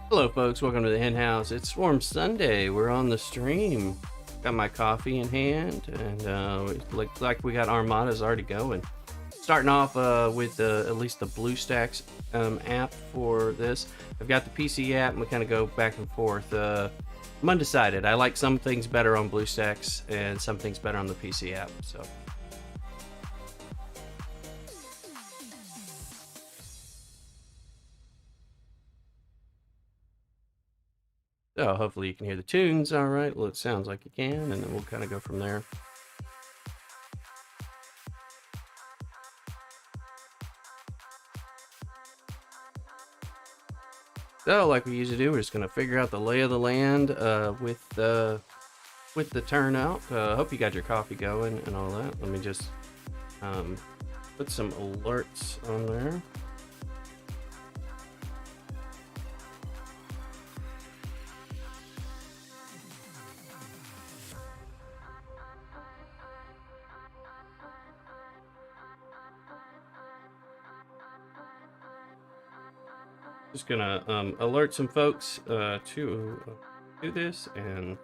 Hello folks, welcome to the hen house. It's Swarm Sunday. We're on the stream. Got my coffee in hand, and like we got armadas already going. Starting off with at least the BlueStacks app for this. I've got the PC app, and we kind of go back and forth. I'm undecided. I like some things better on BlueStacks and some things better on the PC app. So hopefully you can hear the tunes all right. Well, it sounds like you can, and then we'll kind of go from there. So like we usually do, we're just going to figure out the lay of the land with the turnout. Hope you got your coffee going and all that. Let me just put some alerts on there. Just gonna alert some folks to do this, and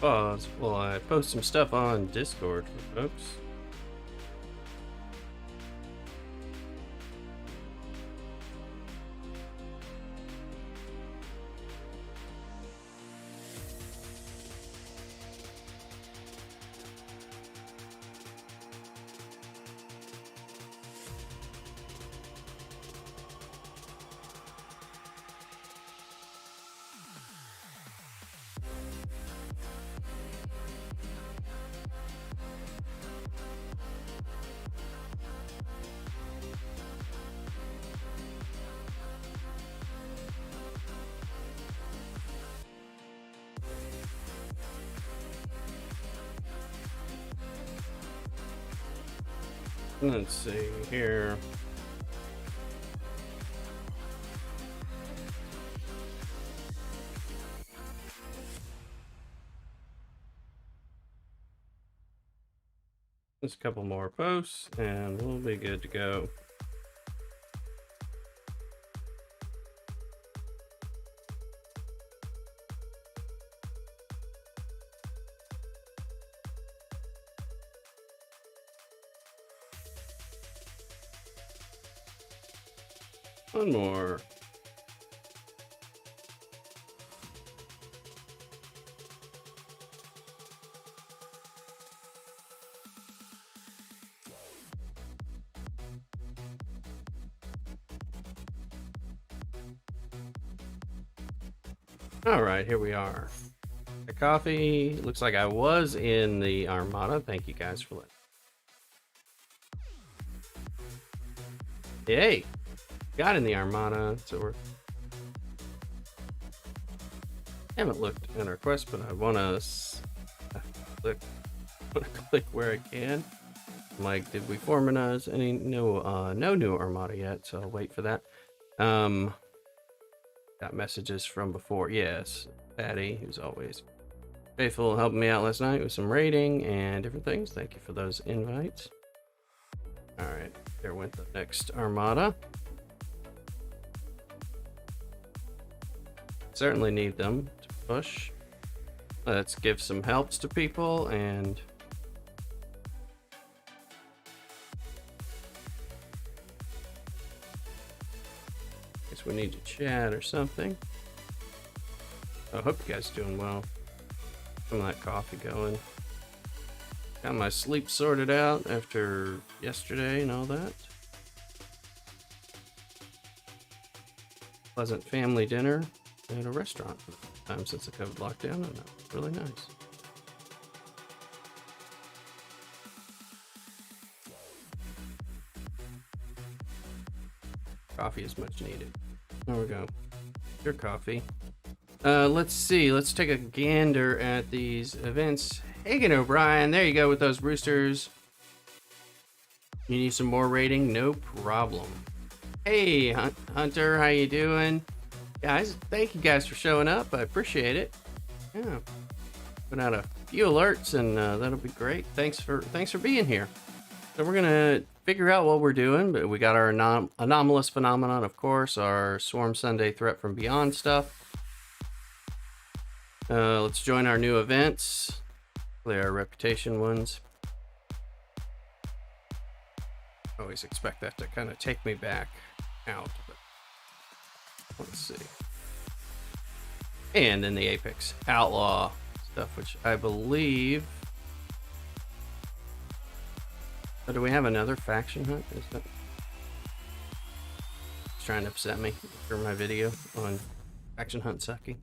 pause while I post some stuff on Discord for folks. Let's see here. Just a couple more posts and we'll be good to go. One more. All right, here we are. The coffee looks like I was in the Armada. Thank you guys for letting. Hey, got in the Armada, so we're haven't looked in our quest, but I want to click where I can. I'm like, did we formalize any? No new Armada yet, so I'll wait for that. Got messages from before. Yes, Patty, who's always faithful, helping me out last night with some raiding and different things. Thank you for those invites. All right, there went the next Armada. Certainly need them to push. Let's give some helps to people, and guess we need to chat or something. I hope you guys are doing well. Some of that coffee going. Got my sleep sorted out after yesterday and all that. Pleasant family dinner at a restaurant for the first time since the COVID lockdown, and that was really nice. Coffee is much needed. There we go. Your coffee. Let's see. Let's take a gander at these events. Hagen O'Brien, there you go with those roosters. You need some more rating? No problem. Hey, Hunter, how you doing? Guys, thank you guys for showing up. I appreciate it. Yeah, put out a few alerts, and that'll be great. Thanks for being here. So we're gonna figure out what we're doing, but we got our anomalous phenomenon, of course, our Swarm Sunday threat from beyond stuff. Let's join our new events. Play our reputation ones. I always expect that to kind of take me back out, but let's see. And then the Apex Outlaw stuff, which I believe. Oh, do we have another faction hunt? Is that it's trying to upset me for my video on faction hunt sucking?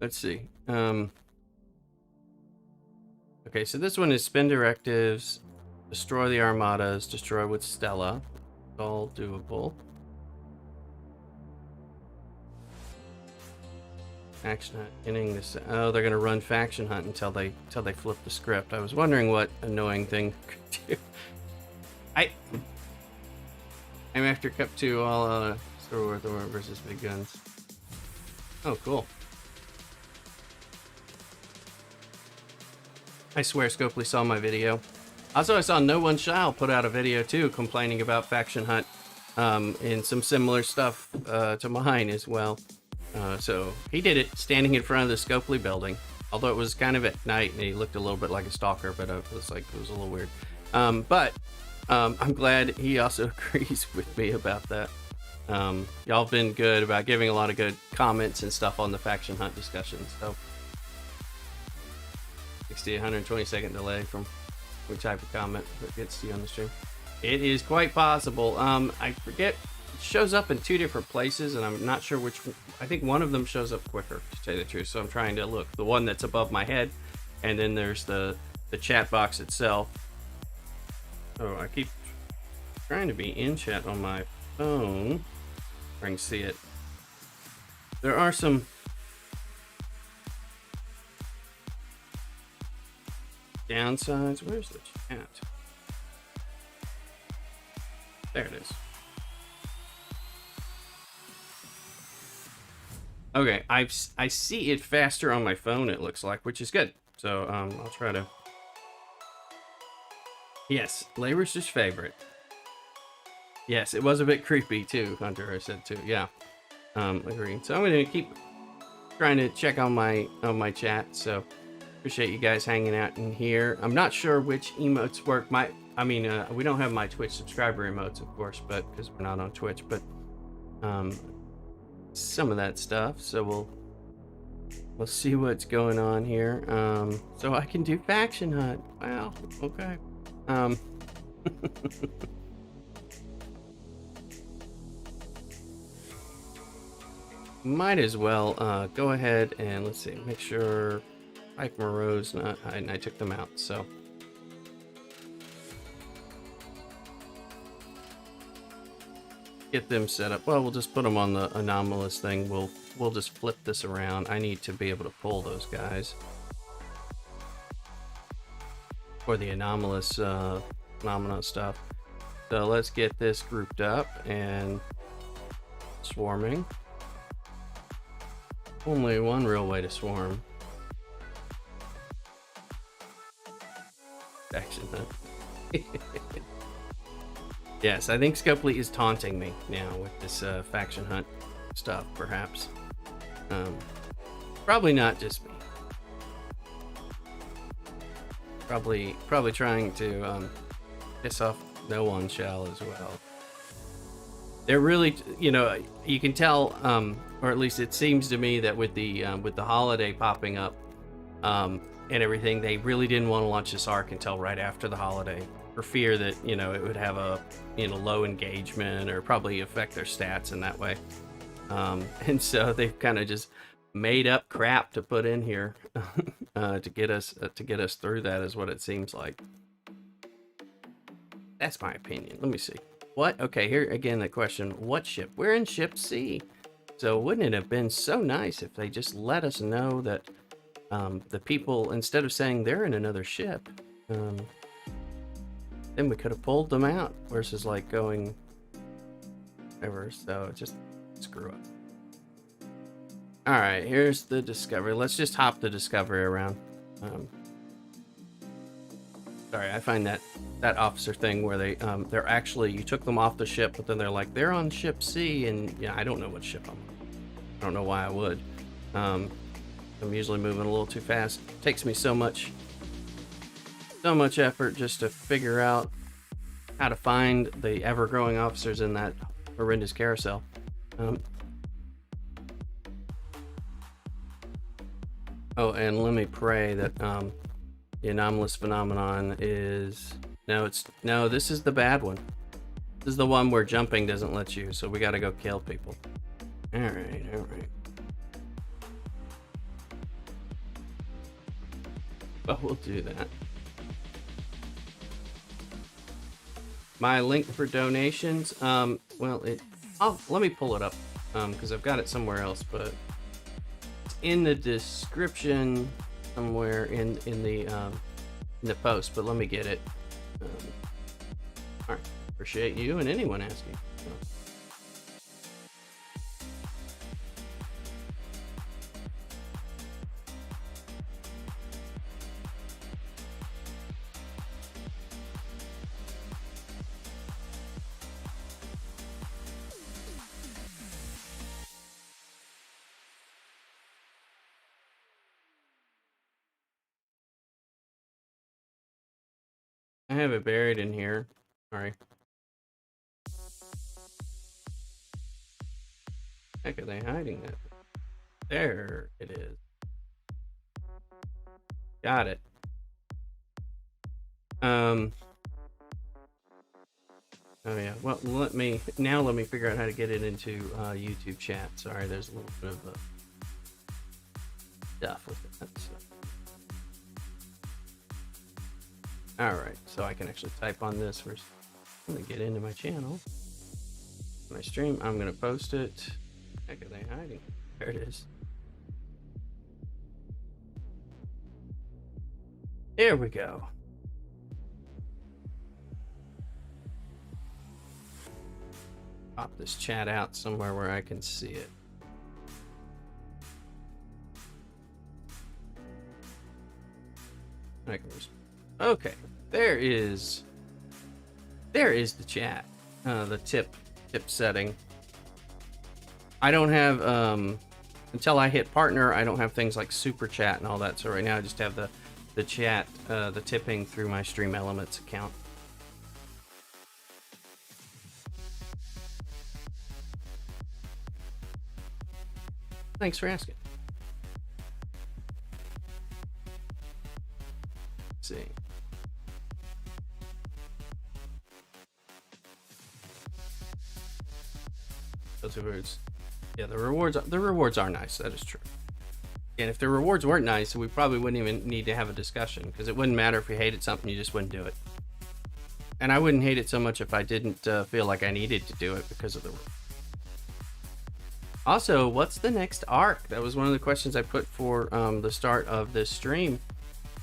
Let's see. Okay, so this one is spin directives, destroy the armadas, destroy with Stella. It's all doable. Faction hunt, ending this. Oh, they're gonna run faction hunt until they flip the script. I was wondering what annoying thing could do. I'm after Cup 2, all Star Wars versus Big Guns. Oh, cool. I swear Scopely saw my video. Also, I saw No One Shall put out a video too, complaining about faction hunt, and some similar stuff to mine as well. So he did it standing in front of the Scopely building, although it was kind of at night and he looked a little bit like a stalker, but it was a little weird. But I'm glad he also agrees with me about that. Y'all have been good about giving a lot of good comments and stuff on the faction hunt discussions. So 60 120 second delay from which type of comment that gets to you on the stream. It is quite possible. I forget, it shows up in 2 different places and I'm not sure which. I think one of them shows up quicker, to tell you the truth. So I'm trying to look. The one that's above my head, and then there's the chat box itself. So I keep trying to be in chat on my phone. If I can see it. There are some downsides. Where's the chat? There it is. Okay, I see it faster on my phone, it looks like, which is good. So I'll try to. Yes, Laris's favorite. Yes, it was a bit creepy too, Hunter. I said too. Yeah, agree. So I'm gonna keep trying to check on my chat. So appreciate you guys hanging out in here. I'm not sure which emotes work. We don't have my Twitch subscriber emotes, of course, but because we're not on Twitch. But some of that stuff. So we'll see what's going on here. So I can do faction hunt. Wow. Okay. Might as well go ahead and let's see, make sure Ike Moreau's not hiding. I took them out, so get them set up. Well, we'll just put them on the anomalous thing. We'll just flip this around. I need to be able to pull those guys for the anomalous phenomena stuff. So let's get this grouped up and swarming. Only one real way to swarm. Faction hunt. Yes, I think Scopely is taunting me now with this faction hunt stuff, perhaps. Probably not just me. Probably trying to piss off No One Shall as well. They're really, you can tell, or at least it seems to me that with the holiday popping up and everything, they really didn't want to launch this arc until right after the holiday, for fear that it would have a low engagement or probably affect their stats in that way. And so they've kind of just made up crap to put in here to get us through that, is what it seems like. That's my opinion. Let me see. What? Okay, here again the question, what ship? We're in ship C. So wouldn't it have been so nice if they just let us know that the people, instead of saying they're in another ship, then we could have pulled them out versus like going, ever, so just screw up. All right, here's the discovery. Let's just hop the discovery around. Sorry, I find that officer thing where they're actually, you took them off the ship, but then they're like, they're on ship C, and yeah, I don't know what ship I'm on. I don't know why I would. I'm usually moving a little too fast. It takes me so much effort just to figure out how to find the ever-growing officers in that horrendous carousel. Oh, and let me pray that the anomalous phenomenon is no, this is the bad one. This is the one where jumping doesn't let you, so we gotta go kill people. All right. But we'll do that. My link for donations, well, let me pull it up, because I've got it somewhere else, but it's in the description somewhere in the post, but let me get it. All right, appreciate you and anyone asking. I have it buried in here. Sorry. Heck, are they hiding it? There it is. Got it. Oh yeah. Well, let me figure out how to get it into YouTube chat. Sorry, there's a little bit of stuff with that. So. All right, so I can actually type on this first. I'm gonna get into my channel, my stream. I'm gonna post it. Heck, are they hiding? There it is. There we go. Pop this chat out somewhere where I can see it. I can just. Okay, there is the chat, the tip setting. I don't have until I hit partner, I don't have things like super chat and all that. So right now I just have the chat, the tipping through my Stream Elements account. Thanks for asking. Let's see. Those rewards, yeah, the rewards are nice. That is true. And if the rewards weren't nice, we probably wouldn't even need to have a discussion, because it wouldn't matter if you hated something, you just wouldn't do it. And I wouldn't hate it so much if I didn't feel like I needed to do it because of the. Also, what's the next arc? That was one of the questions I put for the start of this stream.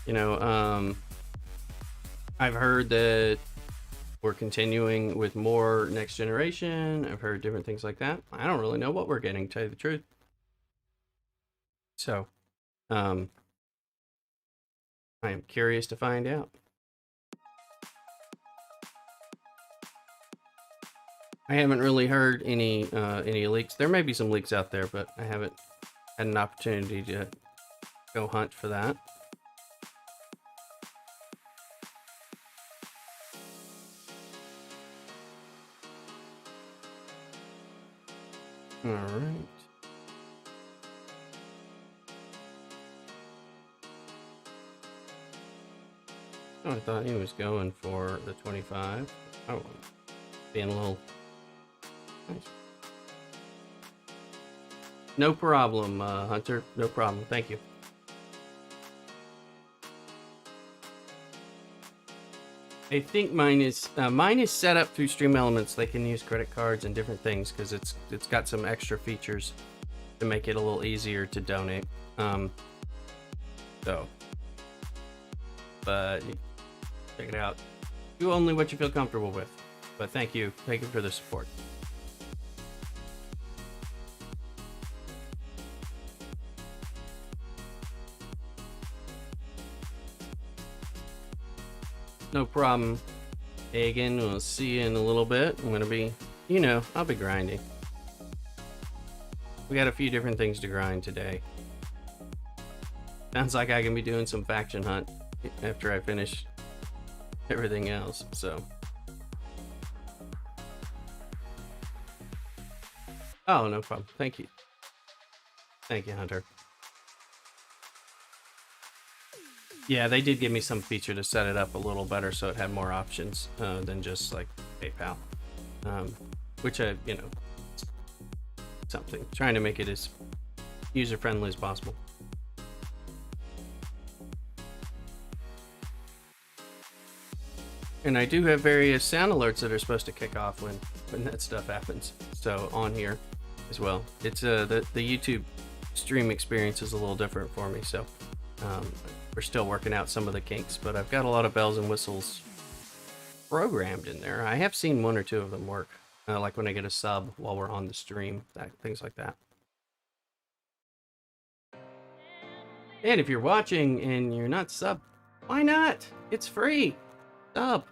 You know, I've heard that we're continuing with more Next Generation. I've heard different things like that. I don't really know what we're getting, to tell you the truth. So, I am curious to find out. I haven't really heard any leaks. There may be some leaks out there, but I haven't had an opportunity to go hunt for that. All right. Oh, I thought he was going for the 25. Oh, being a little nice. No problem, Hunter. No problem. Thank you. I think mine is set up through Stream Elements. They can use credit cards and different things because it's got some extra features to make it a little easier to donate. So, but check it out. Do only what you feel comfortable with. But thank you for the support. No problem, Hagen. We'll see you in a little bit. I'm gonna be, I'll be grinding. We got a few different things to grind today. Sounds like I can be doing some faction hunt after I finish everything else, so. Oh, no problem. Thank you. Thank you, Hunter. Yeah, they did give me some feature to set it up a little better so it had more options than just like PayPal. Which something. Trying to make it as user-friendly as possible. And I do have various sound alerts that are supposed to kick off when that stuff happens. So on here as well. It's the YouTube stream experience is a little different for me. So we're still working out some of the kinks, but I've got a lot of bells and whistles programmed in there. I have seen one or two of them work, like when I get a sub while we're on the stream, things like that. And if you're watching and you're not sub, why not? It's free. Sub.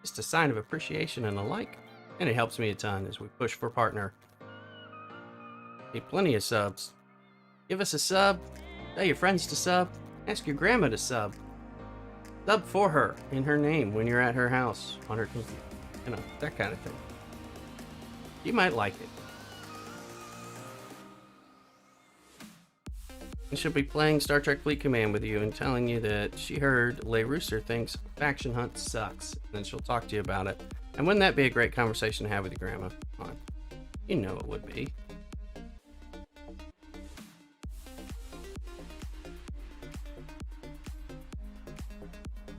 Just a sign of appreciation and a like. And it helps me a ton as we push for partner. Need plenty of subs. Give us a sub. Tell your friends to sub. Ask your grandma to sub. Sub for her in her name when you're at her house on her computer. That kind of thing. You might like it. And she'll be playing Star Trek Fleet Command with you and telling you that she heard Le Rooster thinks faction hunt sucks. And then she'll talk to you about it. And wouldn't that be a great conversation to have with your grandma? You know it would be.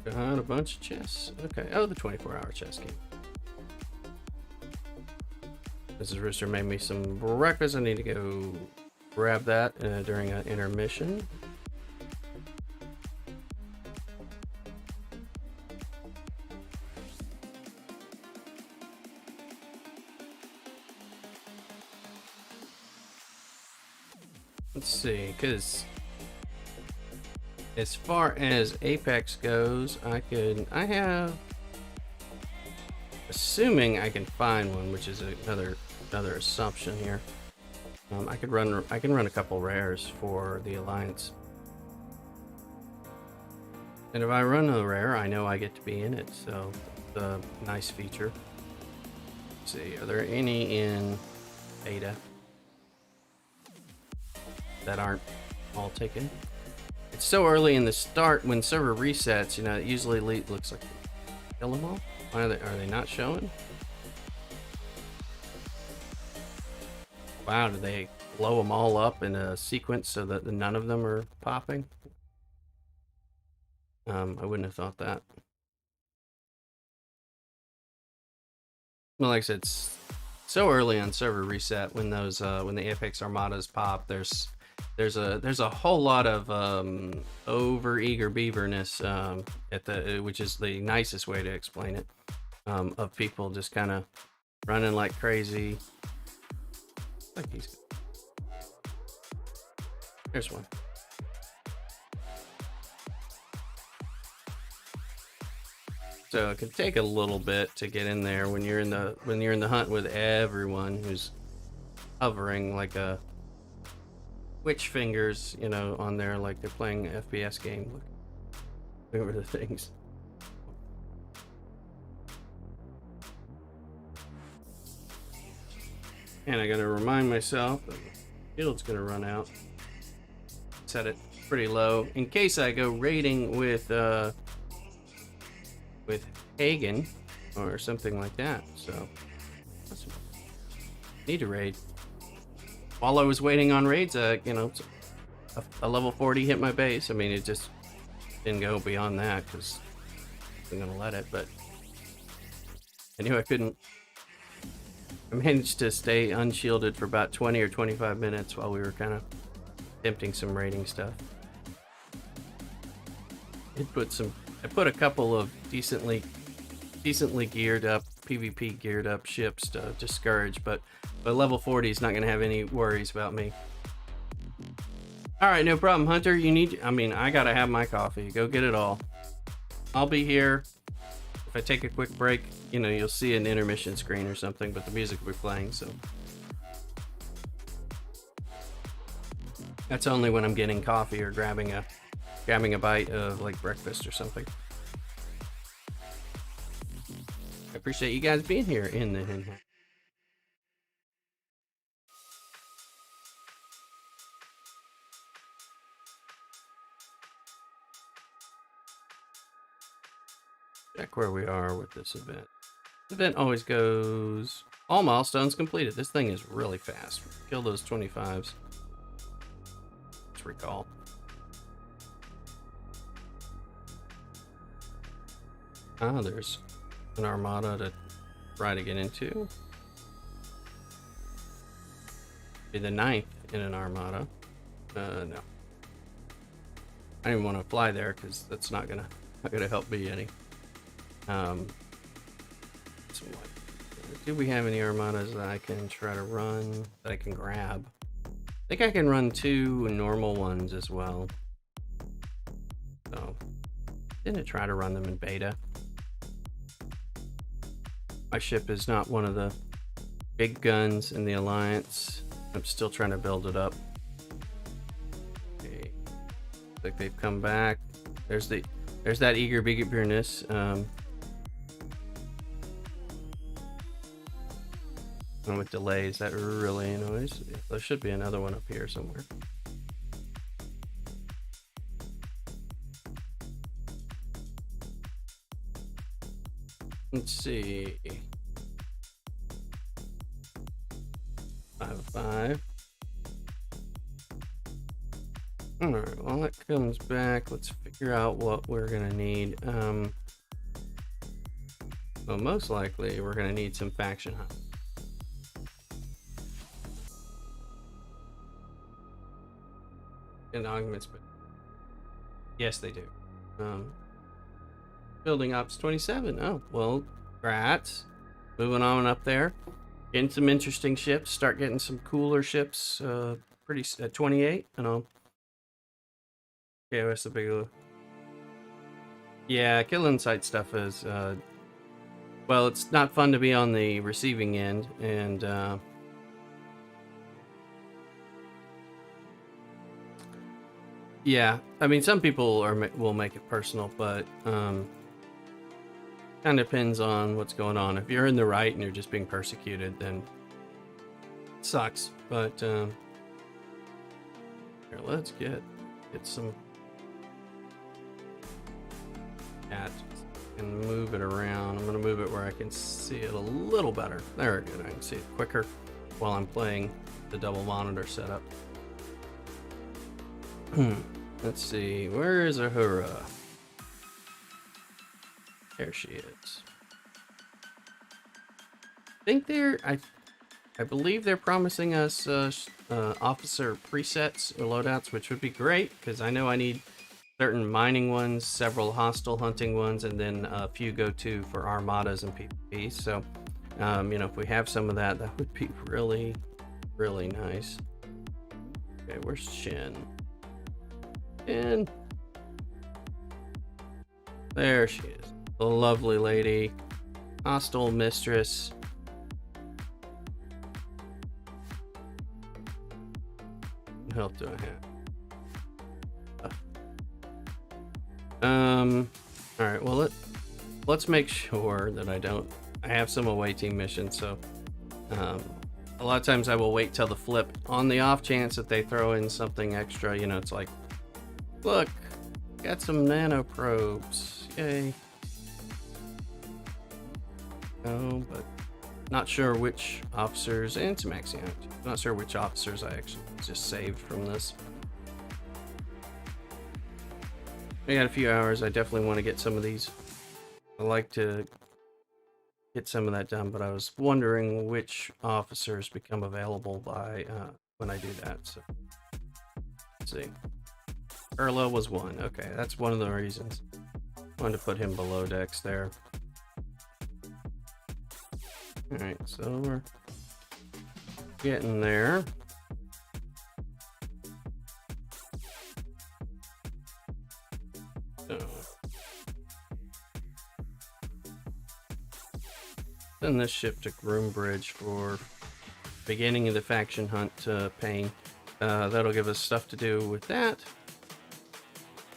Got a bunch of chests. Okay. Oh, the 24-hour chess game. Mrs. Rooster made me some breakfast. I need to go grab that during an intermission. Let's see, because as far as Apex goes, I have, assuming I can find one, which is another assumption here. I can run a couple rares for the Alliance. And if I run a rare, I know I get to be in it, so it's a nice feature. Let's see, are there any in beta that aren't all taken? It's so early in the start when server resets, it usually looks like kill them all. Why are they not showing? Wow, did they blow them all up in a sequence so that none of them are popping? I wouldn't have thought that. Well, like I said, it's so early on server reset when those when the Apex Armadas pop. There's a whole lot of over eager beaverness which is the nicest way to explain it, of people just kind of running like crazy. Like he's, there's one. So it can take a little bit to get in there when you're in the hunt with everyone who's hovering like a witch fingers, on there like they're playing an FPS game. Look over the things. And I gotta remind myself that the shield's gonna run out. Set it pretty low in case I go raiding with Hagen or something like that. So need to raid. While I was waiting on raids, a level 40 hit my base. I mean, it just didn't go beyond that because I wasn't gonna let it. But I knew I couldn't. I managed to stay unshielded for about 20 or 25 minutes while we were kind of attempting some raiding stuff. I put a couple of decently geared up PvP geared up ships to discourage, but level 40 is not going to have any worries about me. All right, no problem, Hunter. I gotta have my coffee. Go get it all. I'll be here if I take a quick break, you know, you'll see an intermission screen or something, but the music will be playing, so. That's only when I'm getting coffee or grabbing a bite of like breakfast or something. I appreciate you guys being here in the Hangout. Check where we are with this event. The event always goes all milestones completed. This thing is really fast. Kill those 25s. Let's recall. Ah, there's an armada to try to get into. Be the 9th in an armada. No. I didn't want to fly there because that's not gonna help me any. So do we have any armadas that I can try to run, that I can grab? I think I can run 2 normal ones as well. So, didn't try to run them in beta. My ship is not one of the big guns in the Alliance. I'm still trying to build it up. Okay. Looks like they've come back. There's that eagerness. And with delays, that really annoys. There should be another one up here somewhere. Let's see. 5-5. Alright, while it comes back, let's figure out what we're gonna need. Well, most likely we're gonna need some faction hunt. And augments, but yes, they do. Building ops 27. Oh, well, congrats. Moving on up there. Getting some interesting ships. Start getting some cooler ships. Pretty at 28. I know. Okay, what's the big? Yeah, killing site stuff is. Well, it's not fun to be on the receiving end, and. Yeah, I mean, some people will make it personal, but kind of depends on what's going on. If you're in the right and you're just being persecuted, then it sucks. But here, let's get some cat and move it around. I'm gonna move it where I can see it a little better. There we go. I can see it quicker while I'm playing the double monitor setup. Let's see, where is Uhura? There she is. I believe they're promising us officer presets or loadouts, which would be great because I know I need certain mining ones, several hostile hunting ones, and then a few go-to for armadas and PvP. So, you know, if we have some of that, that would be really, really nice. Okay, where's Shin? And there she is, the lovely lady, hostile mistress. What health do I have? All right. Well, let's make sure that I have some away team missions. So, a lot of times I will wait till the flip on the off chance that they throw in something extra. You know, it's like. Look, got some nano probes. Yay. Oh, but not sure which officers, and some Axion. Not sure which officers I actually just saved from this. I got a few hours. I definitely want to get some of these. I like to get some of that done, but I was wondering which officers become available by when I do that. So let's see. Erlo was one. Okay, that's one of the reasons. Wanted to put him below decks there. Alright, so we're getting there. So Send this ship to Groombridge for beginning of the faction hunt pane. That'll give us stuff to do with that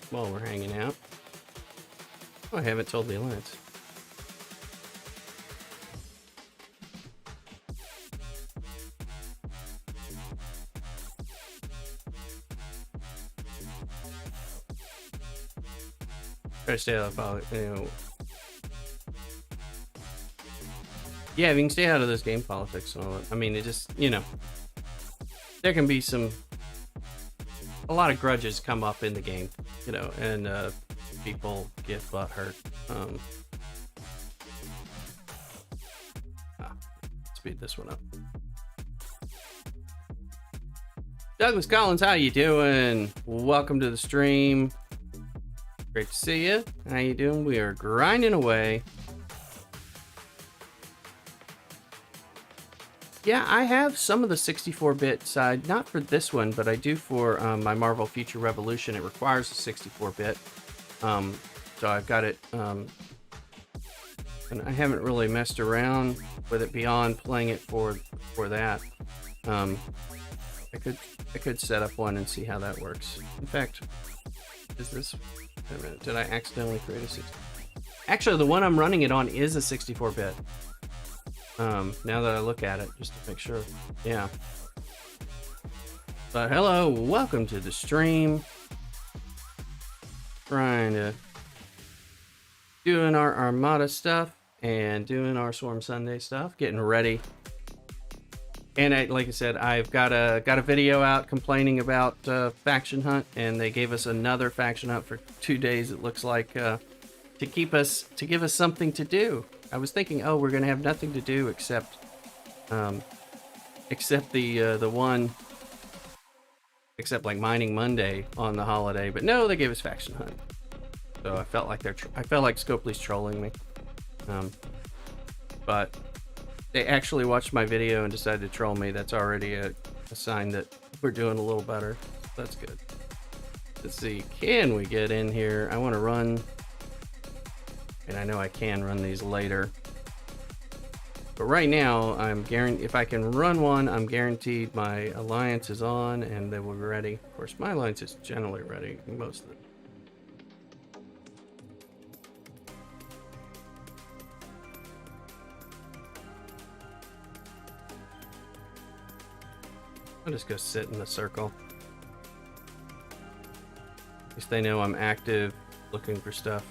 while we're hanging out. Oh, I haven't told the Alliance. Try to stay out of, yeah, we can stay out of this game politics and all that. I mean, it just, there can be a lot of grudges come up in the game, and people get butthurt. Speed this one up. Douglas Collins, how you doing? Welcome to the stream. Great to see you. How you doing? We are grinding away. Yeah, I have some of the 64-bit side, not for this one, but I do for my Marvel Future Revolution. It requires a 64-bit, so I've got it, and I haven't really messed around with it beyond playing it for that. I could set up one and see how that works. In fact, is this? Wait a minute, did I accidentally create a 60? Actually, the one I'm running it on is a 64-bit. Now that I look at it, just to make sure. Yeah. But hello, welcome to the stream. Trying to doing our Armada stuff and doing our Swarm Sunday stuff, getting ready. And like I said, I've got a video out complaining about faction hunt, and they gave us another faction hunt for 2 days. It looks like to give us something to do. I was thinking, oh, we're gonna have nothing to do except like Mining Monday on the holiday. But no, they gave us faction hunt. So I felt like Scopely's trolling me. But they actually watched my video and decided to troll me. That's already a sign that we're doing a little better. That's good. Let's see, can we get in here? I want to run, and I know I can run these later. But right now, I'm guaranteed, if I can run one, I'm guaranteed my Alliance is on and they will be ready. Of course, my Alliance is generally ready most of the time. I'll just go sit in the circle. At least they know I'm active, looking for stuff.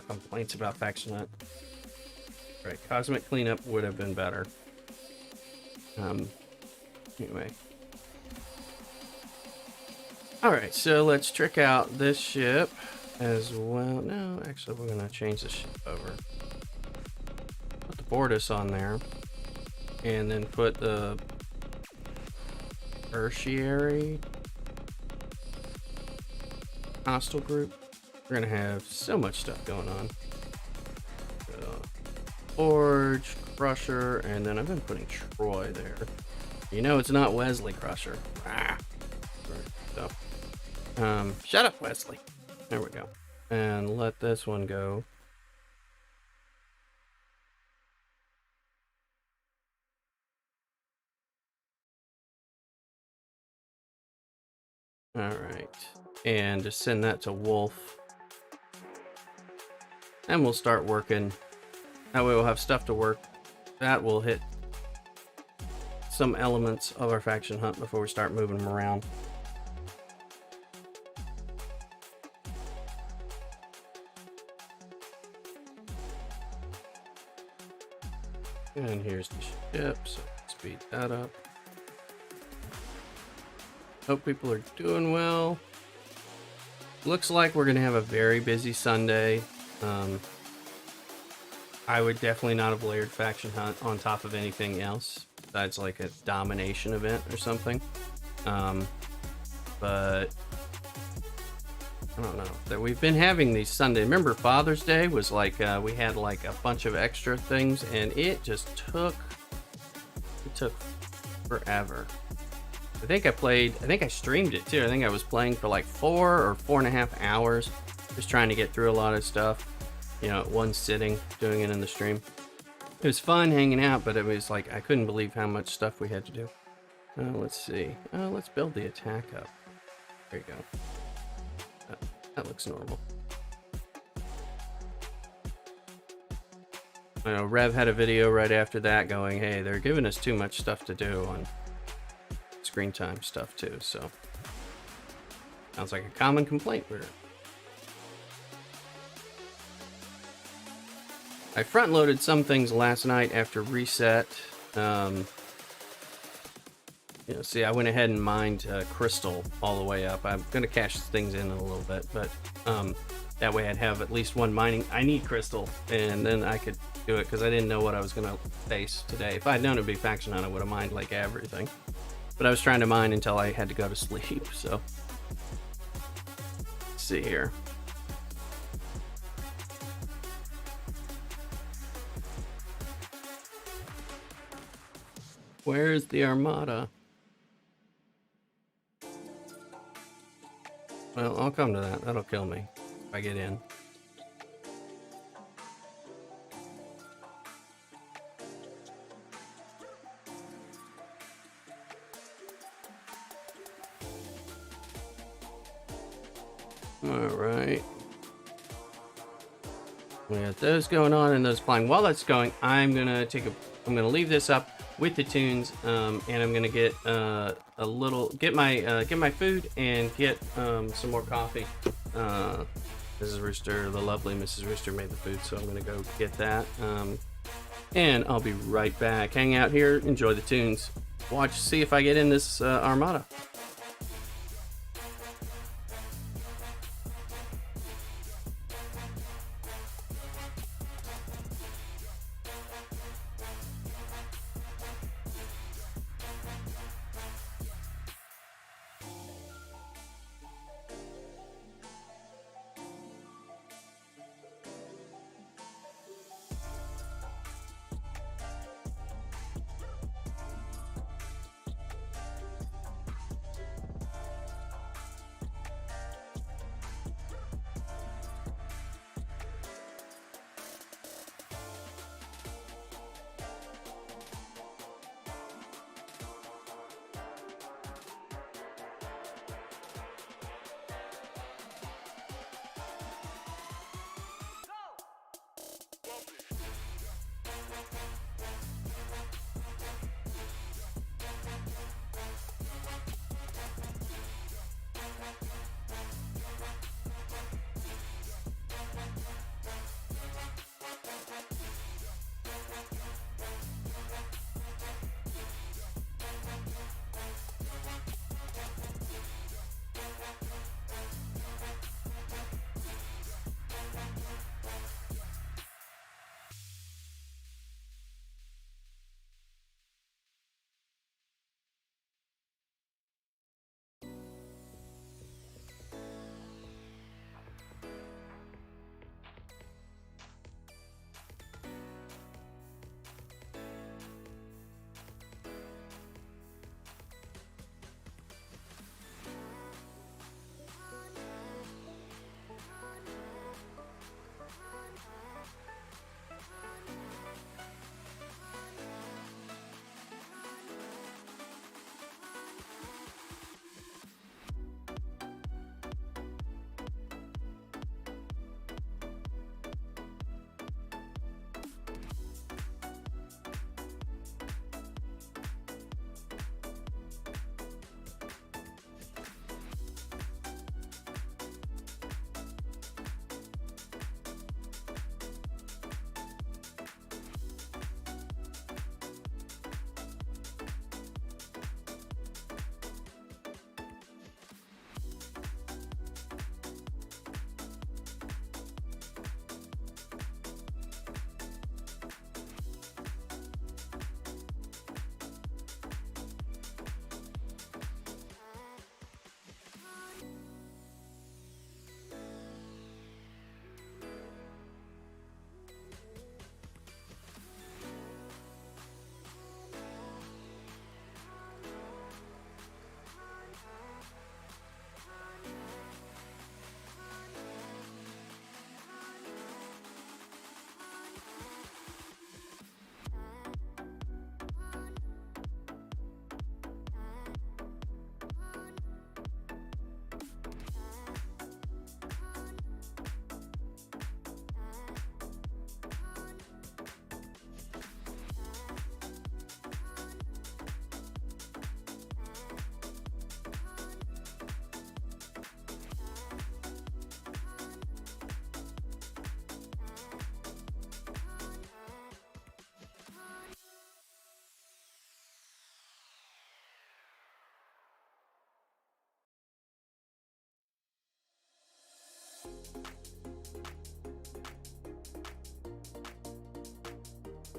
Complaints about faction hunt. Right, cosmic cleanup would have been better. Anyway. Alright, so let's trick out this ship as well. No, actually we're gonna change the ship over. Put the Bortus on there. And then put the tertiary hostile group. We're gonna have so much stuff going on. Forge, Crusher, and then I've been putting Troy there. You know it's not Wesley Crusher. So, shut up, Wesley. There we go. And let this one go. Alright. And just send that to Wolf. And we'll start working. That way we'll have stuff to work. That will hit some elements of our faction hunt before we start moving them around. And here's the ship, so speed that up. Hope people are doing well. Looks like we're gonna have a very busy Sunday. I would definitely not have layered faction hunt on top of anything else besides like a domination event or something. But I don't know that we've been having these Sunday. Remember Father's Day was like we had like a bunch of extra things, and it just took forever. I think I streamed it too. I think I was playing for like 4.5 hours, just trying to get through a lot of stuff, at one sitting, doing it in the stream. It was fun hanging out, but it was like, I couldn't believe how much stuff we had to do. Let's see. Let's build the attack up. There you go. That looks normal. I know Rev had a video right after that going, hey, they're giving us too much stuff to do on screen time stuff too, so sounds like a common complaint. I front loaded some things last night after reset. See, I went ahead and mined crystal all the way up. I'm gonna cache things in a little bit, but that way I'd have at least one mining. I need crystal, and then I could do it because I didn't know what I was gonna face today. If I'd known it'd be faction hunt, I would have mined like everything. But I was trying to mine until I had to go to sleep, so let's see here. Where's the armada? Well, I'll come to that. That'll kill me if I get in. Alright. We got those going on and those flying. While that's going, I'm gonna leave this up with the tunes, and I'm gonna get get my food and get some more coffee. Mrs. Rooster, the lovely Mrs. Rooster made the food, so I'm gonna go get that. And I'll be right back. Hang out here, enjoy the tunes, see if I get in this armada.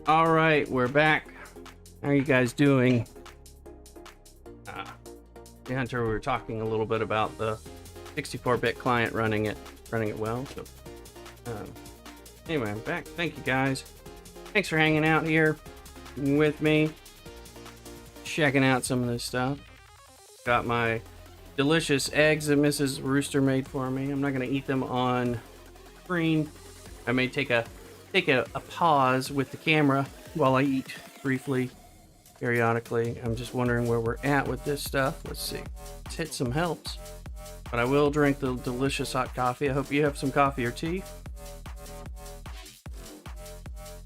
All right, we're back. How are you guys doing? Hunter, we were talking a little bit about the 64-bit client running it well. So, anyway, I'm back. Thank you guys. Thanks for hanging out here with me, checking out some of this stuff. Got my delicious eggs that Mrs. Rooster made for me. I'm not gonna eat them on screen. I may take a pause with the camera while I eat briefly, periodically. I'm just wondering where we're at with this stuff. Let's see. Let's hit some helps. But I will drink the delicious hot coffee. I hope you have some coffee or tea.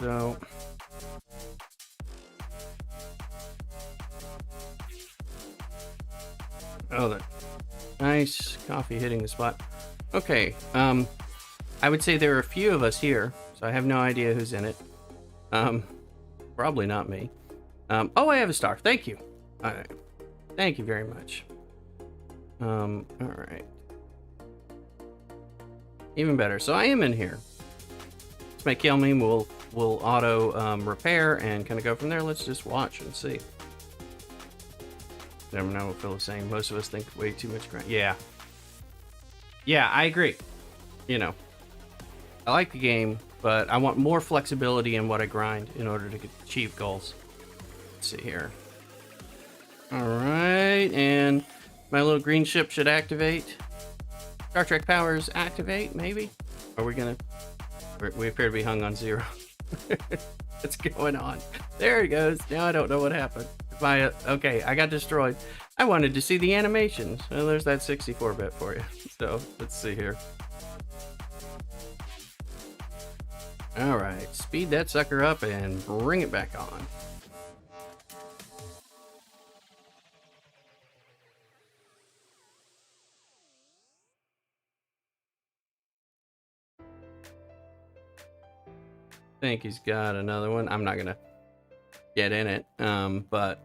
So, oh, that nice coffee hitting the spot. Okay, I would say there are a few of us here, so I have no idea who's in it. Probably not me. Oh, I have a star. Thank you. All right. Thank you very much. All right. Even better. So I am in here. This may kill me. We'll auto repair and kind of go from there. Let's just watch and see. Never know. We'll feel the same. Most of us think way too much grind. Yeah. Yeah, I agree. You know, I like the game, but I want more flexibility in what I grind in order to achieve goals. Let's see here. All right, and my little green ship should activate. Star Trek powers activate, maybe? Are we gonna... We appear to be hung on 0. What's going on? There it goes. Now I don't know what happened. Okay, I got destroyed. I wanted to see the animations. Well, there's that 64-bit for you. So, let's see here. All right, speed that sucker up and bring it back on. I think he's got another one. I'm not gonna get in it, but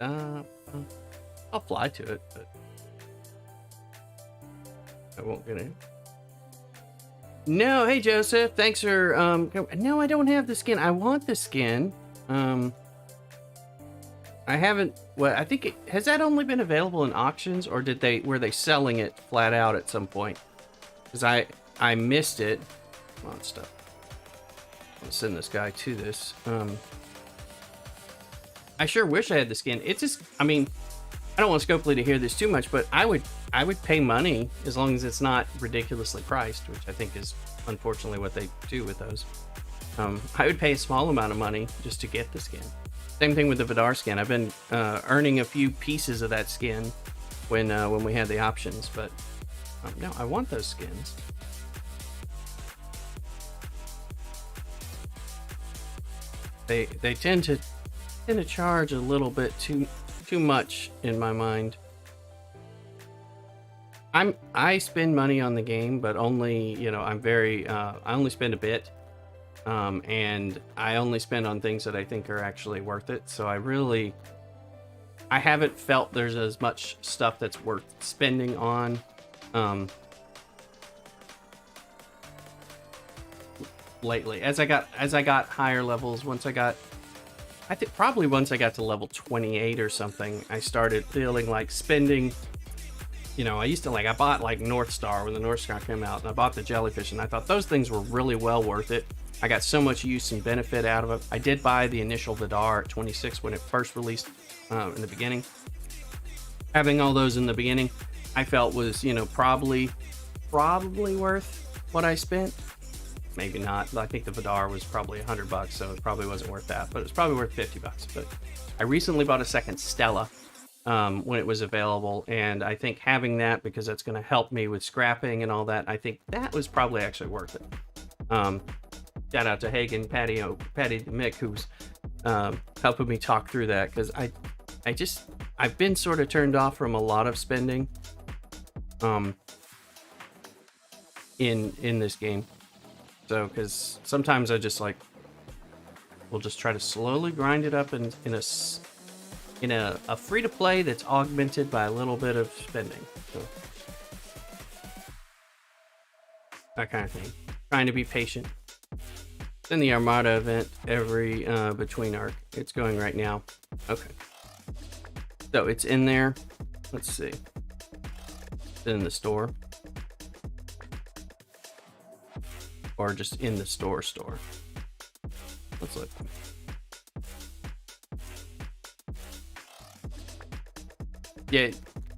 I'll fly to it, but I won't get in. No, hey Joseph, thanks for no, I don't have the skin. I want the skin. I haven't. Well, I think has that only been available in auctions, or were they selling it flat out at some point? Because I missed it. Come on, stuff. I'll send this guy to this. I sure wish I had the skin. It's just, I mean, I don't want Scopely to hear this too much, but I would pay money as long as it's not ridiculously priced, which I think is unfortunately what they do with those. I would pay a small amount of money just to get the skin. Same thing with the Vidar skin. I've been earning a few pieces of that skin when we had the options, but no, I want those skins. They tend to charge a little bit too much in my mind. I spend money on the game, but only, you know, I'm very I only spend a bit. And I only spend on things that I think are actually worth it. So I haven't felt there's as much stuff that's worth spending on. Lately, as I got higher levels, once I got to level 28 or something, I started feeling like spending. You know, I bought like North Star when the North Star came out, and I bought the jellyfish, and I thought those things were really well worth it. I got so much use and benefit out of it. I did buy the initial Vidar at 26 when it first released in the beginning. Having all those in the beginning, I felt was, you know, probably worth what I spent. Maybe not. I think the Vidar was probably $100, so it probably wasn't worth that, but it was probably worth $50. But I recently bought a second Stella when it was available, and I think having that, because that's going to help me with scrapping and all that, I think that was probably actually worth it. Shout out to Hagen, Patty the Mick, who's helping me talk through that, because I've been sort of turned off from a lot of spending in this game. So, because sometimes I just we'll just try to slowly grind it up in a free to play that's augmented by a little bit of spending. So, that kind of thing. Trying to be patient. It's in the Armada event every between arc. It's going right now. Okay. So it's in there. Let's see. It's in the store. Or just in the store. Let's look.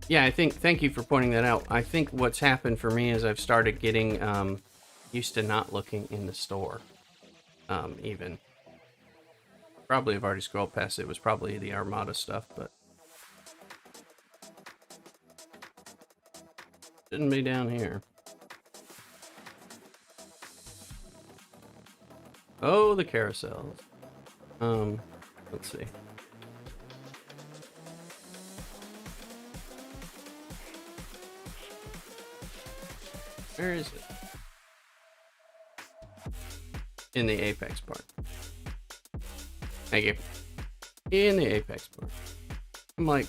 Yeah, I think, thank you for pointing that out. I think what's happened for me is I've started getting used to not looking in the store. Even. Probably have already scrolled past it. It was probably the Armada stuff, but shouldn't be down here. Oh, the carousels. Let's see. Where is it? In the Apex part. Thank you. In the Apex part. I'm like,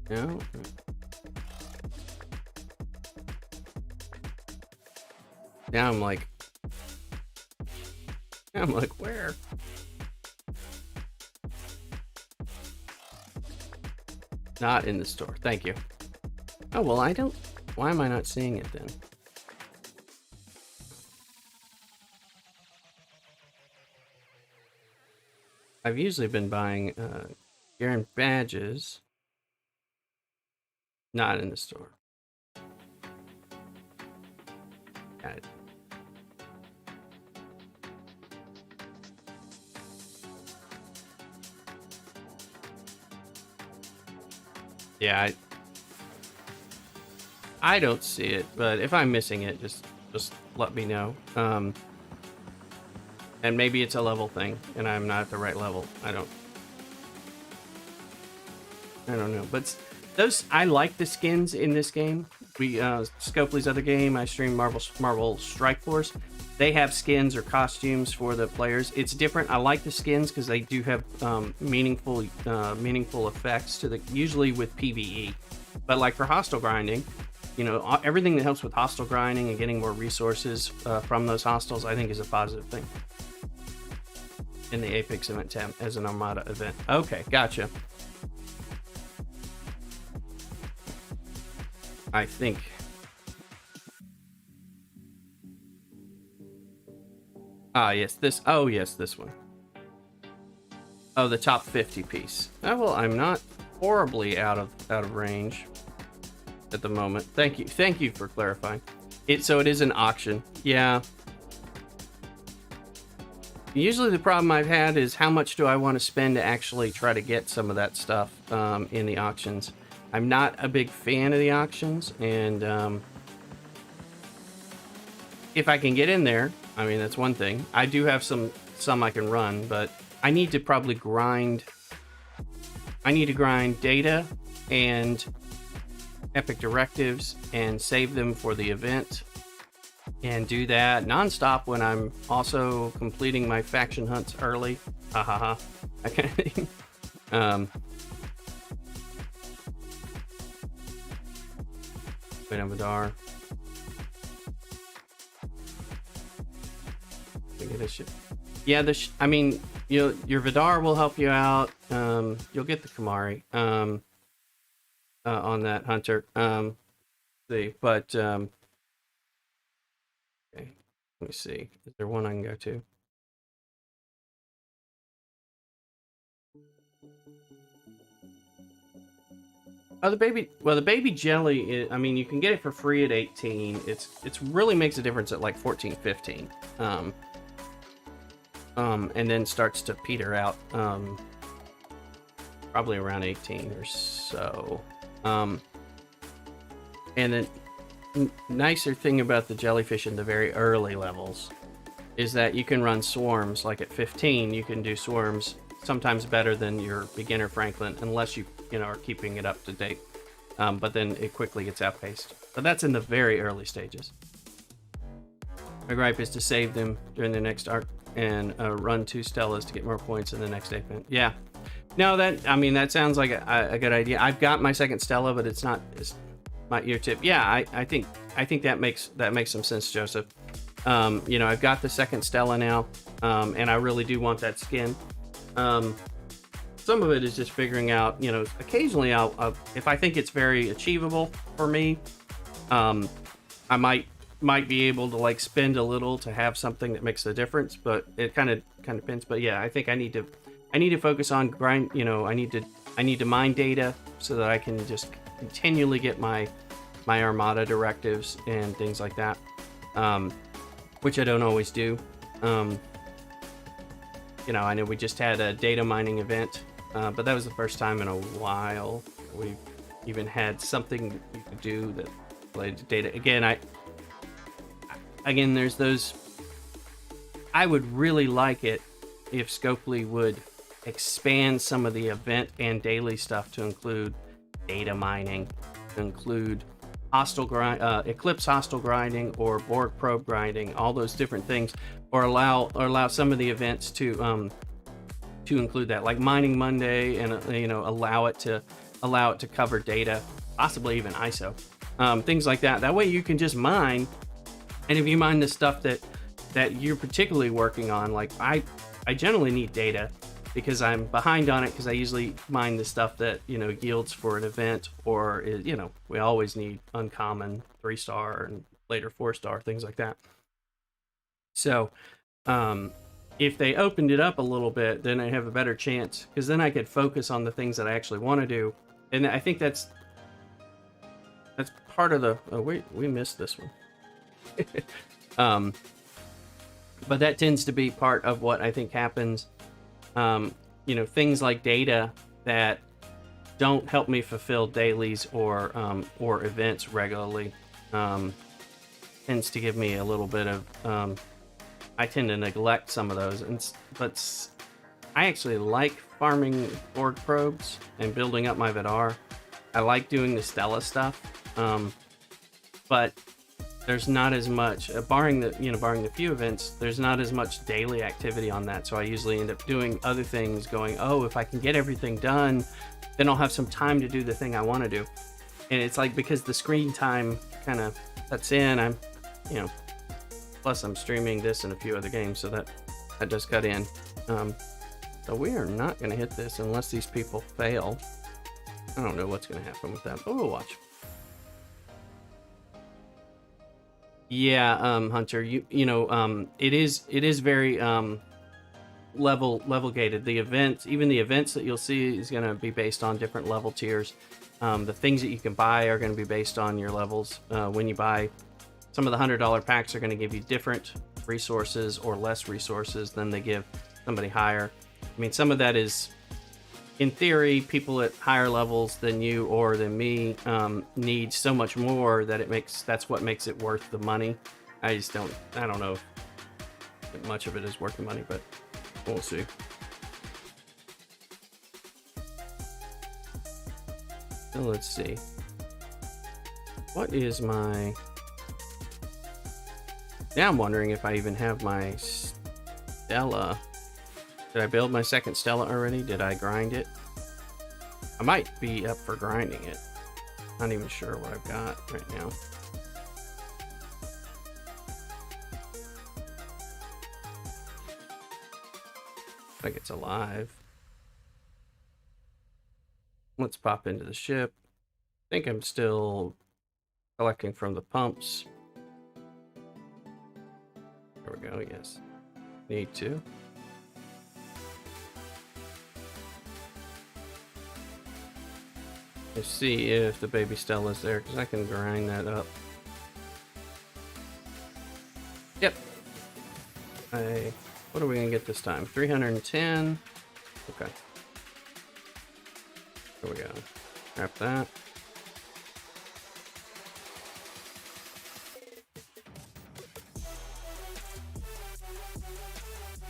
no. Now I'm like, where? Not in the store. Thank you. Oh, well, I don't. Why am I not seeing it then? I've usually been buying gear and badges. Not in the store. Got it. Yeah, I don't see it, but if I'm missing it, just let me know. And maybe it's a level thing, and I'm not at the right level. I don't know. But those, I like the skins in this game. We Scopely's other game, I stream Marvel Strike Force. They have skins or costumes for the players. It's different. I like the skins because they do have meaningful effects to the, usually with PvE. But like for hostile grinding, you know, everything that helps with hostile grinding and getting more resources from those hostiles, I think is a positive thing. In the Apex event tab as an Armada event. Okay, gotcha. I think. Ah, yes, this. Oh, yes, this one. Oh, the top 50 piece. Oh, well, I'm not horribly out of range at the moment. Thank you for clarifying. So it is an auction. Yeah. Usually the problem I've had is how much do I want to spend to actually try to get some of that stuff in the auctions. I'm not a big fan of the auctions, and if I can get in there, I mean, that's one thing. I do have some I can run, but I need to probably grind. I need to grind data and epic directives and save them for the event. And do that nonstop when I'm also completing my faction hunts early. Ha ha ha. That kind of thing. Wait on Vidar. Look at this shit. Yeah, I mean, your Vidar will help you out. You'll get the Kamari on that hunter. But okay, let me see. Is there one I can go to? Oh, the baby jelly is, I mean, you can get it for free at 18. It's really makes a difference at like 14, 15. And then starts to peter out probably around 18 or so. And then nicer thing about the jellyfish in the very early levels is that you can run swarms. Like at 15, you can do swarms sometimes better than your beginner Franklin, unless you are keeping it up to date. But then it quickly gets outpaced. But that's in the very early stages. My gripe is to save them during the next arc and run 2 Stellas to get more points in the next event. Yeah. No, that sounds like a good idea. I've got my second Stella, but it's my ear tip. Yeah, I think that makes some sense, Joseph. You know, I've got the second Stella now, and I really do want that skin. Some of it is just figuring out, you know, occasionally I'll if I think it's very achievable for me, I might be able to like spend a little to have something that makes a difference, but it kind of depends. But yeah, I think I need to focus on grind, you know, I need to mine data so that I can just continually get my Armada directives and things like that, which I don't always do. You know, I know we just had a data mining event, but that was the first time in a while we've even had something you could do that related to data. Again, there's those. I would really like it if Scopely would expand some of the event and daily stuff to include data mining, to include Eclipse hostile grinding or Borg probe grinding, all those different things, or allow some of the events to include that, like Mining Monday, and you know, allow it to cover data, possibly even ISO, things like that. That way you can just mine, and if you mine the stuff that you're particularly working on, like I generally need data because I'm behind on it, because I usually mine the stuff that, you know, yields for an event, or is, you know, we always need uncommon 3-star and later 4-star, things like that. So if they opened it up a little bit, then I have a better chance, because then I could focus on the things that I actually want to do. And I think that's part of the, oh wait, we missed this one. But that tends to be part of what I think happens. You know, things like data that don't help me fulfill dailies or events regularly tends to give me a little bit of. I tend to neglect some of those, but I actually like farming Borg probes and building up my Vidar. I like doing the Stella stuff, but there's not as much, barring the few events, there's not as much daily activity on that. So I usually end up doing other things, going, oh, if I can get everything done, then I'll have some time to do the thing I want to do. And it's like, because the screen time kind of cuts in, I'm, you know, plus I'm streaming this and a few other games, so that does cut in. So we are not going to hit this unless these people fail. I don't know what's going to happen with that, but we'll watch. Yeah, Hunter, you know, it is very level gated. The events, even the events that you'll see, is going to be based on different level tiers. The things that you can buy are going to be based on your levels. When you buy, some of the $100 packs are going to give you different resources or less resources than they give somebody higher. I mean, some of that is, in theory, people at higher levels than you or than me need so much more that that's what makes it worth the money. I don't know if much of it is worth the money, but we'll see. So let's see. What is my... Now I'm wondering if I even have my Stella. Did I build my second Stella already? Did I grind it? I might be up for grinding it. Not even sure what I've got right now. Like it's alive. Let's pop into the ship. I think I'm still collecting from the pumps. There we go, yes. Need to. Let's see if the baby Stella's there, because I can grind that up. Yep. What are we gonna get this time? 310. Okay. There we go. Grab that.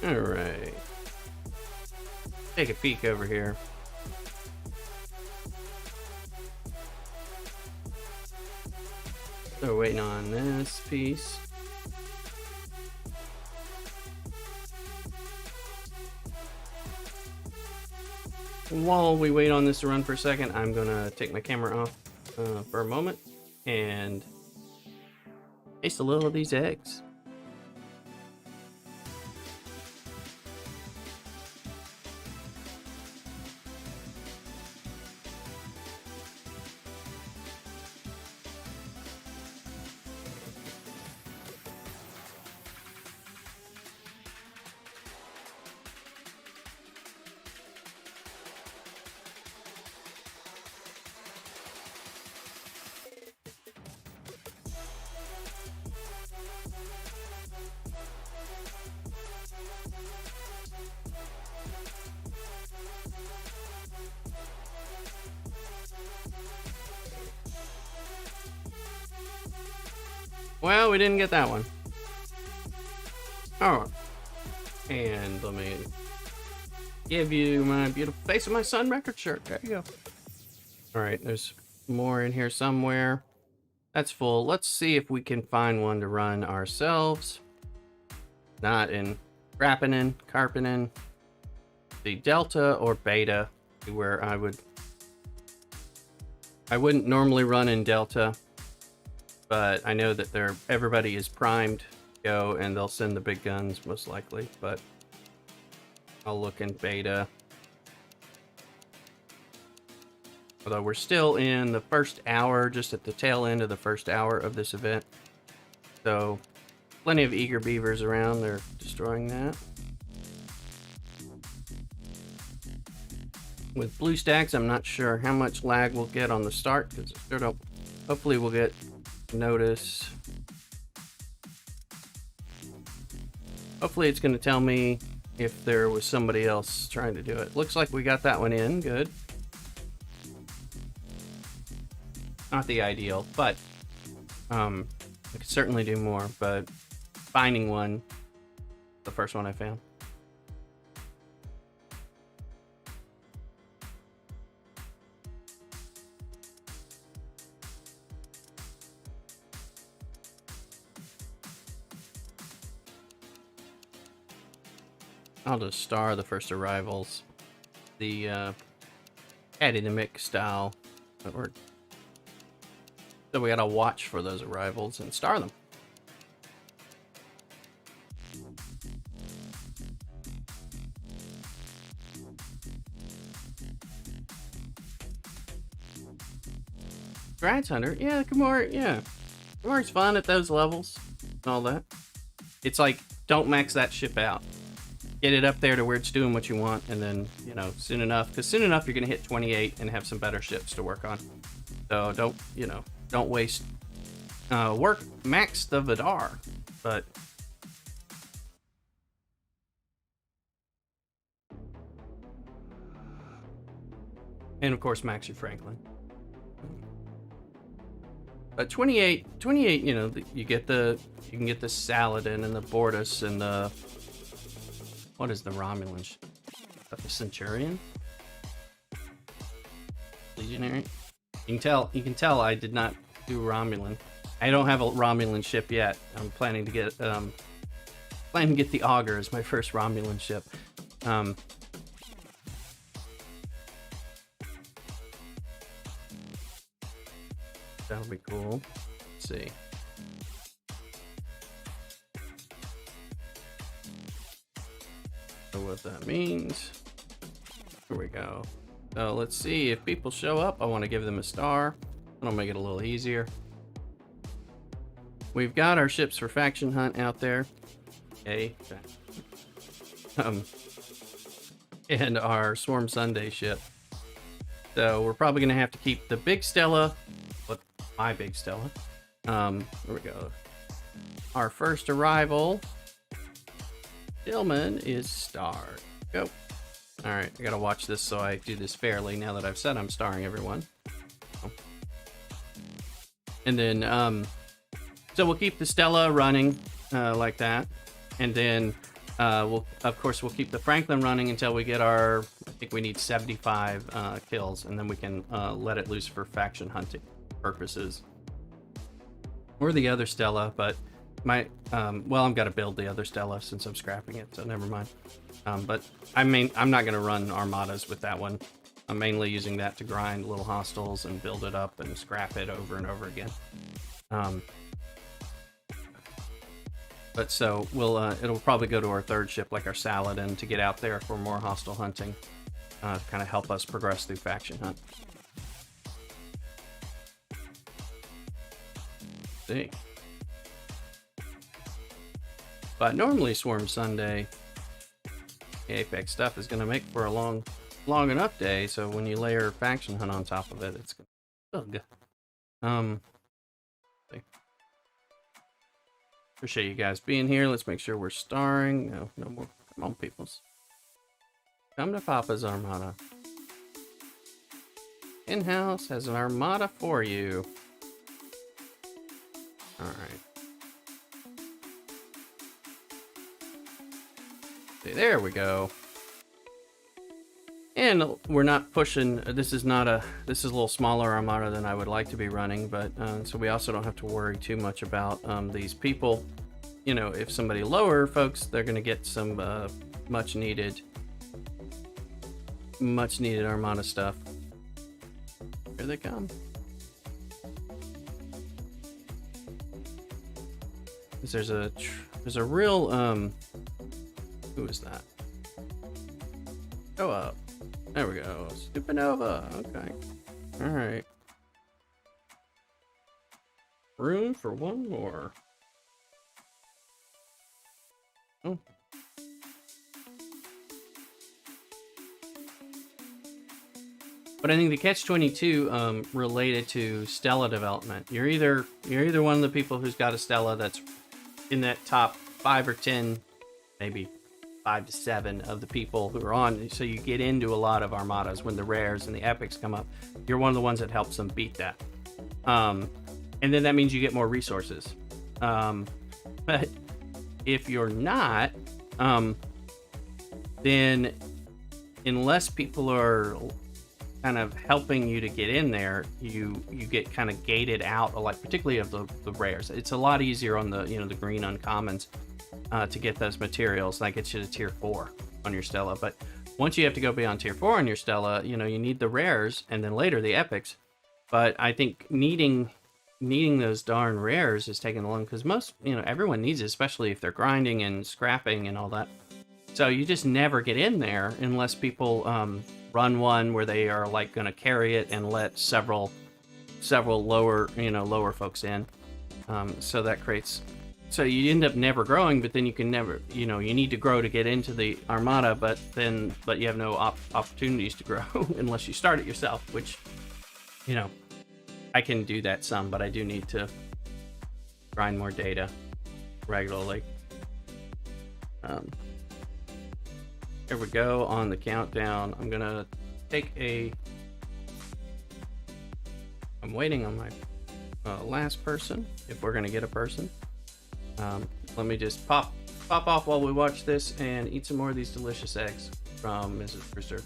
All right. Take a peek over here. So we're waiting on this piece. While we wait on this to run for a second, I'm gonna take my camera off for a moment and taste a little of these eggs. Well, we didn't get that one. Oh, and let me give you my beautiful Face of My Son record shirt. There you go. All right, there's more in here somewhere. That's full. Let's see if we can find one to run ourselves. Not in Rapinin, Carpinin. The Delta or Beta, where I wouldn't normally run in Delta, but I know that everybody is primed to go, and they'll send the big guns most likely, but I'll look in Beta. Although we're still in the first hour, just at the tail end of the first hour of this event. So plenty of eager beavers around. They're destroying that. With BlueStacks, I'm not sure how much lag we'll get on the start, because hopefully we'll get notice. Hopefully it's going to tell me if there was somebody else trying to do it. Looks like we got that one in. Good. Not the ideal, but I could certainly do more. But finding one, the first one I found. I'll just star the first arrivals. The Caddy the Mick style. So we gotta watch for those arrivals and star them. Grants Hunter, yeah, Gamora, yeah. Gamora's fun at those levels and all that. It's like, don't max that ship out. Get it up there to where it's doing what you want, and then, you know, soon enough, because soon enough you're going to hit 28 and have some better ships to work on. So don't waste, max the Vidar, but and of course max your Franklin. But 28, you know, you can get the Saladin and the Bortus and the, what is the Romulan? The Centurion? Legionary? You can tell I did not do Romulan. I don't have a Romulan ship yet. I'm planning to get the Augur as my first Romulan ship. That'll be cool. Let's see. What that means. Here we go. So let's see if people show up. I want to give them a star. That'll make it a little easier. We've got our ships for faction hunt out there. Okay. And our Swarm Sunday ship. So we're probably gonna have to keep the big Stella. What my big Stella? Here we go. Our first arrival. Dillman is starred. Go. All right, I gotta watch this so I do this fairly now that I've said I'm starring everyone. And then, so we'll keep the Stella running like that. And then we'll keep the Franklin running until we get our, I think we need 75 kills, and then we can let it loose for faction hunting purposes. Or the other Stella, but well, I'm gonna build the other Stella since I'm scrapping it, so never mind. But I mean, I'm not gonna run armadas with that one. I'm mainly using that to grind little hostiles and build it up and scrap it over and over again. But so it'll probably go to our third ship, like our Saladin, to get out there for more hostile hunting, to kind of help us progress through faction hunt. See. But normally Swarm Sunday, the Apex stuff is going to make for a long enough day. So when you layer faction hunt on top of it, it's good. Appreciate you guys being here. Let's make sure we're starring. No more. Come on, peoples. Come to Papa's Armada. In-house has an Armada for you. All right. See, there we go. And we're not pushing. This is a little smaller Armada than I would like to be running, but so we also don't have to worry too much about these people. You know, if somebody lower folks, they're going to get some much needed Armada stuff. Here they come. There's a real who is that? Go up. There we go. Supernova. Okay. All right. Room for one more. Oh. But I think the catch-22 related to Stella development. You're either one of the people who's got a Stella that's in that top 5 or 10, maybe 5 to 7 of the people who are on. So you get into a lot of Armadas when the rares and the epics come up. You're one of the ones that helps them beat that. And then that means you get more resources. But if you're not, then unless people are kind of helping you to get in there, you get kind of gated out, like particularly of the rares. It's a lot easier on the the green uncommons to get those materials. That gets you to tier 4 on your Stella. But once you have to go beyond tier 4 on your Stella, you need the rares and then later the epics. But I think needing those darn rares is taking long, because most everyone needs it, especially if they're grinding and scrapping and all that. So you just never get in there unless people run one where they are like going to carry it and let several lower folks in. So that creates, so you end up never growing, but then you can never, you need to grow to get into the Armada, but you have no opportunities to grow unless you start it yourself, which, I can do that some, but I do need to grind more data regularly. Here we go on the countdown. I'm gonna take I'm waiting on my last person, if we're gonna get a person. Let me just pop off while we watch this and eat some more of these delicious eggs from Mrs. Brewster.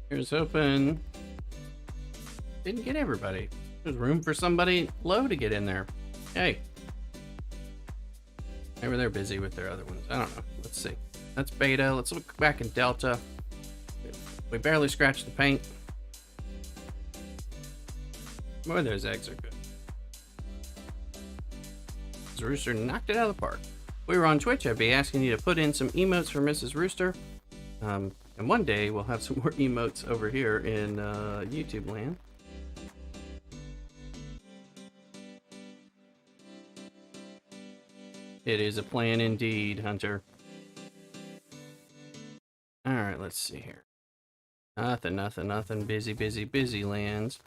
Here's hoping. Didn't get everybody. There's room for somebody low to get in there. Hey. Maybe they're busy with their other ones. I don't know. Let's see. That's beta. Let's look back in delta. We barely scratched the paint. Boy, those eggs are good. Mrs. Rooster knocked it out of the park. If we were on Twitch, I'd be asking you to put in some emotes for Mrs. Rooster. And one day we'll have some more emotes over here in YouTube land. It is a plan indeed, Hunter. Alright, let's see here. Nothing. Busy lands.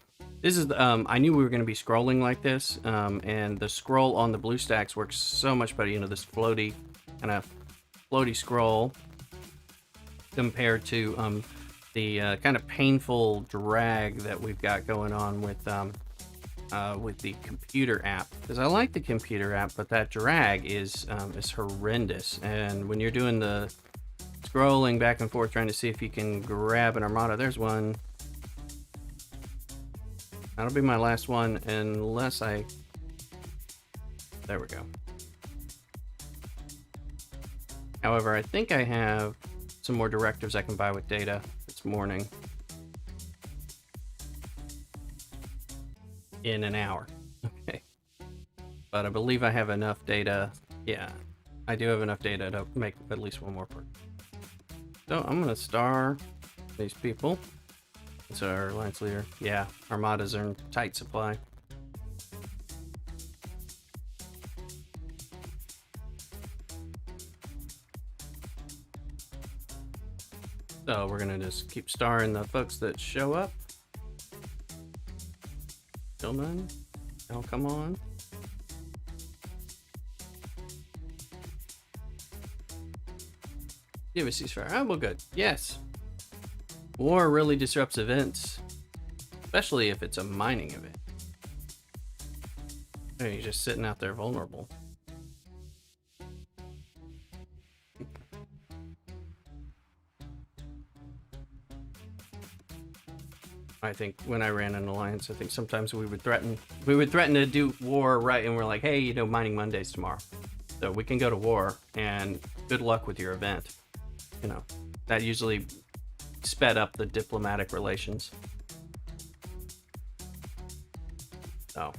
This is the, I knew we were going to be scrolling like this, and the scroll on the blue stacks works so much better. This floaty scroll compared to the kind of painful drag that we've got going on with the computer app, because I like the computer app, but that drag is horrendous. And when you're doing the scrolling back and forth trying to see if you can grab an Armada, there's one. That'll be my last one unless I... There we go. However, I think I have some more directives I can buy with data this morning. In an hour. Okay. But I believe I have enough data. Yeah, I do have enough data to make at least one more part. So I'm gonna star these people. It's our alliance leader. Yeah, Armadas are in tight supply. So we're gonna just keep starring the folks that show up. Still none? Oh, come on. Give a ceasefire. Oh, well, good. Yes. War really disrupts events, especially if it's a mining event. Oh, you're just sitting out there vulnerable. I think when I ran an alliance, I think sometimes we would threaten to do war, right? And we're like, hey, you know, mining Mondays tomorrow, so we can go to war, and good luck with your event. You know, that usually sped up the diplomatic relations. So.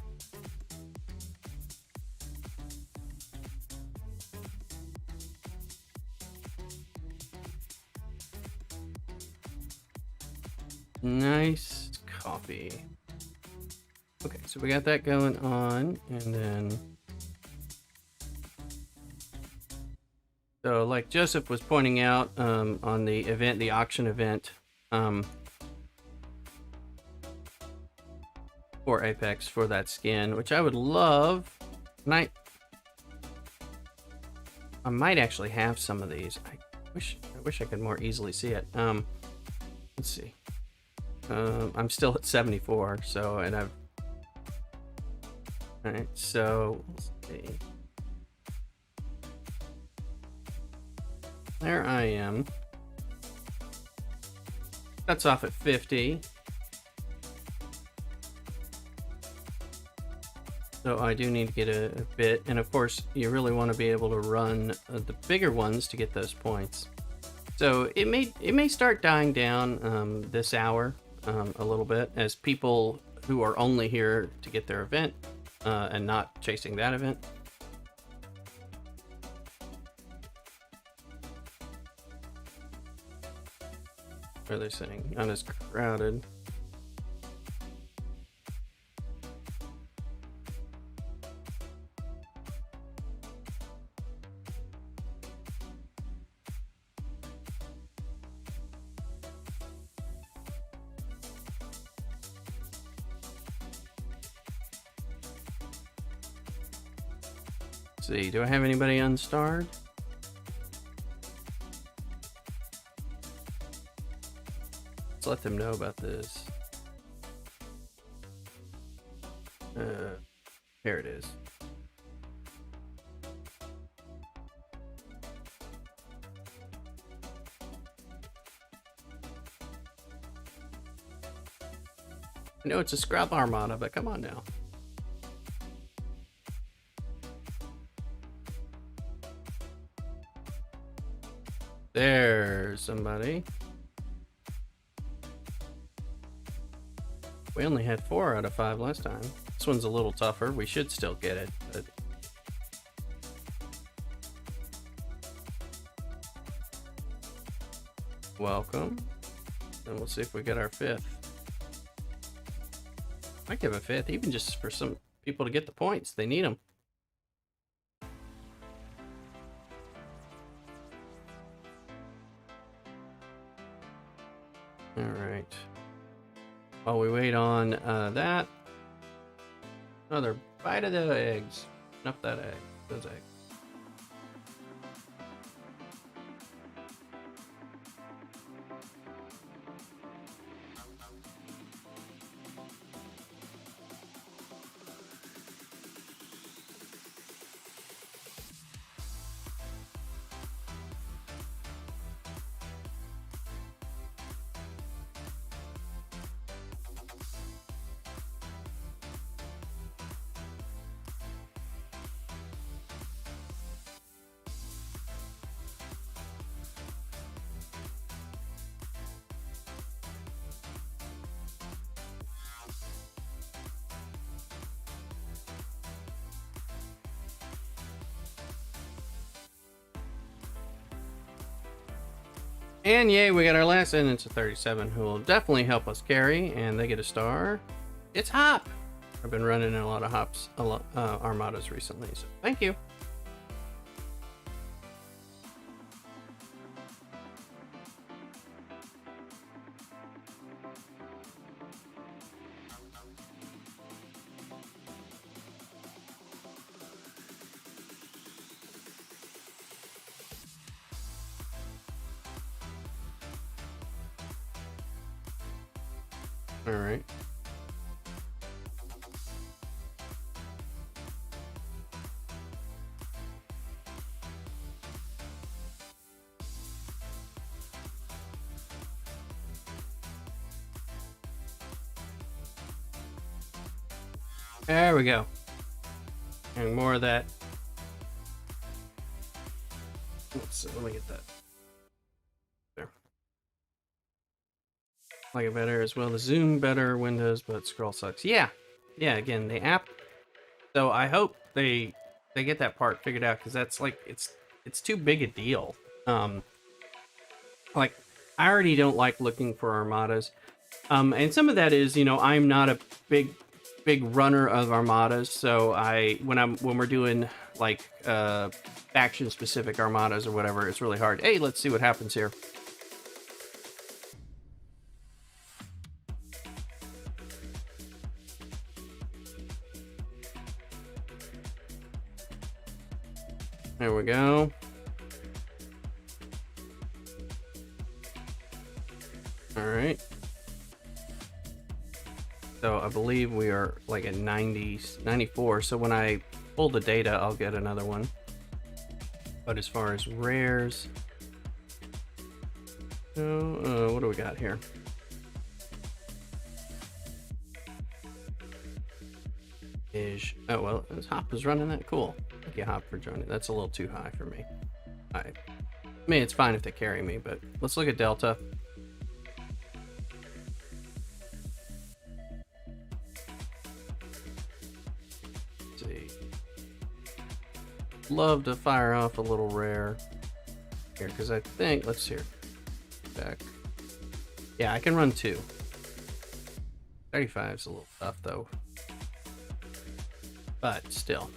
Nice coffee. Okay, so we got that going on, and then so like Joseph was pointing out on the event, the auction event for Apex for that skin, which I would love, and I might actually have some of these. I wish I could more easily see it. Let's see. I'm still at 74, so, and I've... Alright, so, let's see. There I am. Cuts off at 50. So I do need to get a bit, and of course, you really want to be able to run the bigger ones to get those points. So it may start dying down this hour. A little bit, as people who are only here to get their event and not chasing that event. What are they saying? Not as crowded. See, do I have anybody unstarred? Let's let them know about this. Here it is. I know it's a scrub Armada, but come on now. There's somebody. We only had 4 out of 5 last time. This one's a little tougher. We should still get it, but... Welcome. And we'll see if we get our 5th. Might give a 5th, even just for some people to get the points. They need them. Alright. While we wait on that, another bite of the eggs. Up that egg. Those eggs. And yay, we got our last sentence of 37, who will definitely help us carry, and they get a star. It's Hop. I've been running in a lot of Hops, Armadas recently, so thank you. All right. There we go. And more of that. Let me get that. There. Like it better as well. The zoom better, Windows, but scroll sucks. Yeah. Yeah, again, the app. So I hope they get that part figured out, because that's like it's too big a deal. Like I already don't like looking for armadas. And some of that is, I'm not a big runner of armadas, so when we're doing like faction specific armadas or whatever, it's really hard. Hey, let's see what happens here. There we go. All right. So I believe we are like at 94. So when I pull the data, I'll get another one. But as far as rares, what do we got here? Oh well, Hop is running that. Cool. Thank you, Hop, for joining. That's a little too high for me. I mean, it's fine if they carry me, but let's look at Delta. Love to fire off a little rare here, because I think, let's see here. Back. Yeah, I can run 2. 35 is a little tough though, but still.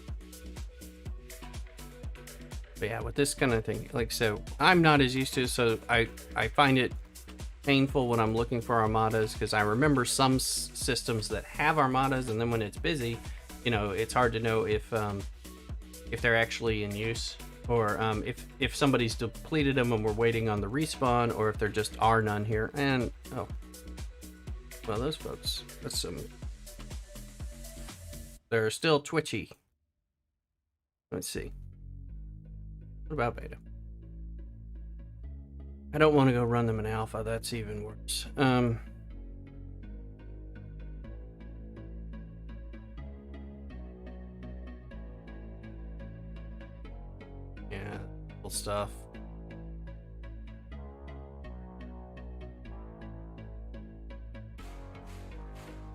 But yeah, with this kind of thing, like, so I'm not as used to, so I find it painful when I'm looking for armadas, because I remember some systems that have armadas, and then when it's busy, it's hard to know if they're actually in use, or if somebody's depleted them and we're waiting on the respawn, or if there just are none here. And oh, well, those folks, they're still twitchy. Let's see. What about beta? I don't want to go run them in alpha. That's even worse. Yeah, cool stuff.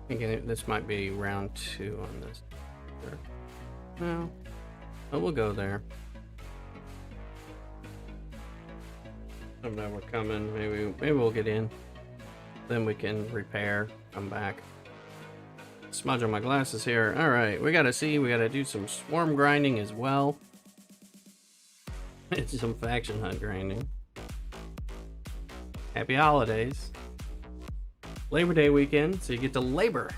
Thinking this might be round 2 on this. No, but we'll go there. Sometime we're coming. Maybe we'll get in. Then we can repair. Come back. Smudge on my glasses here. All right, we gotta do some swarm grinding as well. It's some faction hunt grinding. Happy holidays. Labor Day weekend, so you get to labor.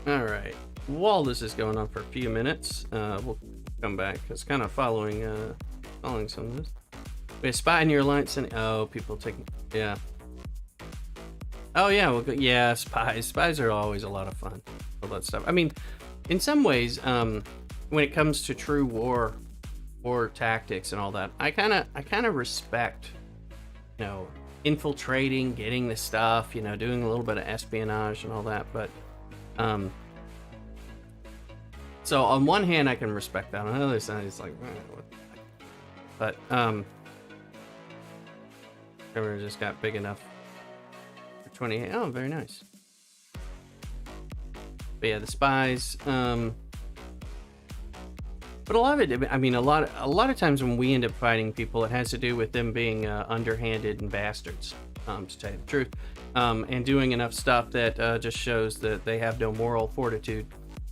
All right. While this is going on for a few minutes, we'll come back. It's kind of following some of this. We have spy in your alliance, and people take, yeah. Oh yeah, well, yeah, spies. Spies are always a lot of fun. All that stuff. I mean, in some ways, when it comes to true war tactics and all that, I kind of respect, infiltrating, getting the stuff, doing a little bit of espionage and all that. But so on one hand, I can respect that. On the other side, it's like, what? But camera just got big enough for 28. Oh, very nice. But yeah, the spies. But a lot of it, I mean, a lot of times when we end up fighting people, it has to do with them being underhanded and bastards, to tell you the truth, and doing enough stuff that just shows that they have no moral fortitude,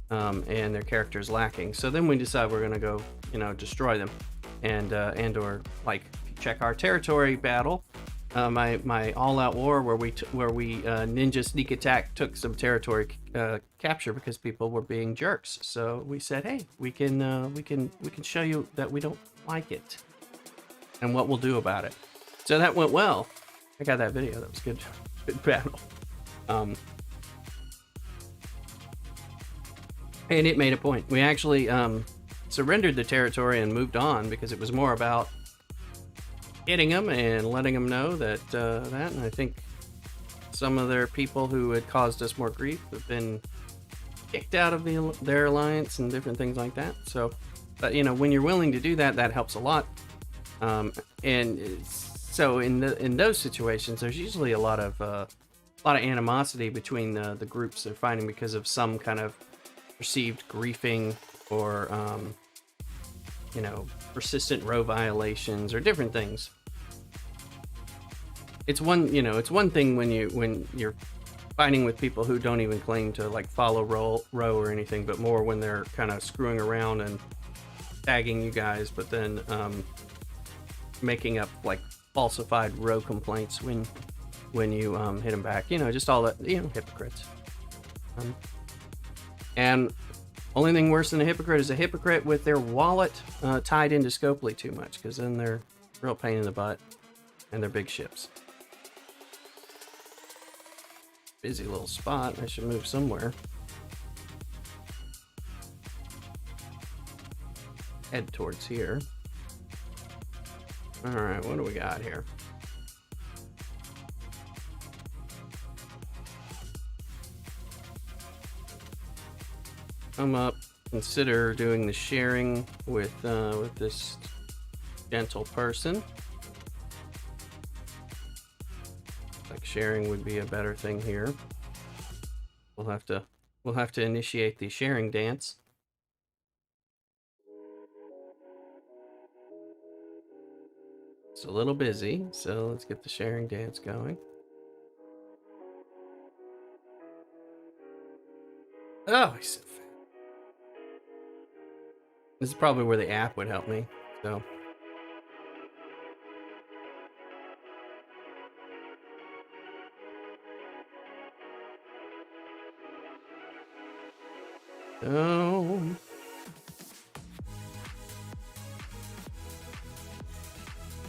and their character's lacking. So then we decide we're gonna go, destroy them, and or like check our territory battle. My all-out war where we ninja sneak attack took some territory capture because people were being jerks. So we said, hey, we can show you that we don't like it and what we'll do about it. So that went well. I got that video. That was good battle. And it made a point. We actually surrendered the territory and moved on because it was more about hitting them and letting them know that and I think some of their people who had caused us more grief have been kicked out of their alliance and different things like that. So, but when you're willing to do that, that helps a lot. And so in those situations, there's usually a lot of animosity between the groups they're fighting because of some kind of perceived griefing or persistent row violations or different things. It's one thing when you're fighting with people who don't even claim to like follow row or anything, but more when they're kind of screwing around and tagging you guys, but then making up like falsified row complaints when you hit them back. Just all that, hypocrites. And only thing worse than a hypocrite is a hypocrite with their wallet tied into Scopely too much, because then they're a real pain in the butt and they're big ships. Busy little spot. I should move somewhere. Head towards here. Alright, what do we got here? Come up, consider doing the sharing with this gentle person. Like sharing would be a better thing here. We'll have to initiate the sharing dance. It's a little busy, so let's get the sharing dance going. Oh, he's so fat. This is probably where the app would help me, so. Oh.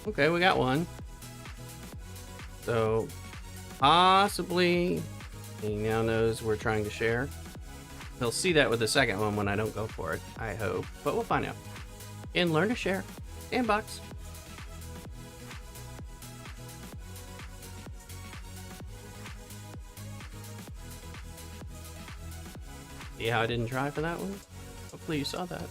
Okay, we got one. So, possibly, he now knows we're trying to share. He'll see that with the second one when I don't go for it, I hope. But we'll find out. And learn to share. Sandbox. See how I didn't try for that one? Hopefully you saw that.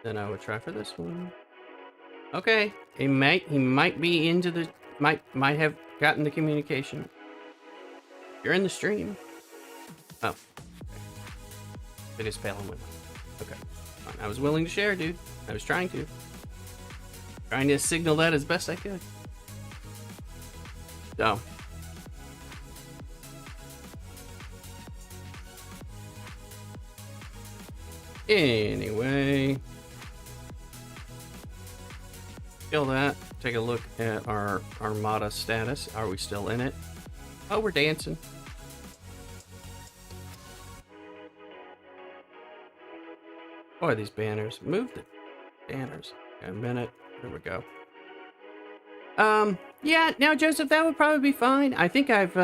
Then I would try for this one. Okay, he might be into the might have gotten the communication. You're in the stream. Oh, okay. Biggest pale and window. Okay, fine. I was willing to share, dude. I was trying to signal that as best I could. So. Anyway. Kill that. Take a look at our Armada status. Are we still in it? Oh, we're dancing. Boy, these banners. Move the banners. A minute. There we go. Yeah, now Joseph, that would probably be fine. I think I've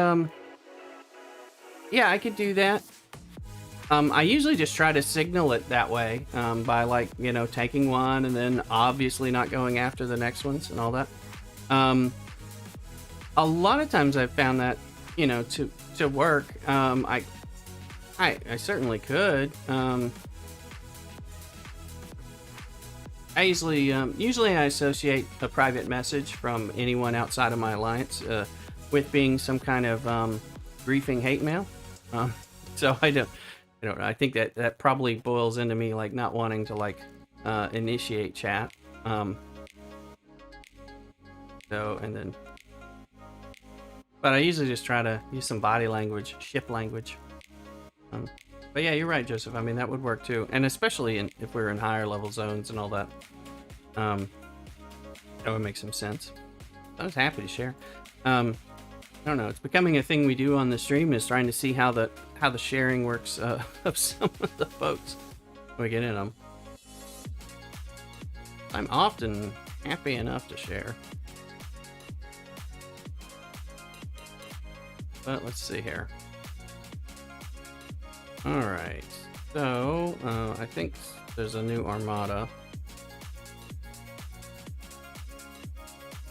yeah, I could do that. I usually just try to signal it that way, by like, taking one and then obviously not going after the next ones and all that. A lot of times I've found that, to work. I certainly could. I usually I associate a private message from anyone outside of my alliance with being some kind of griefing hate mail. So I I don't know. I think that probably boils into me like not wanting to like initiate chat. So and then, but I usually just try to use some body language, ship language. But yeah, you're right, Joseph. I mean, that would work too, and especially if we're in higher level zones and all that. That would make some sense. I was happy to share. I don't know. It's becoming a thing we do on the stream, is trying to see how the sharing works of some of the folks when we get in them. I'm often happy enough to share. But let's see here. All right. So I think there's a new armada.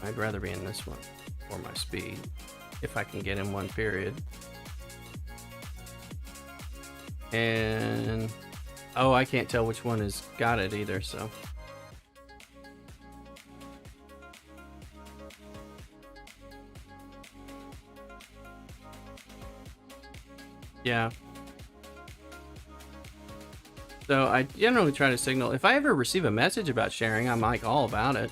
I'd rather be in this one for my speed, if I can get in one period. And oh, I can't tell which one has got it either, so. Yeah. So I generally try to signal, if I ever receive a message about sharing, I'm like all about it.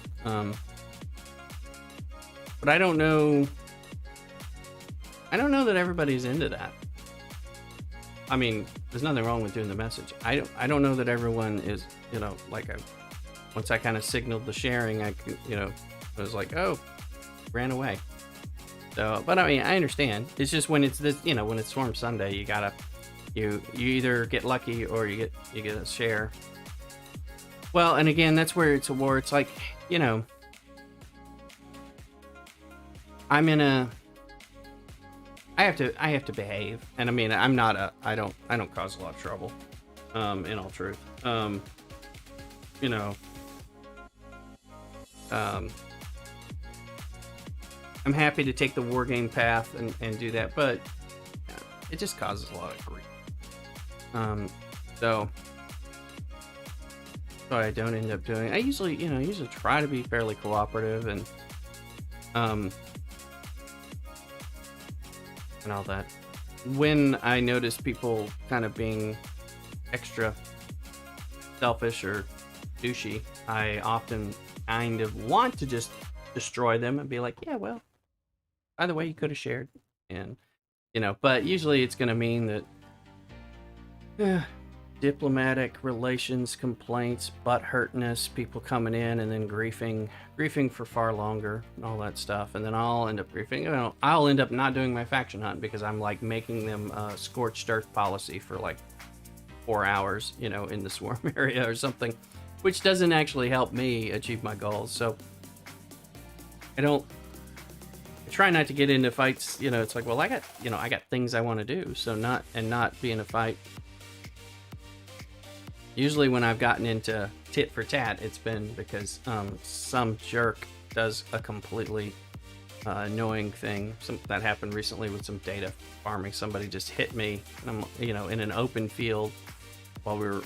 But I don't know that everybody's into that. I mean, there's nothing wrong with doing the message. I don't know that everyone is, you know, like once I kind of signaled the sharing, I was like, oh, ran away. So, but I mean, I understand. It's just when it's this, you know, when it's Swarm Sunday, you gotta, you either get lucky or you get a share. Well, and again, that's where it's a war. It's like, you know, I have to behave, and I mean, I don't cause a lot of trouble, in all truth, you know, I'm happy to take the war game path and do that, but it just causes a lot of grief. So what I don't end up doing, I usually try to be fairly cooperative and all that. When I notice people kind of being extra selfish or douchey, I often kind of want to just destroy them and be like, yeah, well, by the way, you could have shared. And, you know, but usually it's going to mean that diplomatic relations complaints, butthurtness, people coming in and then griefing for far longer and all that stuff. And then I'll end up griefing. You know, I'll end up not doing my faction hunt because I'm like making them a scorched earth policy for like 4 hours, you know, in the swarm area or something, which doesn't actually help me achieve my goals. So I try not to get into fights, you know. It's like, well, I got things I want to do, so not be in a fight. Usually when I've gotten into tit for tat, it's been because some jerk does a completely annoying thing. That happened recently with some data farming. Somebody just hit me, and I'm, you know, in an open field while we were,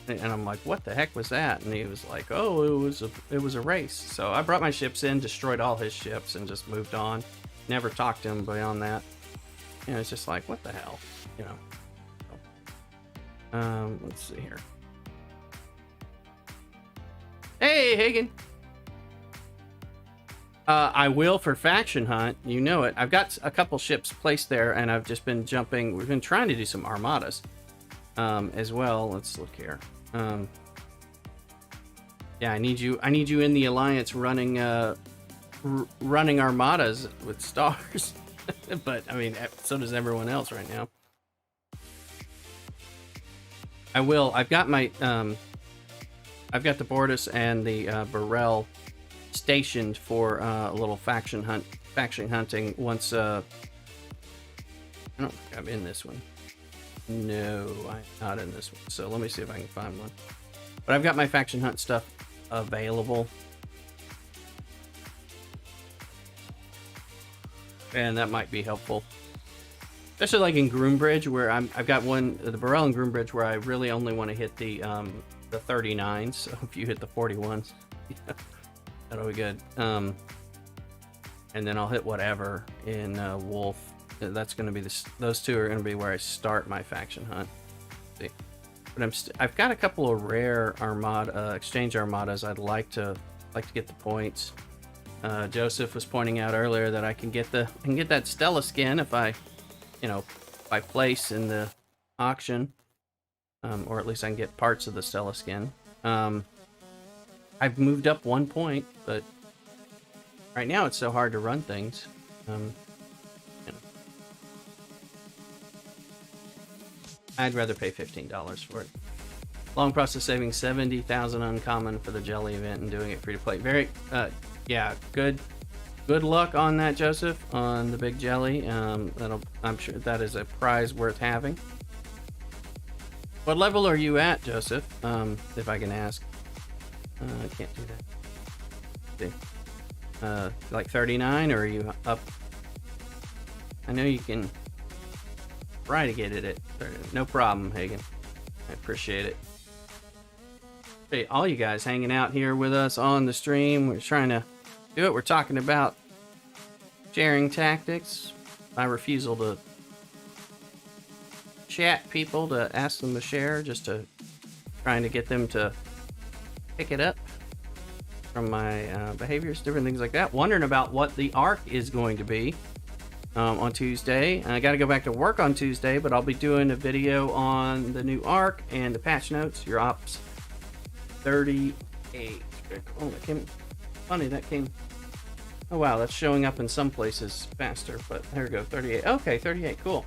and I'm like, what the heck was that? And he was like, oh, it was a race. So I brought my ships in, destroyed all his ships, and just moved on. Never talked to him beyond that. You know, it's just like, what the hell, you know. So, let's see here. Hey, Hagen. I will for faction hunt. You know it. I've got a couple ships placed there, and I've just been jumping. We've been trying to do some armadas as well. Let's look here. Yeah, I need you in the alliance running armadas with stars. But I mean, so does everyone else right now. I will. I've got my I've got the Bortus and the Burrell stationed for a little faction hunting once I don't think I'm in this one. No, I'm not in this one. So let me see if I can find one. But I've got my faction hunt stuff available. And that might be helpful. Especially like in Groombridge, where I've got one, the Burrell and Groombridge, where I really only want to hit the 39s. So if you hit the 41s, yeah, that'll be good. And then I'll hit whatever in Wolf. That's going to be those two are going to be where I start my faction hunt. see. But I've got a couple of rare Armada exchange Armadas. I'd like to get the points. Joseph was pointing out earlier that I can get that Stella skin if I place in the auction, or at least I can get parts of the Stella skin. I've moved up 1 point, but right now it's so hard to run things. I'd rather pay $15 for it. Long process, saving 70,000 uncommon for the jelly event and doing it free to play. Very, yeah, good luck on that, Joseph, on the big jelly. I'm sure that is a prize worth having. What level are you at, Joseph? If I can ask. I can't do that. See. Like 39, or are you up? I know you can try to get it at 30. No problem, Hagen. I appreciate it. Hey, all you guys hanging out here with us on the stream. We're trying to do it. We're talking about sharing tactics. My refusal to chat people, to ask them to share, just to trying to get them to pick it up from my behaviors, different things like that. Wondering about what the arc is going to be on Tuesday. I got to go back to work on Tuesday, but I'll be doing a video on the new arc and the patch notes. Your ops 38. Oh, that came funny. That came. Oh wow, that's showing up in some places faster. But there we go, 38. Okay, 38. Cool.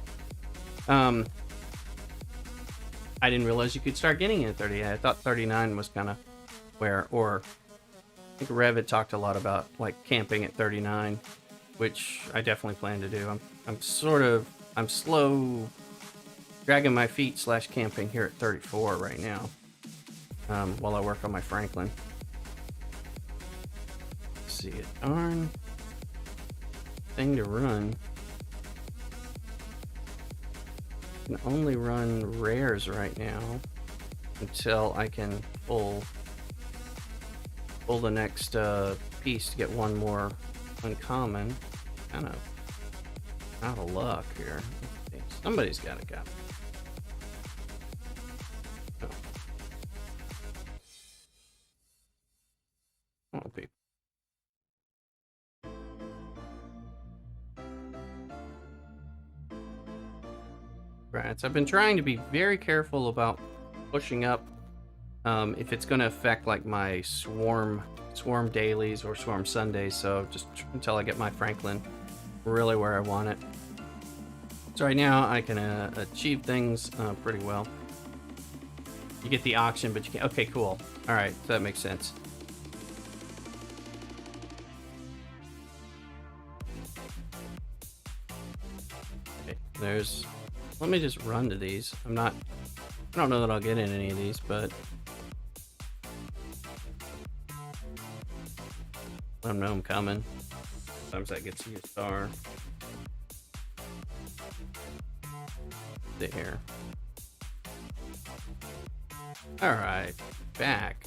I didn't realize you could start getting it at 38. I thought 39 was kind of where, or I think Rev had talked a lot about like camping at 39, which I definitely plan to do. I'm slow dragging my feet / camping here at 34 right now, while I work on my Franklin. Let's see it. Darn thing to run. I can only run rares right now until I can pull the next piece to get one more uncommon. Kind of out of luck here. Okay, somebody's got a copy. Oh. Oh, people. Right, so I've been trying to be very careful about pushing up if it's going to affect like my swarm dailies or swarm Sundays. So just until I get my Franklin really where I want it. So right now I can achieve things pretty well. You get the auction, but you can't. Okay, cool. All right, so that makes sense. Okay, there's. Let me just run to these. I don't know that I'll get in any of these, but I know I'm coming. Sometimes that gets you a star. Sit here. All right, back.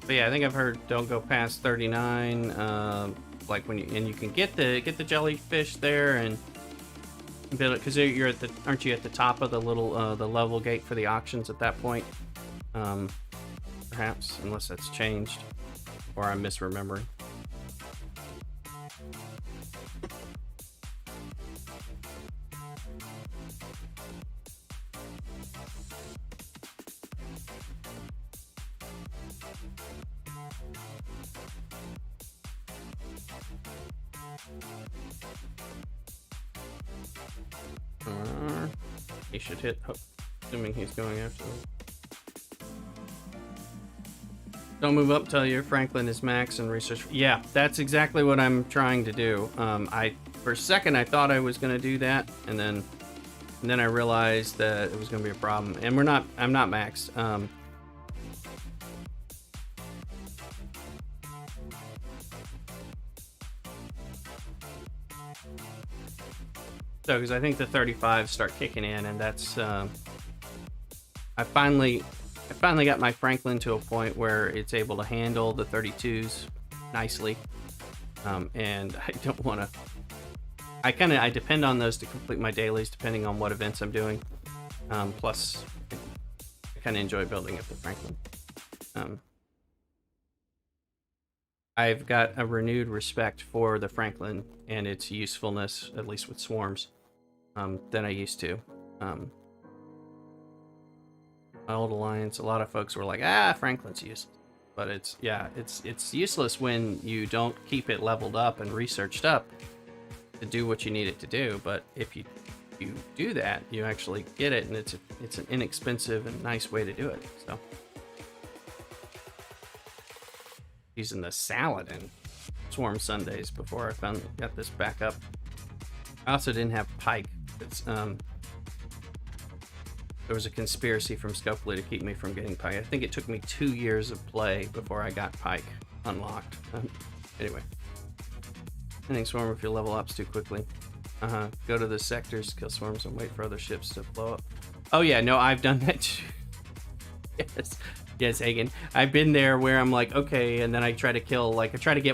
But yeah, I think I've heard don't go past 39. Like when you can get the jellyfish there and build it, because aren't you at the top of the little the level gate for the auctions at that point? Perhaps, unless that's changed or I'm misremembering. He should hit, assuming he's going after him. Don't move up till your Franklin is max and research. Yeah, that's exactly what I'm trying to do. For a second I thought I was going to do that, and then I realized that it was going to be a problem. And I'm not maxed. So, because I think the 35s start kicking in, and that's I finally got my Franklin to a point where it's able to handle the 32s nicely. And I don't want to. I depend on those to complete my dailies, depending on what events I'm doing. Plus, I kind of enjoy building up the Franklin. I've got a renewed respect for the Franklin and its usefulness, at least with swarms, than I used to. My old alliance, a lot of folks were like, Franklin's useless. But it's useless when you don't keep it leveled up and researched up to do what you need it to do. But if you do that, you actually get it, and it's an inexpensive and nice way to do it. So using the Saladin Swarm Sundays before I got this back up. I also didn't have Pike. There was a conspiracy from Scopely to keep me from getting Pike. I think it took me 2 years of play before I got Pike unlocked. Anyway. Ending swarm if you level ups too quickly. Go to the sectors, kill swarms, and wait for other ships to blow up. Oh yeah, no, I've done that too. Yes, Hagen. I've been there where I'm like, okay, and then I try to kill, I try to get,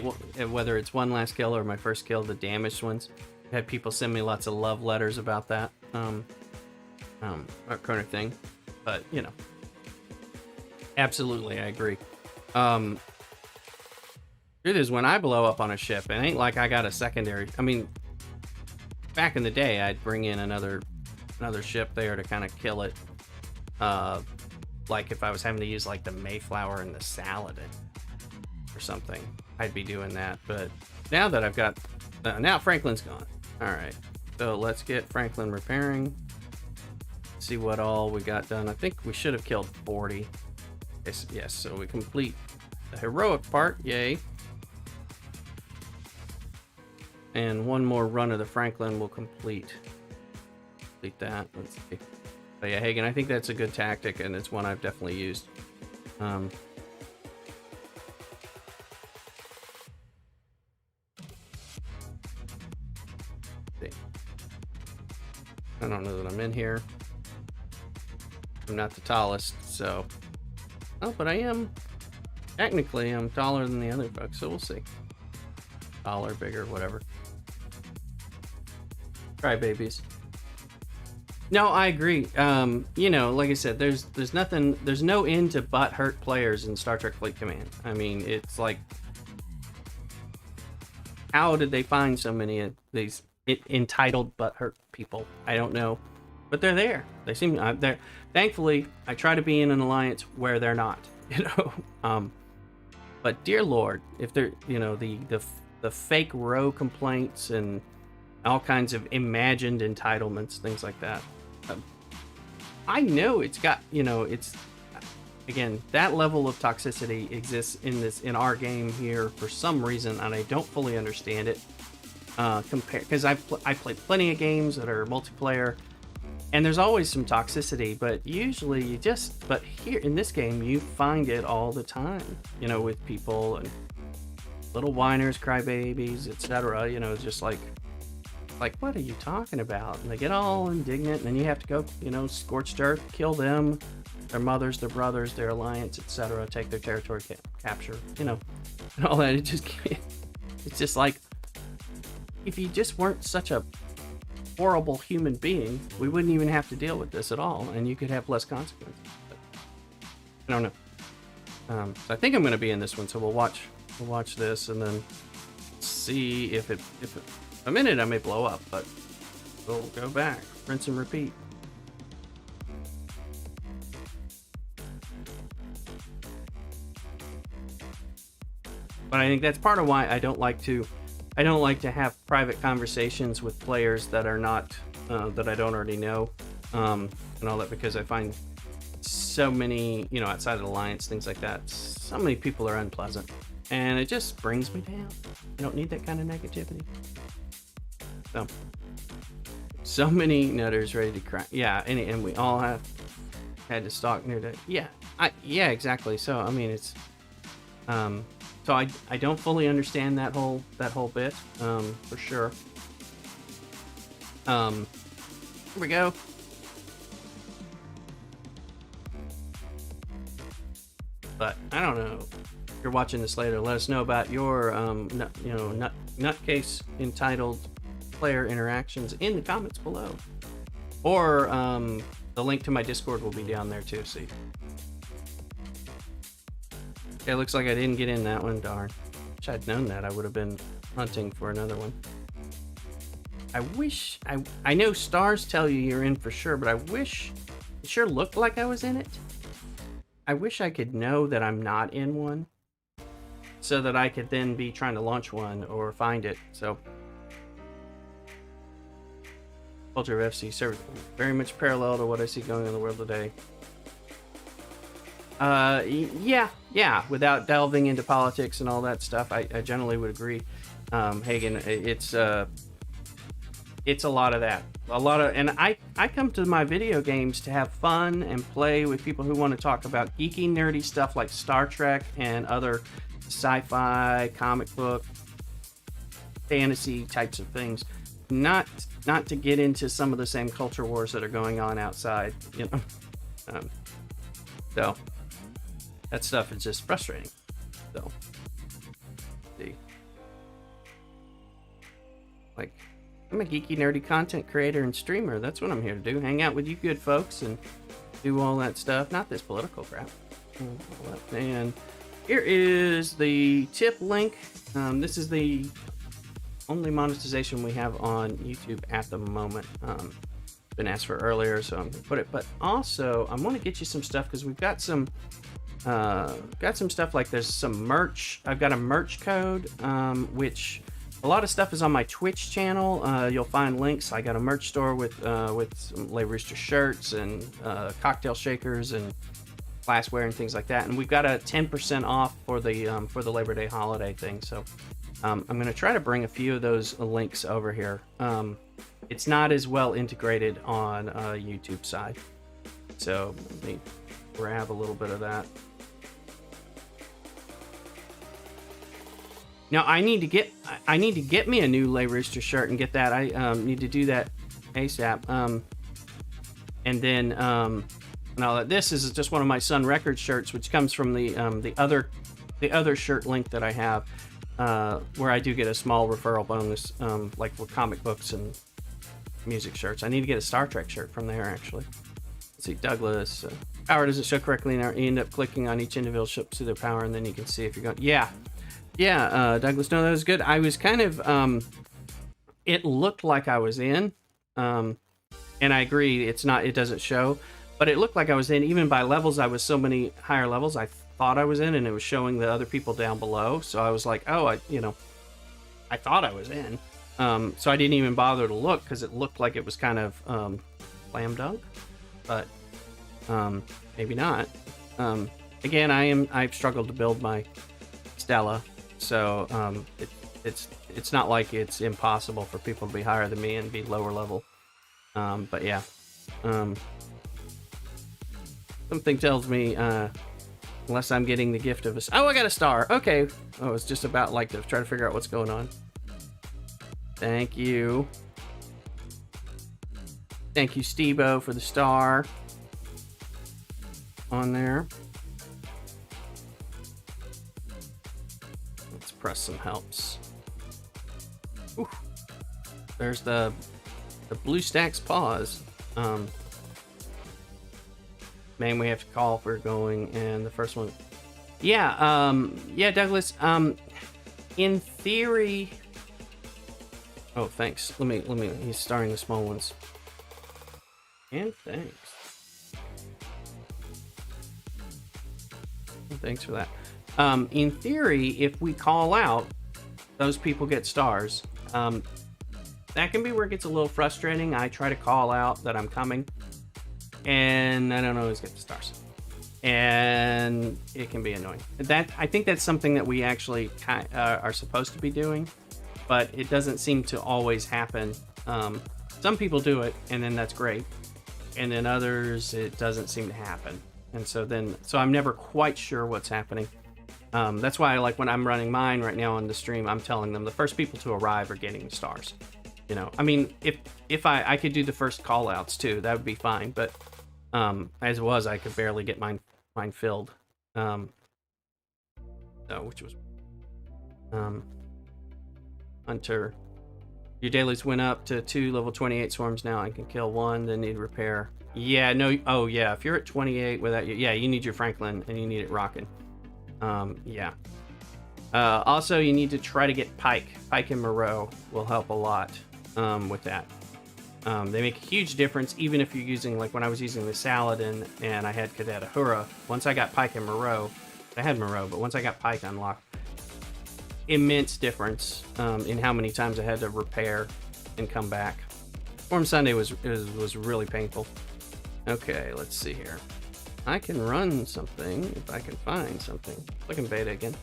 whether it's one last kill or my first kill, the damaged ones. I had people send me lots of love letters about that. That kind of thing. But, absolutely, I agree. Truth is, when I blow up on a ship, it ain't like I got a secondary. I mean, back in the day, I'd bring in another ship there to kind of kill it. Like if I was having to use like the Mayflower and the Saladin or something, I'd be doing that. But now that I've got, now Franklin's gone. All right, so let's get Franklin repairing. See what all we got done. I think we should have killed 40. Yes, so we complete the heroic part. Yay. And one more run of the Franklin will complete that. Let's see. But yeah, Hagen, I think that's a good tactic, and it's one I've definitely used. See. I don't know that I'm in here. I'm not the tallest, so. Oh, but I am. Technically, I'm taller than the other folks, so we'll see. Taller, bigger, whatever. Crybabies. No, I agree. Like I said, there's nothing, there's no end to butt-hurt players in Star Trek Fleet Command. I mean, it's like, how did they find so many of these entitled butt-hurt people? I don't know, but they're there. They seem there. Thankfully, I try to be in an alliance where they're not. But dear Lord, if they're, the fake row complaints and all kinds of imagined entitlements, things like that. I know it's got, it's, again, that level of toxicity exists in our game here for some reason, and I don't fully understand it. Because I played plenty of games that are multiplayer, and there's always some toxicity, but usually but here in this game, you find it all the time, with people and little whiners, crybabies, etc. It's just like, what are you talking about? And they get all indignant, and then you have to go, scorched earth, kill them, their mothers, their brothers, their alliance, etc., take their territory, capture, and all that. It's just like, if you just weren't such a horrible human being, we wouldn't even have to deal with this at all, and you could have less consequences. But I don't know. So I think I'm going to be in this one, so we'll watch this, and then see if a minute I may blow up, but we'll go back, rinse and repeat. But I think that's part of why I don't like to have private conversations with players that are not that I don't already know, and all that, because I find so many, outside of the alliance, things like that, so many people are unpleasant, and it just brings me down. I don't need that kind of negativity. So many nutters ready to cry. Yeah, and we all have had to stalk near to. Yeah, exactly. So I mean, it's so I don't fully understand that whole bit, for sure. Here we go. But I don't know. you're watching this later, let us know about your nutcase entitled player interactions in the comments below, or the link to my Discord will be down there too. See, okay, looks like I didn't get in that one. Darn, wish I'd known that. I would have been hunting for another one. I wish I know stars tell you you're in for sure, but I wish it sure looked like I was in it. I wish I could know that I'm not in one, so that I could then be trying to launch one or find it. So, culture of FC server very much parallel to what I see going on in the world today. Yeah. Without delving into politics and all that stuff, I generally would agree. Hagen, it's a lot of that. And I come to my video games to have fun and play with people who want to talk about geeky, nerdy stuff like Star Trek and other sci-fi, comic book, fantasy types of things. Not to get into some of the same culture wars that are going on outside, you know. So that stuff is just frustrating. So, see, like, I'm a geeky, nerdy content creator and streamer. That's what I'm here to do. Hang out with you good folks and do all that stuff. Not this political crap. And here is the tip link. This is the only monetization we have on YouTube at the moment. Been asked for earlier, so I'm gonna put it. But also, I want to get you some stuff because we've got some stuff like there's some merch. I've got a merch code, which a lot of stuff is on my Twitch channel. You'll find links. I got a merch store with some Le Rooster shirts and cocktail shakers and glassware and things like that. And we've got a 10% off for the Labor Day holiday thing. So I'm going to try to bring a few of those links over here. It's not as well integrated on YouTube side. So let me grab a little bit of that. Now I need to get me a new Le Rooster shirt and get that. I need to do that ASAP. And then now this is just one of my Sun Records shirts, which comes from the other shirt link that I have, where I do get a small referral bonus, like for comic books and music shirts. I need to get a Star Trek shirt from there actually. Let's see, Douglas. Power doesn't show correctly, and you end up clicking on each individual ship to their power, and then you can see if you're going. Yeah, Douglas, no, that was good. I was kind of, it looked like I was in, and I agree, it doesn't show, but it looked like I was in. Even by levels, I was so many higher levels, I thought I was in, and it was showing the other people down below, so I was like, oh, I thought I was in, so I didn't even bother to look, because it looked like it was kind of, slam dunk, but, maybe not. Again, I've struggled to build my Stella. So it's not like it's impossible for people to be higher than me and be lower level. But yeah, something tells me unless I'm getting the gift of a... Oh, I got a star. Okay. Oh, it's just about like to try to figure out what's going on. Thank you. Thank you, Stebo, for the star on there. Press some helps. Ooh. There's the BlueStacks pause. Man, we have to call if we're going, and the first one. Yeah, Douglas. In theory. Oh, thanks. Let me. He's starring the small ones. And thanks. Thanks for that. In theory, if we call out, those people get stars. That can be where it gets a little frustrating. I try to call out that I'm coming, and I don't always get the stars. And it can be annoying. I think that's something that we actually are supposed to be doing, but it doesn't seem to always happen. Some people do it, and then that's great. And then others, it doesn't seem to happen. And so I'm never quite sure what's happening. That's why I like when I'm running mine right now on the stream, I'm telling them the first people to arrive are getting the stars. You know, I mean, if I could do the first call outs too, that would be fine. But as it was, I could barely get mine filled. which was Hunter. Your dailies went up to 2 level 28 swarms now and can kill 1, then need repair. Yeah, no, oh yeah, if you're at 28 without you, yeah, you need your Franklin and you need it rocking. Yeah. Also, you need to try to get Pike. Pike and Moreau will help a lot with that. They make a huge difference, even if you're using, like when I was using the Saladin and I had Cadet Ahura. Once I got Pike and Moreau, I had Moreau, but once I got Pike unlocked, immense difference in how many times I had to repair and come back. Storm Sunday was really painful. Okay, let's see here. I can run something if I can find something. Look in beta again.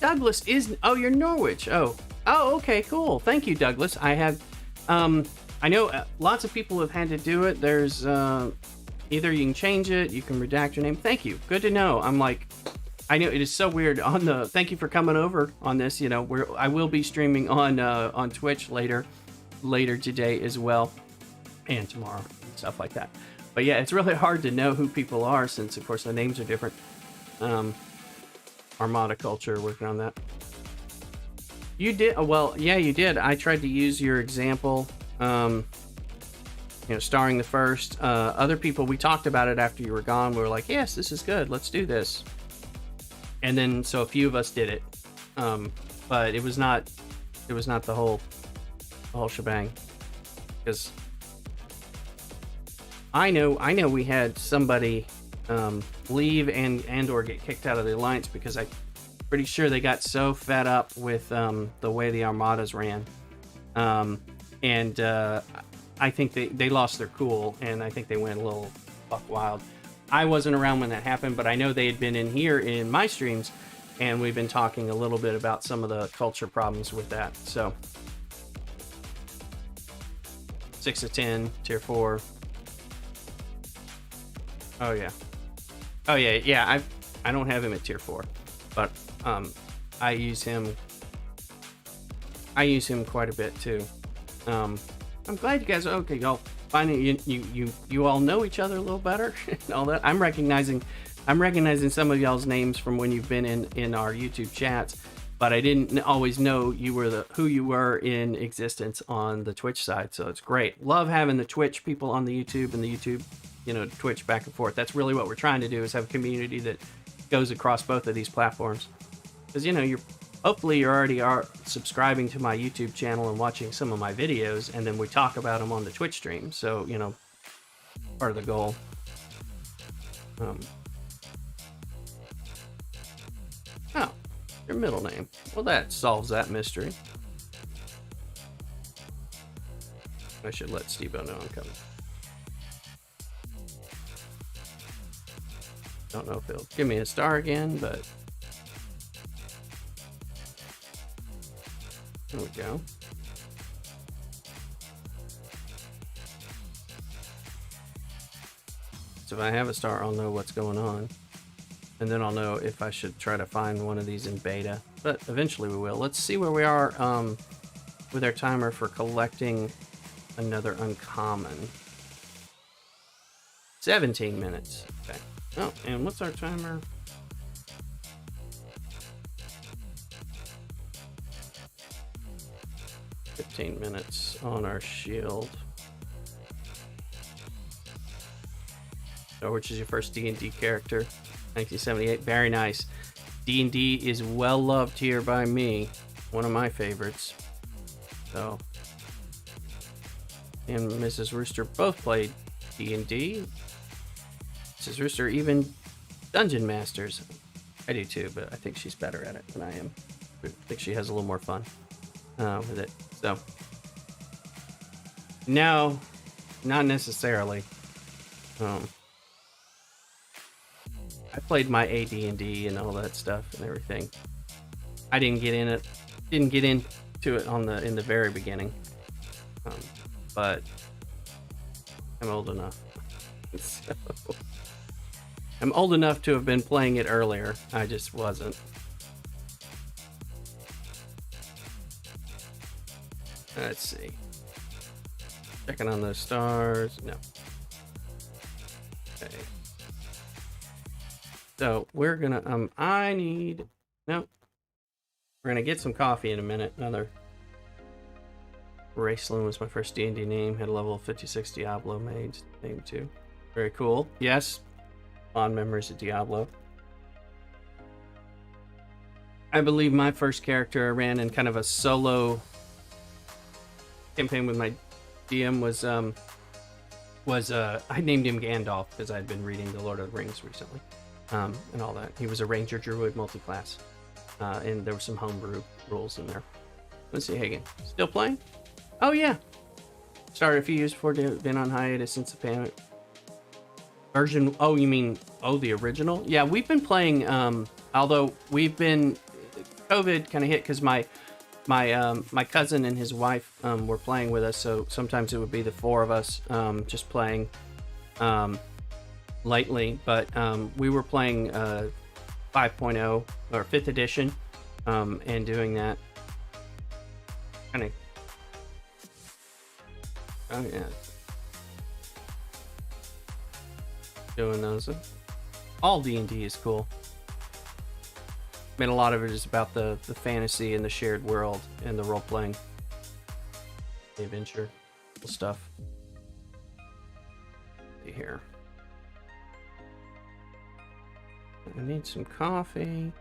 Douglas is... Oh, you're Norwich. Oh, okay, cool. Thank you, Douglas. I have... I know lots of people have had to do it. There's... either you can change it, you can redact your name. Thank you. Good to know. I'm like... I know it is so weird on the... Thank you for coming over on this. You know, I will be streaming on Twitch later today as well. And tomorrow and stuff like that. But yeah, it's really hard to know who people are since, of course, the names are different. Armada culture, working on that. You did, well, yeah, you did. I tried to use your example, starring the first. Other people, we talked about it after you were gone. We were like, yes, this is good. Let's do this. And then, so a few of us did it. But it was not the whole shebang. Because I know we had somebody leave and or get kicked out of the Alliance because I'm pretty sure they got so fed up with the way the Armadas ran. I think they lost their cool, and I think they went a little buck wild. I wasn't around when that happened, but I know they had been in here in my streams, and we've been talking a little bit about some of the culture problems with that. So 6 of 10, tier 4. Oh yeah. I don't have him at tier 4, but I use him quite a bit too. I'm glad you guys are okay. Y'all finding you all know each other a little better and all that. I'm recognizing some of y'all's names from when you've been in our YouTube chats, but I didn't always know who you were in existence on the Twitch side. So it's great. Love having the Twitch people on the YouTube and the YouTube, Twitch back and forth. That's really what we're trying to do, is have a community that goes across both of these platforms. Because hopefully you already are subscribing to my YouTube channel and watching some of my videos, and then we talk about them on the Twitch stream. So part of the goal. Oh, your middle name. Well, that solves that mystery. I should let Steve-O know I'm coming. Don't know if he'll give me a star again, but there we go. So if I have a star, I'll know what's going on. And then I'll know if I should try to find one of these in beta. But eventually we will. Let's see where we are with our timer for collecting another uncommon. 17 minutes. Okay. Oh, and what's our timer? $15 minutes on our shield. So, which is your first D&D character? 1978. Very nice. D&D is well loved here by me. One of my favorites. So, and Mrs. Rooster both played D&D. Mrs. Rooster even Dungeon Masters. I do too, but I think she's better at it than I am. I think she has a little more fun with it. So, no, not necessarily. I played my AD&D and all that stuff and everything. I didn't get into it in the very beginning, but I'm old enough. So, I'm old enough to have been playing it earlier. I just wasn't. Let's see. Checking on those stars. No. Okay. So we're gonna I need no. We're gonna get some coffee in a minute. Another Raceland was my first D&D name. Had a level 56 Diablo made name too. Very cool. Yes, fond memories of Diablo. I believe my first character I ran in kind of a solo campaign with my DM was I named him Gandalf because I'd been reading The Lord of the Rings recently, and all that. He was a Ranger Druid multi-class, and there were some homebrew rules in there. Let's see, Hagen, still playing? Oh yeah, started a few years before, been on hiatus since the pandemic. Version, oh you mean, oh the original? Yeah, we've been playing, although we've been, COVID kind of hit because my cousin and his wife were playing with us, so sometimes it would be the four of us just playing lightly, but we were playing 5.0 or 5th edition and doing that kind of, oh yeah, doing those. All D&D is cool. I mean, a lot of it is about the fantasy and the shared world and the role-playing, the adventure stuff. See here. I need some coffee.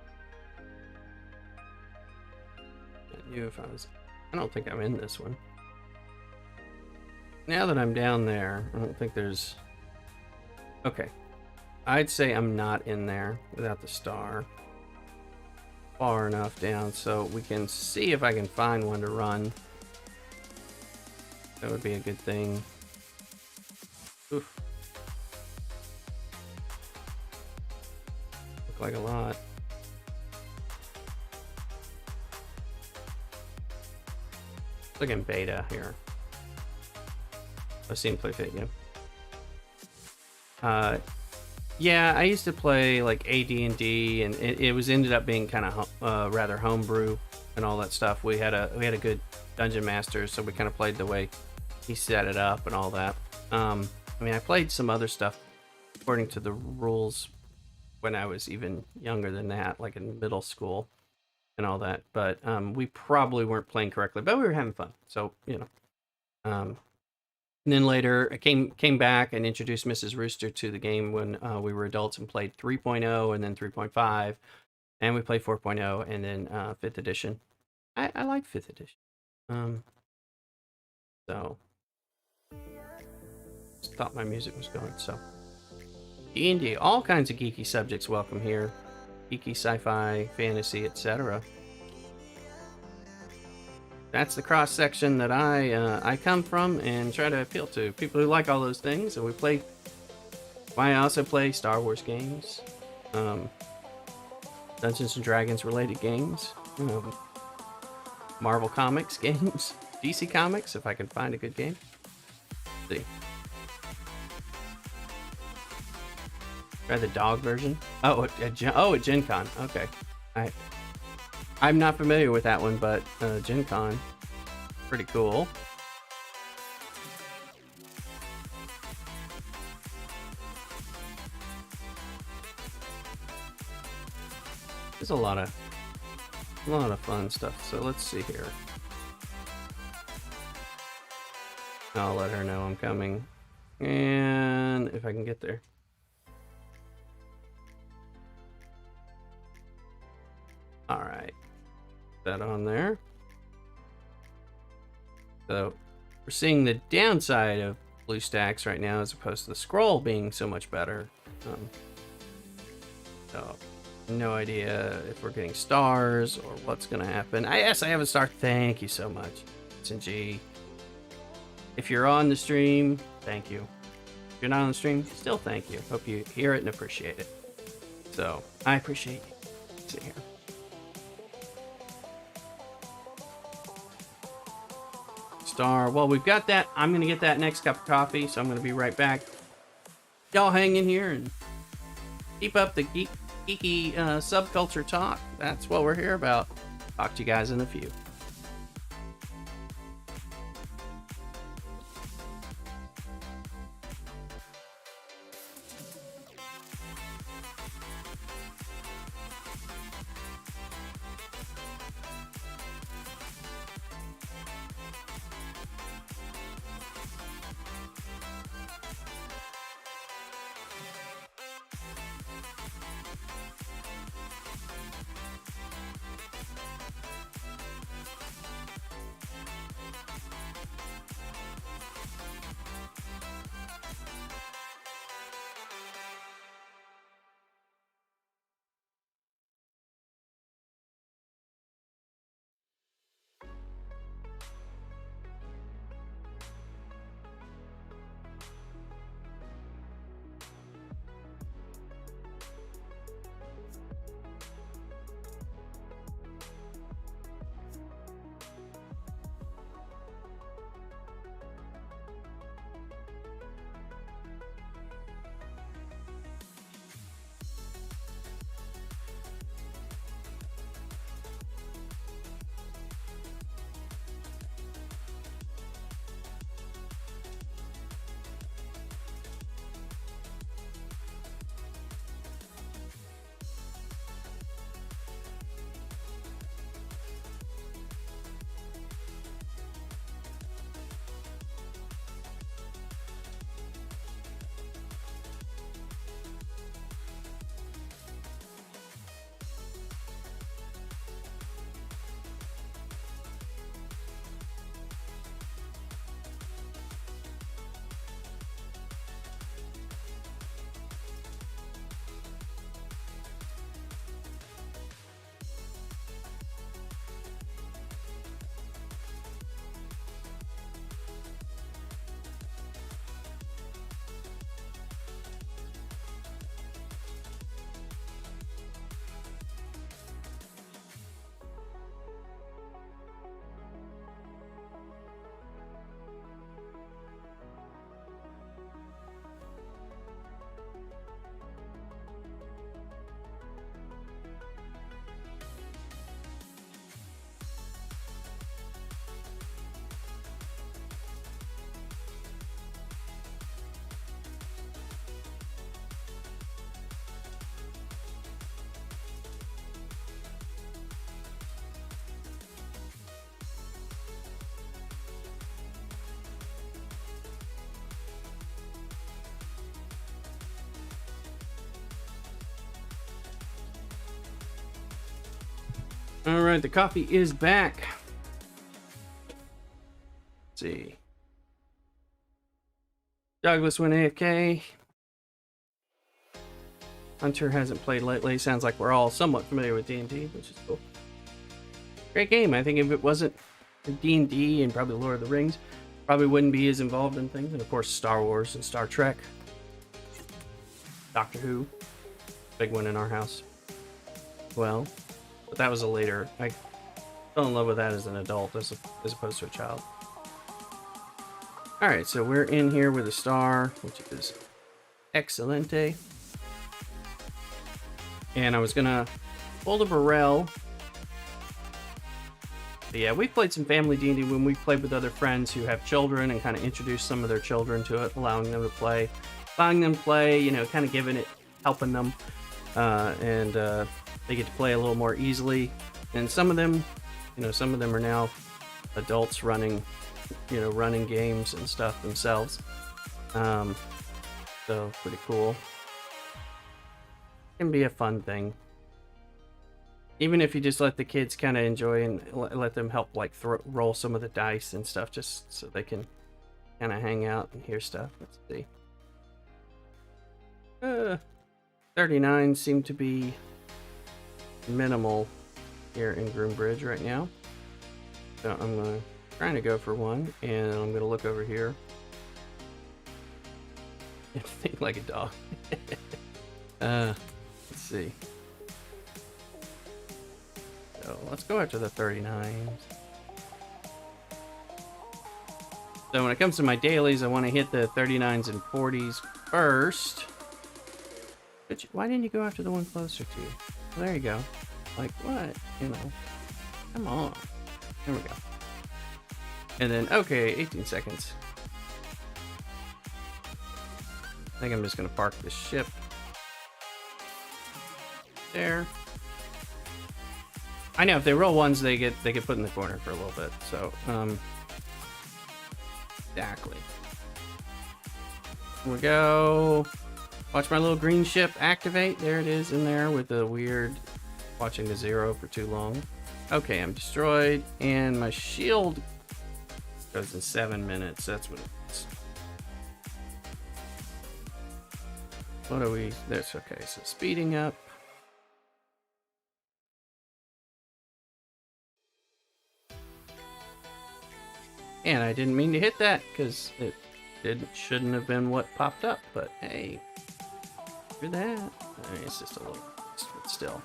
I knew if I was... I don't think I'm in this one. Now that I'm down there, I don't think there's... Okay. I'd say I'm not in there without the star. Far enough down so we can see if I can find one to run. That would be a good thing. Oof. Look like a lot. Look in beta here. I've seen play fit, yeah. Yeah, I used to play like AD&D, and it was ended up being kind of rather homebrew and all that stuff. We had a good dungeon master, so we kind of played the way he set it up and all that. I mean, I played some other stuff according to the rules when I was even younger than that, like in middle school and all that. But we probably weren't playing correctly, but we were having fun. So you know. And then later, I came back and introduced Mrs. Rooster to the game when we were adults and played 3.0 and then 3.5. And we played 4.0 and then 5th edition. I like 5th edition. So, just thought my music was going. So, D&D, all kinds of geeky subjects welcome here. Geeky, sci-fi, fantasy, etc. That's the cross section that I come from and try to appeal to people who like all those things. And we play. I also play Star Wars games, Dungeons and Dragons related games, Marvel Comics games, DC Comics if I can find a good game. Let's see. Try the dog version. Oh, at Gen Con. Okay, I'm not familiar with that one, but Gen Con, pretty cool. There's a lot of fun stuff. So let's see here. I'll let her know I'm coming, and if I can get there. All right. That on there. So we're seeing the downside of BlueStacks right now as opposed to the scroll being so much better. So no idea if we're getting stars or what's gonna happen. Yes, I have a star. Thank you so much, SNG. If you're on the stream, thank you. If you're not on the stream, still thank you. Hope you hear it and appreciate it. So I appreciate you. Sit here. Star. Well, we've got that. I'm gonna get that next cup of coffee, so I'm gonna be right back. Y'all hang in here and keep up the geeky subculture talk. That's what we're here about. Talk to you guys in a few. All right, the coffee is back. Let's see. Douglas went AFK. Hunter hasn't played lately. Sounds like we're all somewhat familiar with D&D, which is cool. Great game. I think if it wasn't for D&D and probably Lord of the Rings, probably wouldn't be as involved in things. And of course, Star Wars and Star Trek. Doctor Who. Big one in our house. Well, but that was a later. I fell in love with that as an adult as opposed to a child. Alright, so we're in here with a star, which is excelente. And I was gonna pull the Burrell. But yeah, we've played some family D&D when we played with other friends who have children and kind of introduced some of their children to it, allowing them to play, you know, kind of giving it, helping them, and they get to play a little more easily. And some of them, you know, some of them are now adults running games and stuff themselves. So pretty cool. Can be a fun thing. Even if you just let the kids kind of enjoy and let them help, like roll some of the dice and stuff, just so they can kind of hang out and hear stuff. Let's see. 39 seem to be minimal here in Groombridge right now. So I'm trying to go for one, and I'm gonna look over here and think like a dog. Let's see. So let's go after the 39s. So when it comes to my dailies, I want to hit the 39s and 40s first. But why didn't you go after the one closer to you? Well, there you go. Like, what? You know. Come on. There we go. And then, okay, 18 seconds. I think I'm just going to park the ship there. I know if they roll ones, they get put in the corner for a little bit. So, exactly. Here we go. Watch my little green ship activate. There it is in there with the weird watching the 0 for too long. Okay, I'm destroyed, and my shield goes in 7 minutes. That's what it is. What are we? That's okay. So speeding up. And I didn't mean to hit that because it shouldn't have been what popped up. But hey, do that. I mean, it's just a little, but still.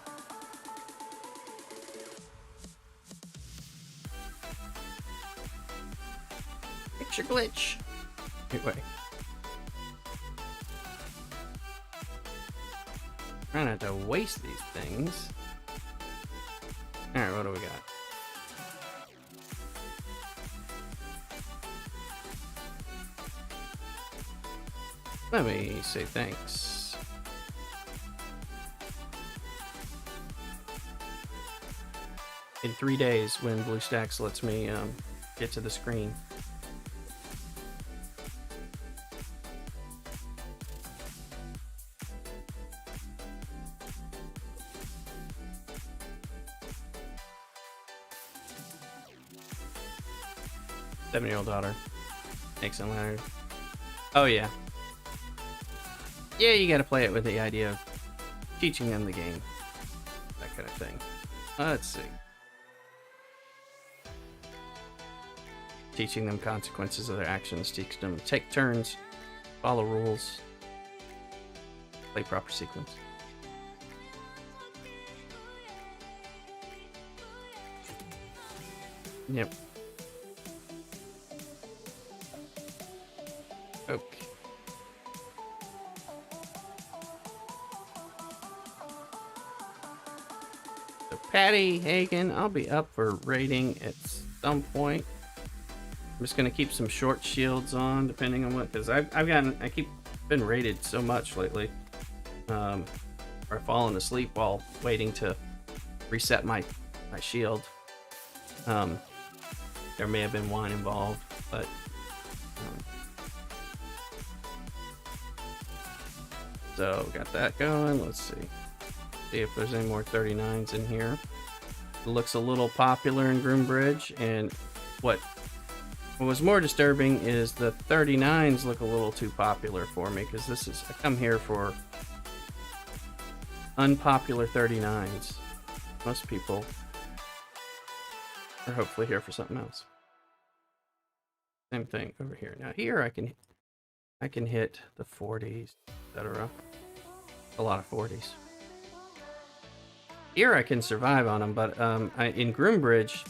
Picture glitch. Anyway. Trying not to waste these things. Alright, what do we got? Let me say thanks. In 3 days, when BlueStacks lets me get to the screen. Seven-year-old daughter. Excellent, Leonard. Oh yeah. Yeah, you gotta play it with the idea of teaching them the game. That kind of thing. Let's see. Teaching them consequences of their actions, teach them to take turns, follow rules, play proper sequence. Yep. Okay. So Patty Hagen, I'll be up for rating at some point. I'm just gonna keep some short shields on, depending on what, because I keep been rated so much lately, or falling asleep while waiting to reset my shield. There may have been wine involved, but so got that going. Let's see if there's any more 39s in here. It looks a little popular in Groombridge, and what was more disturbing is the 39s look a little too popular for me, because I come here for unpopular 39s. Most people are hopefully here for something else. Same thing over here. Now here I can hit the 40s, etc. A lot of 40s. Here I can survive on them, but in Groombridge,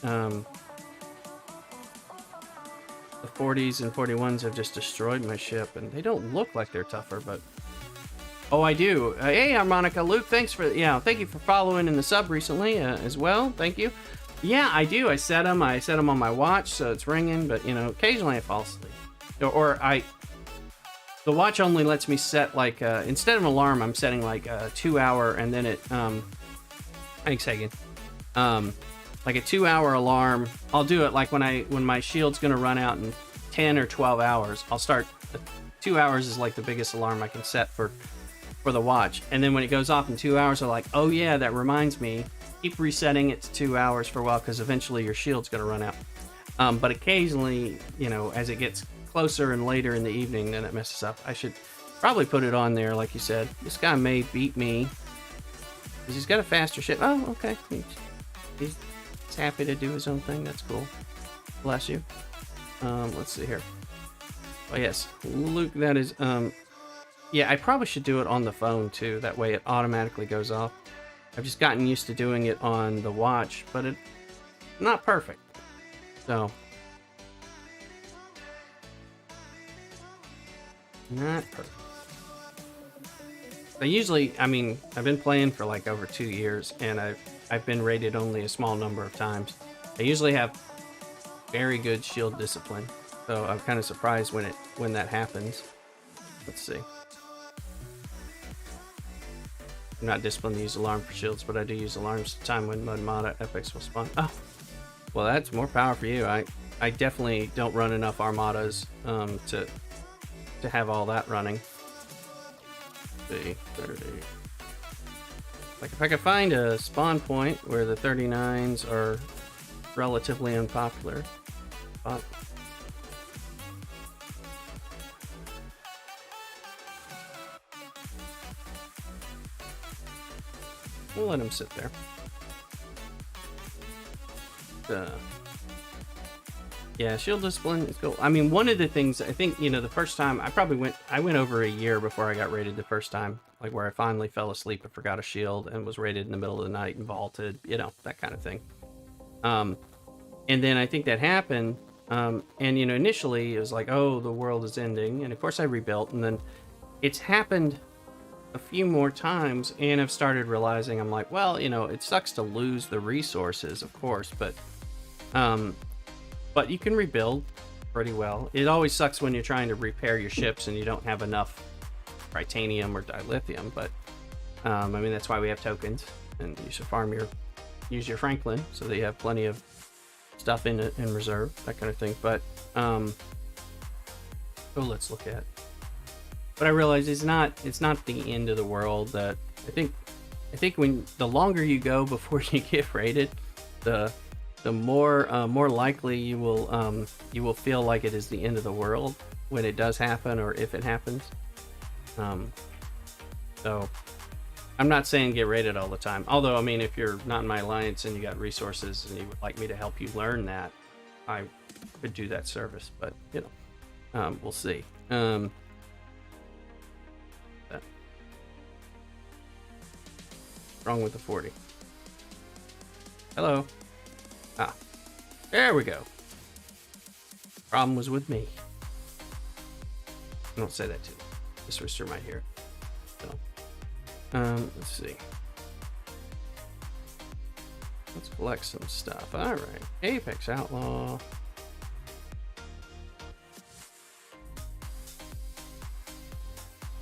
the 40s and 41s have just destroyed my ship, and they don't look like they're tougher, but... Oh, I do. Hey, Harmonica Luke, thank you for following in the sub recently as well. Thank you. Yeah, I do. I set them on my watch, so it's ringing, but, you know, occasionally I fall asleep. The watch only lets me set, like, instead of an alarm, I'm setting, like, a 2-hour, and then it, thanks, Hagen. Like a 2-hour alarm. I'll do it, like, when my shield's gonna run out in 10 or 12 hours. I'll start, 2 hours is, like, the biggest alarm I can set for the watch. And then when it goes off in 2 hours, I'm like, oh, yeah, that reminds me. Keep resetting it to 2 hours for a while, because eventually your shield's gonna run out. But occasionally, you know, as it gets closer and later in the evening, then it messes up. I should probably put it on there, like you said. This guy may beat me because he's got a faster ship. Oh, okay. He's happy to do his own thing. That's cool. Bless you. Let's see here. Oh yes, Luke. That is. Yeah, I probably should do it on the phone too. That way it automatically goes off. I've just gotten used to doing it on the watch, but it's not perfect. So. Not perfect. I've been playing for like over 2 years, and I've been rated only a small number of times. I usually have very good shield discipline, so I'm kind of surprised when that happens. Let's see. I'm not disciplined to use alarm for shields, but I do use alarms at the time when Armada epics will spawn. Oh, well, that's more power for you. I definitely don't run enough armadas to have all that running. Let's see, 30. Like if I could find a spawn point where the 39s are relatively unpopular. We'll let him sit there. Yeah, shield discipline is cool. I mean, one of the things, I think, you know, the first time, I went over a year before I got rated the first time, like where I finally fell asleep and forgot a shield and was rated in the middle of the night and vaulted, you know, that kind of thing. And then I think that happened, and, you know, initially it was like, oh, the world is ending, and of course I rebuilt, and then it's happened a few more times, and I've started realizing, I'm like, well, you know, it sucks to lose the resources, of course, but you can rebuild pretty well. It always sucks when you're trying to repair your ships and you don't have enough titanium or dilithium, but I mean, that's why we have tokens, and you should use your Franklin so that you have plenty of stuff in reserve, that kind of thing. But let's look at. But I realize it's not the end of the world. That I think when the longer you go before you get rated, the more likely you will feel like it is the end of the world when it does happen, or if it happens. So I'm not saying get rated all the time. Although, I mean, if you're not in my alliance and you got resources and you would like me to help you learn that, I could do that service. But you know, we'll see. Wrong with the 40. Hello. Ah, there we go. Problem was with me. Don't say that too. This rooster might hear it. So, let's see. Let's collect some stuff. All right, Apex Outlaw.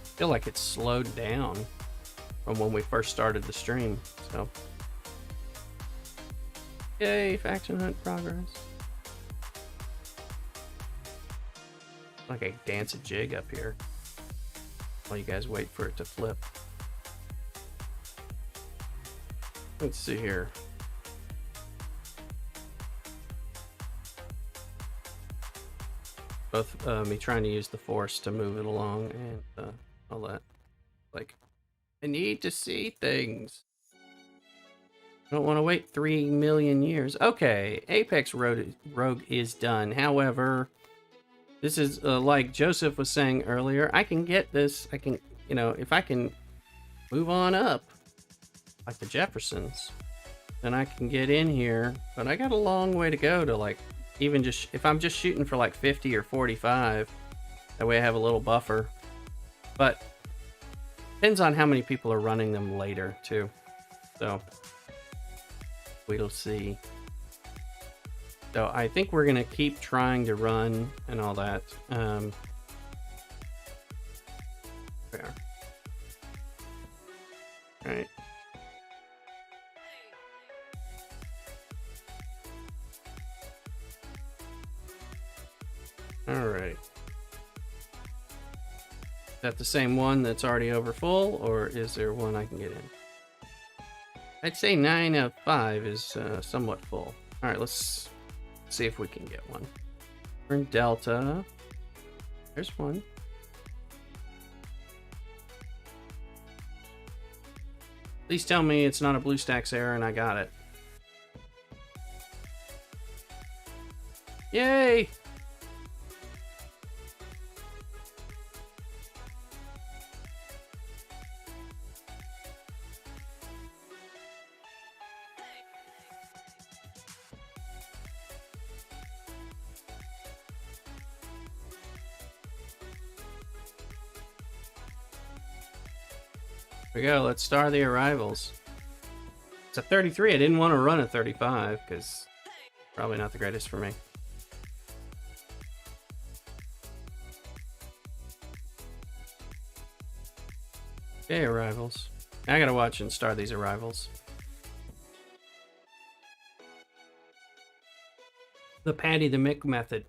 I feel like it's slowed down from when we first started the stream. So. Yay, faction hunt progress. Like I dance a jig up here while you guys wait for it to flip. Let's see here. both me trying to use the force to move it along and all that. Like, I need to see things. I don't want to wait 3 million years. Okay, Apex Rogue is done. However, this is like Joseph was saying earlier. I can get this. I can, you know, if I can move on up like the Jeffersons, then I can get in here. But I got a long way to go to, like, even just if I'm just shooting for like 50 or 45. That way I have a little buffer. But depends on how many people are running them later too. So we'll see. So I think we're gonna keep trying to run and all that. There. All right. All right. Is that the same one that's already over full, or is there one I can get in? I'd say 9 out of 5 is somewhat full. All right, let's see if we can get one. We're in Delta. There's one. Please tell me it's not a BlueStacks error and I got it. Yay! Here we go, let's star the arrivals. It's a 33. I didn't want to run a 35 because probably not the greatest for me. Okay, arrivals. I gotta watch and star these arrivals. The Patty the Mick method.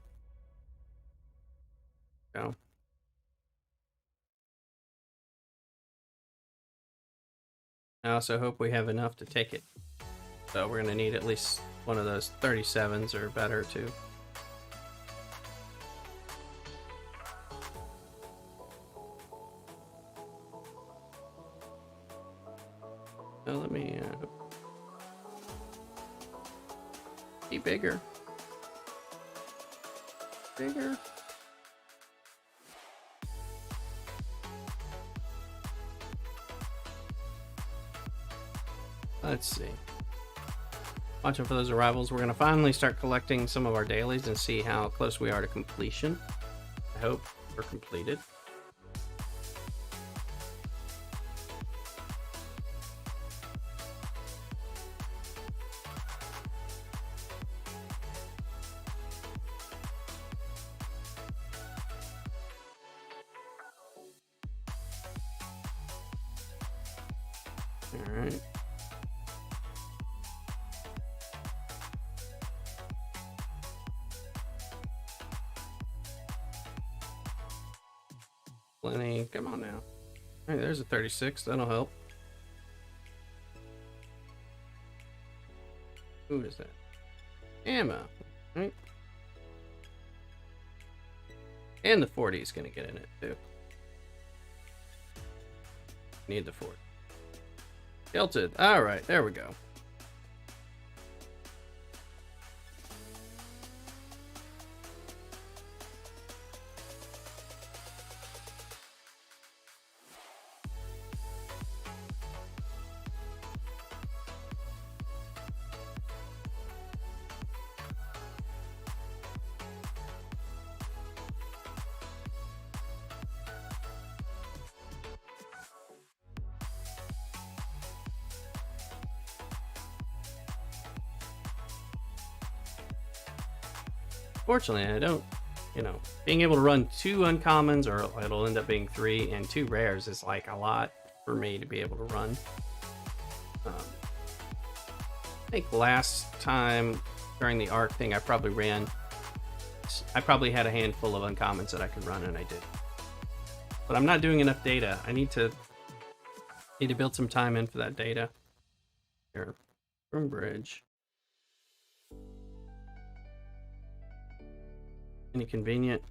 Go. I also hope we have enough to take it. So we're gonna need at least one of those 37s or better too. So let me be bigger. Bigger. Let's see. Watching for those arrivals. We're going to finally start collecting some of our dailies and see how close we are to completion. I hope we're completed. All right. Plenty. Come on now. All right, there's a 36. That'll help. Who is that? Ammo. Right. And the 40 is going to get in it too. Need the 40. Tilted. All right, there we go. Fortunately, I don't, you know, being able to run 2 uncommons, or it'll end up being 3, and 2 rares is like a lot for me to be able to run. I think last time during the ARC thing, I probably had a handful of uncommons that I could run, and I did. But I'm not doing enough data. I need to build some time in for that data. Here, room bridge. Any convenient?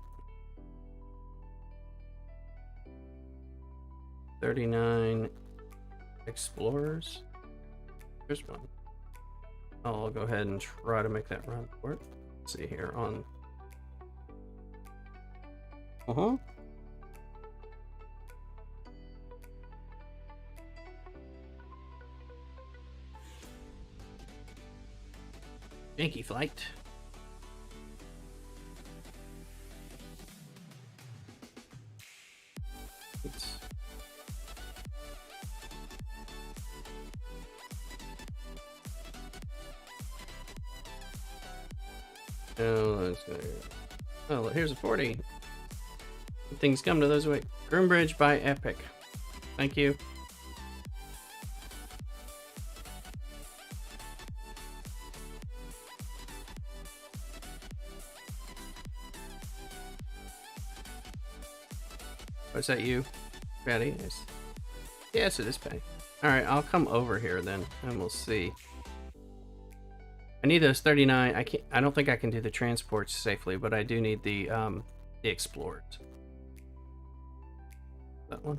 39 explorers. Here's one. I'll go ahead and try to make that run for it. Let's see here on. Yankee flight. Oh, let's go. Oh, here's a 40. Things come to those way. Groombridge by Epic. Thank you. Oh, is that you, Patty? Yes. Yes, it is Patty. All right, I'll come over here then, and we'll see. I need those 39. I don't think I can do the transports safely, but I do need the explorers. That one.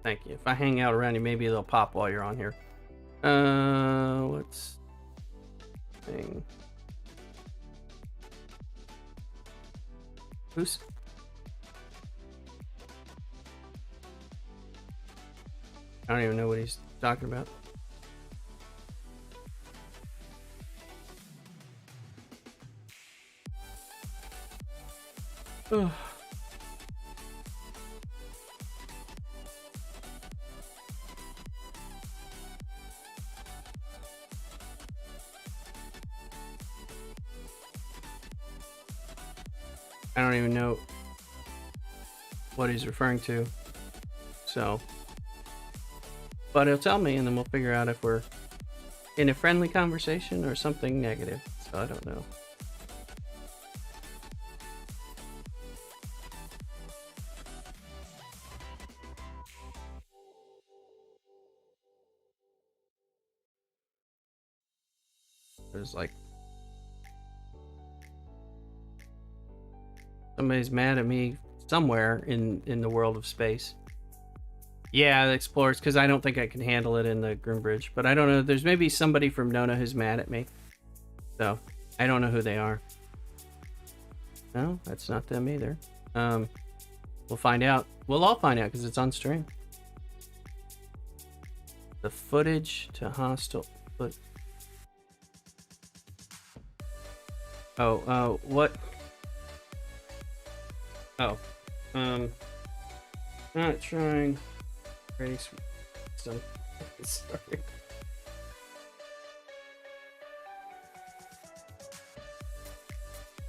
Thank you. If I hang out around you, maybe they'll pop while you're on here. What's thing? Who's? I don't even know what he's talking about. Oh. I don't even know what he's referring to, so, but he'll tell me and then we'll figure out if we're in a friendly conversation or something negative, so I don't know. There's like somebody's mad at me somewhere in the world of space. Yeah, the explorers, because I don't think I can handle it in the Groombridge. But I don't know. There's maybe somebody from Nona who's mad at me. So I don't know who they are. No, that's not them either. We'll find out. We'll all find out because it's on stream. The footage to hostile foot. Oh, what? Oh, not trying. Ready some. Sorry.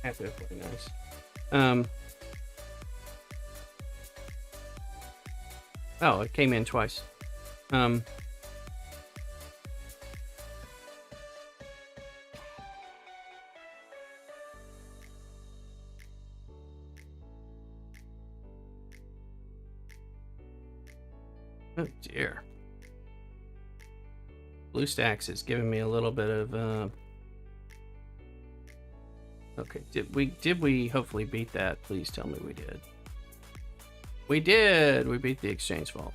Happy to play nice. Oh, it came in twice. Oh dear. BlueStacks is giving me a little bit of okay, did we hopefully beat that? Please tell me we did. We did. We beat the exchange vault.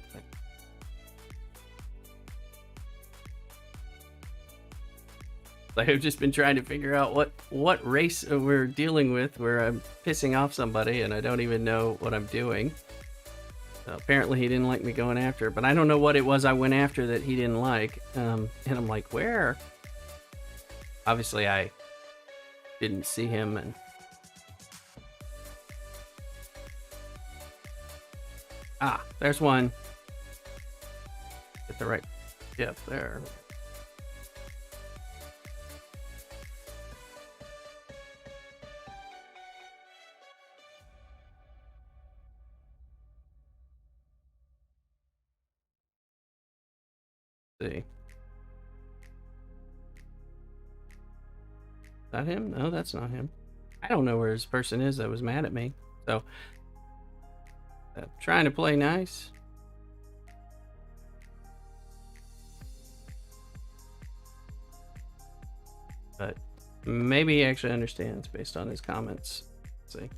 I've just been trying to figure out what race we're dealing with where I'm pissing off somebody and I don't even know what I'm doing. Apparently he didn't like me going after, but I don't know what it was I went after that he didn't like. And I'm like, where? Obviously I didn't see him and there's one. Get the right dip there. See. Is that him? No, that's not him. I don't know where this person is that was mad at me. So, trying to play nice. But maybe he actually understands based on his comments. Let's see.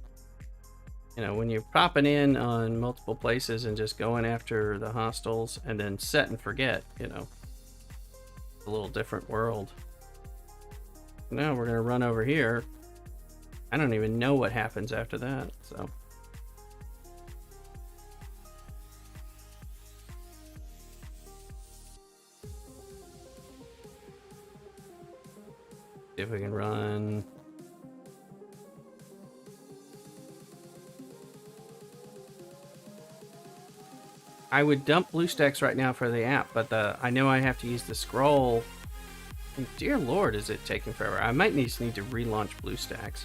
You know, when you're popping in on multiple places and just going after the hostiles and then set and forget, you know, a little different world. Now we're gonna run over here. I don't even know what happens after that, so. See if we can run. I would dump BlueStacks right now for the app, but I know I have to use the scroll. And dear Lord, is it taking forever? I might need to relaunch BlueStacks.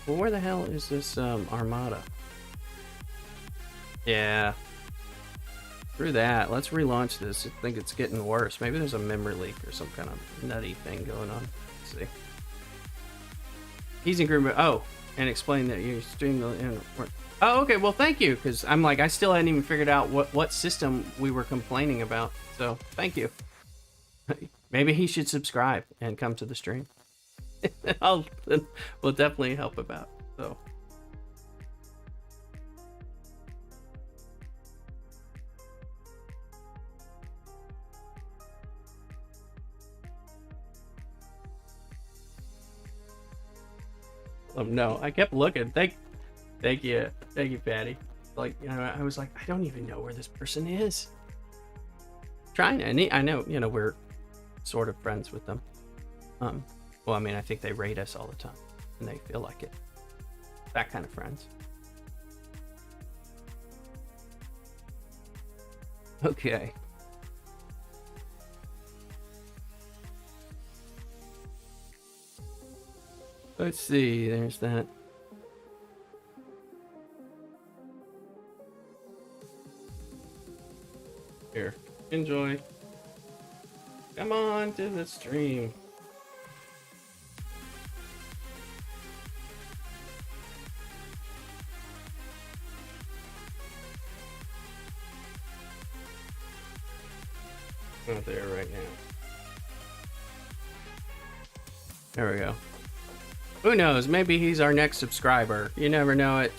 Well, where the hell is this Armada? Yeah. Screw that. Let's relaunch this. I think it's getting worse. Maybe there's a memory leak or some kind of nutty thing going on. Let's see. He's in group. Oh, and explain that you stream the. Oh, okay. Well, thank you, because I'm like, I still hadn't even figured out what system we were complaining about. So thank you. Maybe he should subscribe and come to the stream. We'll definitely help about. So. No, I kept looking. Thank you, Patty. Like, you know, I was like, I don't even know where this person is. Trying to, I know, you know, we're sort of friends with them. Well, I mean, I think they rate us all the time, and they feel like it. That kind of friends. Okay. Let's see, there's that. Here, enjoy. Come on to the stream. Not there right now. There we go. Who knows? Maybe he's our next subscriber. You never know it.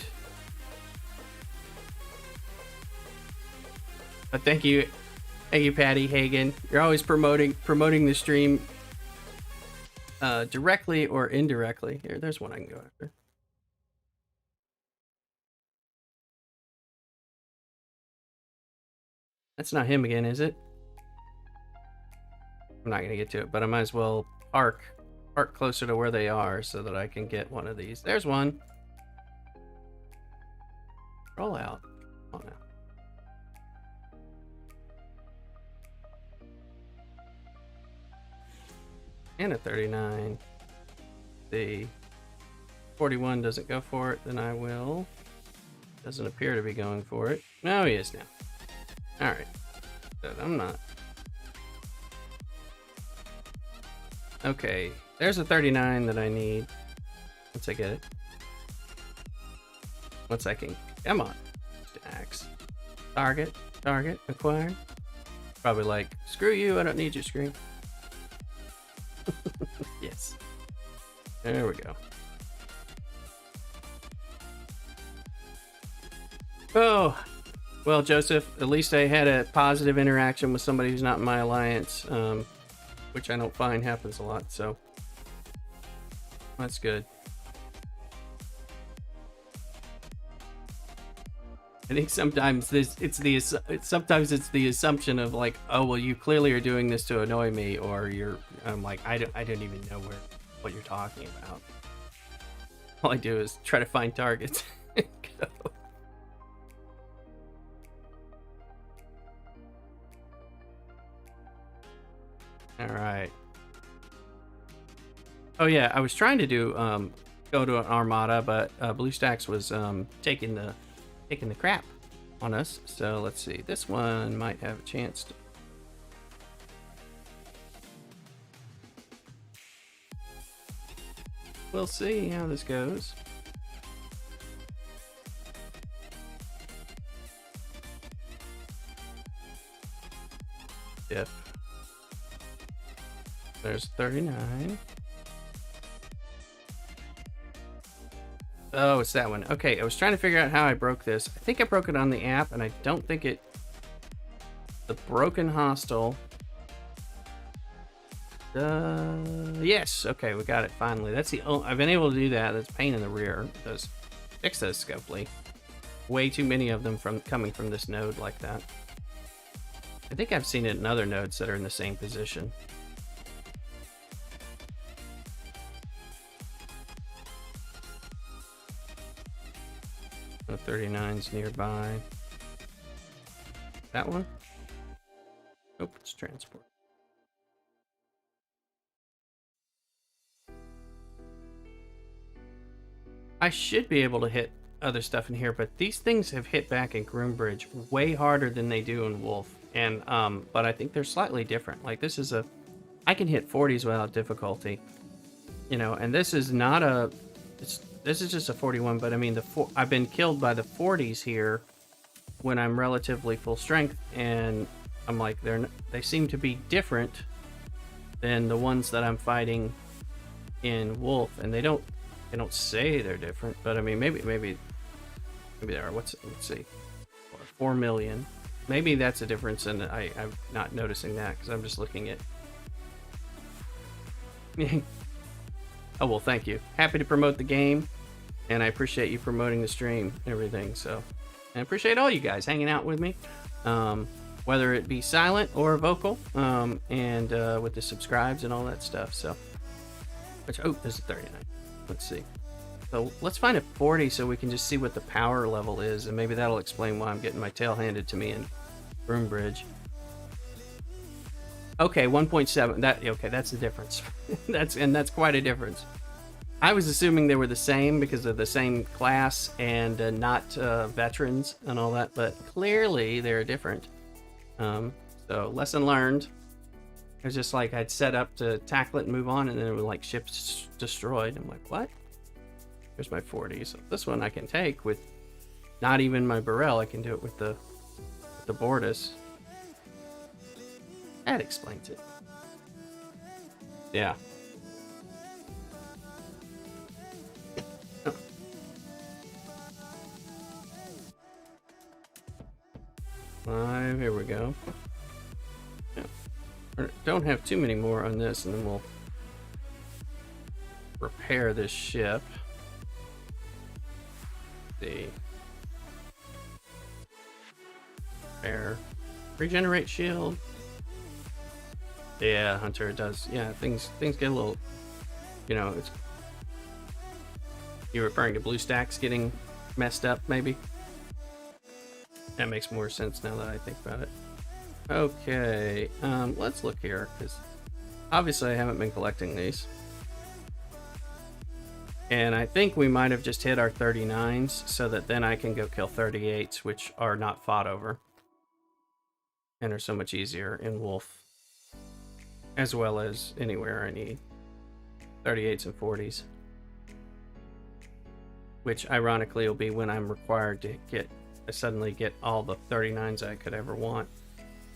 But thank you, Patty Hagen. You're always promoting the stream directly or indirectly. Here, there's one I can go after. That's not him again, is it? I'm not gonna get to it, but I might as well park closer to where they are so that I can get one of these. There's one. Roll out. Oh no. And a 39. The 41 doesn't go for it, then I will. Doesn't appear to be going for it. No, he is now. Alright. But I'm not. Okay. There's a 39 that I need. Once I get it. Once I can. Come on. Stacks. Target. Acquire. Probably like, screw you, I don't need your screen. Yes. There we go. Oh. Well, Joseph, at least I had a positive interaction with somebody who's not in my alliance, which I don't find happens a lot, so that's good. I think sometimes it's the assumption of like, oh well, you clearly are doing this to annoy me, or I'm like, I don't even know what you're talking about. All I do is try to find targets. Go. All right. Oh yeah, I was trying to do go to an Armada, but BlueStacks was taking the crap on us. So let's see. This one might have a chance to. We'll see how this goes. If there's 39. Oh, it's that one. Okay, I was trying to figure out how I broke this. I think I broke it on the app, and I don't think it... The broken hostel. Yes. Okay, we got it finally. That's the only... I've been able to do that. That's a pain in the rear. It does fix those Scopely. Way too many of them coming from this node like that. I think I've seen it in other nodes that are in the same position. The 39's nearby. That one? Nope, it's transport. I should be able to hit other stuff in here, but these things have hit back in Groombridge way harder than they do in Wolf. And but I think they're slightly different. Like this is I can hit 40s without difficulty, you know, and this is not a, this is just a 41. But I mean I've been killed by the 40s here when I'm relatively full strength, and I'm like they seem to be different than the ones that I'm fighting in Wolf, and they don't say they're different, but I mean maybe they are. Let's see, 4 million. Maybe that's a difference, and I'm not noticing that because I'm just looking at. Oh well, thank you. Happy to promote the game, and I appreciate you promoting the stream and everything. So, I appreciate all you guys hanging out with me, whether it be silent or vocal, and with the subscribes and all that stuff. So, oh, there's a 39. Let's see. So let's find a 40 so we can just see what the power level is, and maybe that'll explain why I'm getting my tail handed to me in Groombridge. Okay, 1.7. Okay, that's the difference. that's quite a difference. I was assuming they were the same because of the same class and not veterans and all that, but clearly they're different. So lesson learned. It was just like I'd set up to tackle it and move on, and then it was like ships destroyed. I'm like, what? Here's my 40. So this one I can take with not even my Burrell. I can do it with the Bortus. That explains it. Yeah. Oh. 5, here we go. Yeah. Don't have too many more on this, and then we'll repair this ship. See. Repair. Regenerate shield. Yeah, Hunter, it does. Yeah, things get a little, you know, it's... You're referring to BlueStacks getting messed up, maybe? That makes more sense now that I think about it. Okay, let's look here, because obviously I haven't been collecting these. And I think we might have just hit our 39s, so that then I can go kill 38s, which are not fought over. And are so much easier in Wolf. As well as anywhere I need 38s and 40s. Which ironically will be when I'm required to suddenly get all the 39s I could ever want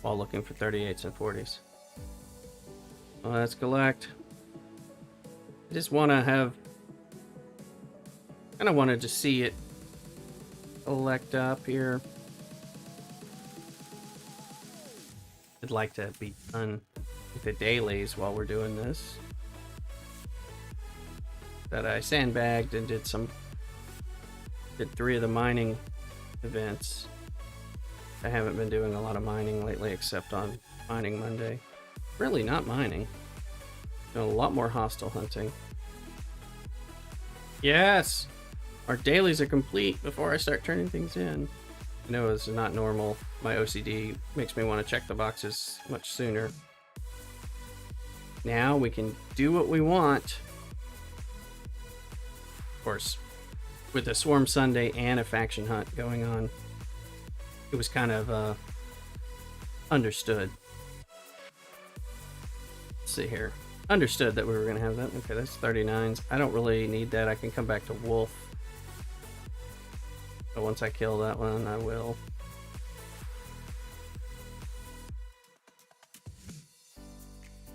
while looking for 38s and 40s. Well, let's collect. I just want to have... kind of wanted to see it collect up here. I'd like to be done with the dailies while we're doing this. But I sandbagged and did 3 of the mining events. I haven't been doing a lot of mining lately except on Mining Monday. Really not mining. Doing a lot more hostile hunting. Yes! Our dailies are complete before I start turning things in. I know this is not normal. My OCD makes me want to check the boxes much sooner. Now we can do what we want. Of course, with a Swarm Sunday and a faction hunt going on, it was kind of understood. Let's see here. Understood that we were going to have that. Okay, that's 39s. I don't really need that. I can come back to Wolf. But once I kill that one, I will.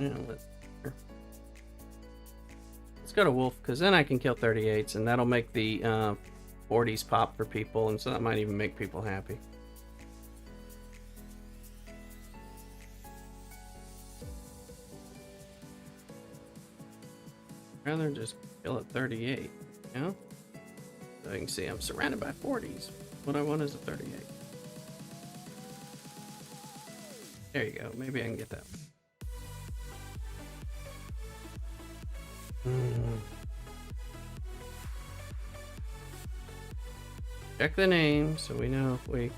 Let's Let's go to Wolf, because then I can kill 38s, and that'll make the 40s pop for people, and so that might even make people happy. Rather just kill at 38, you know? So you can see I'm surrounded by 40s. What I want is a 38. There you go. Maybe I can get that. Check the name so we know if we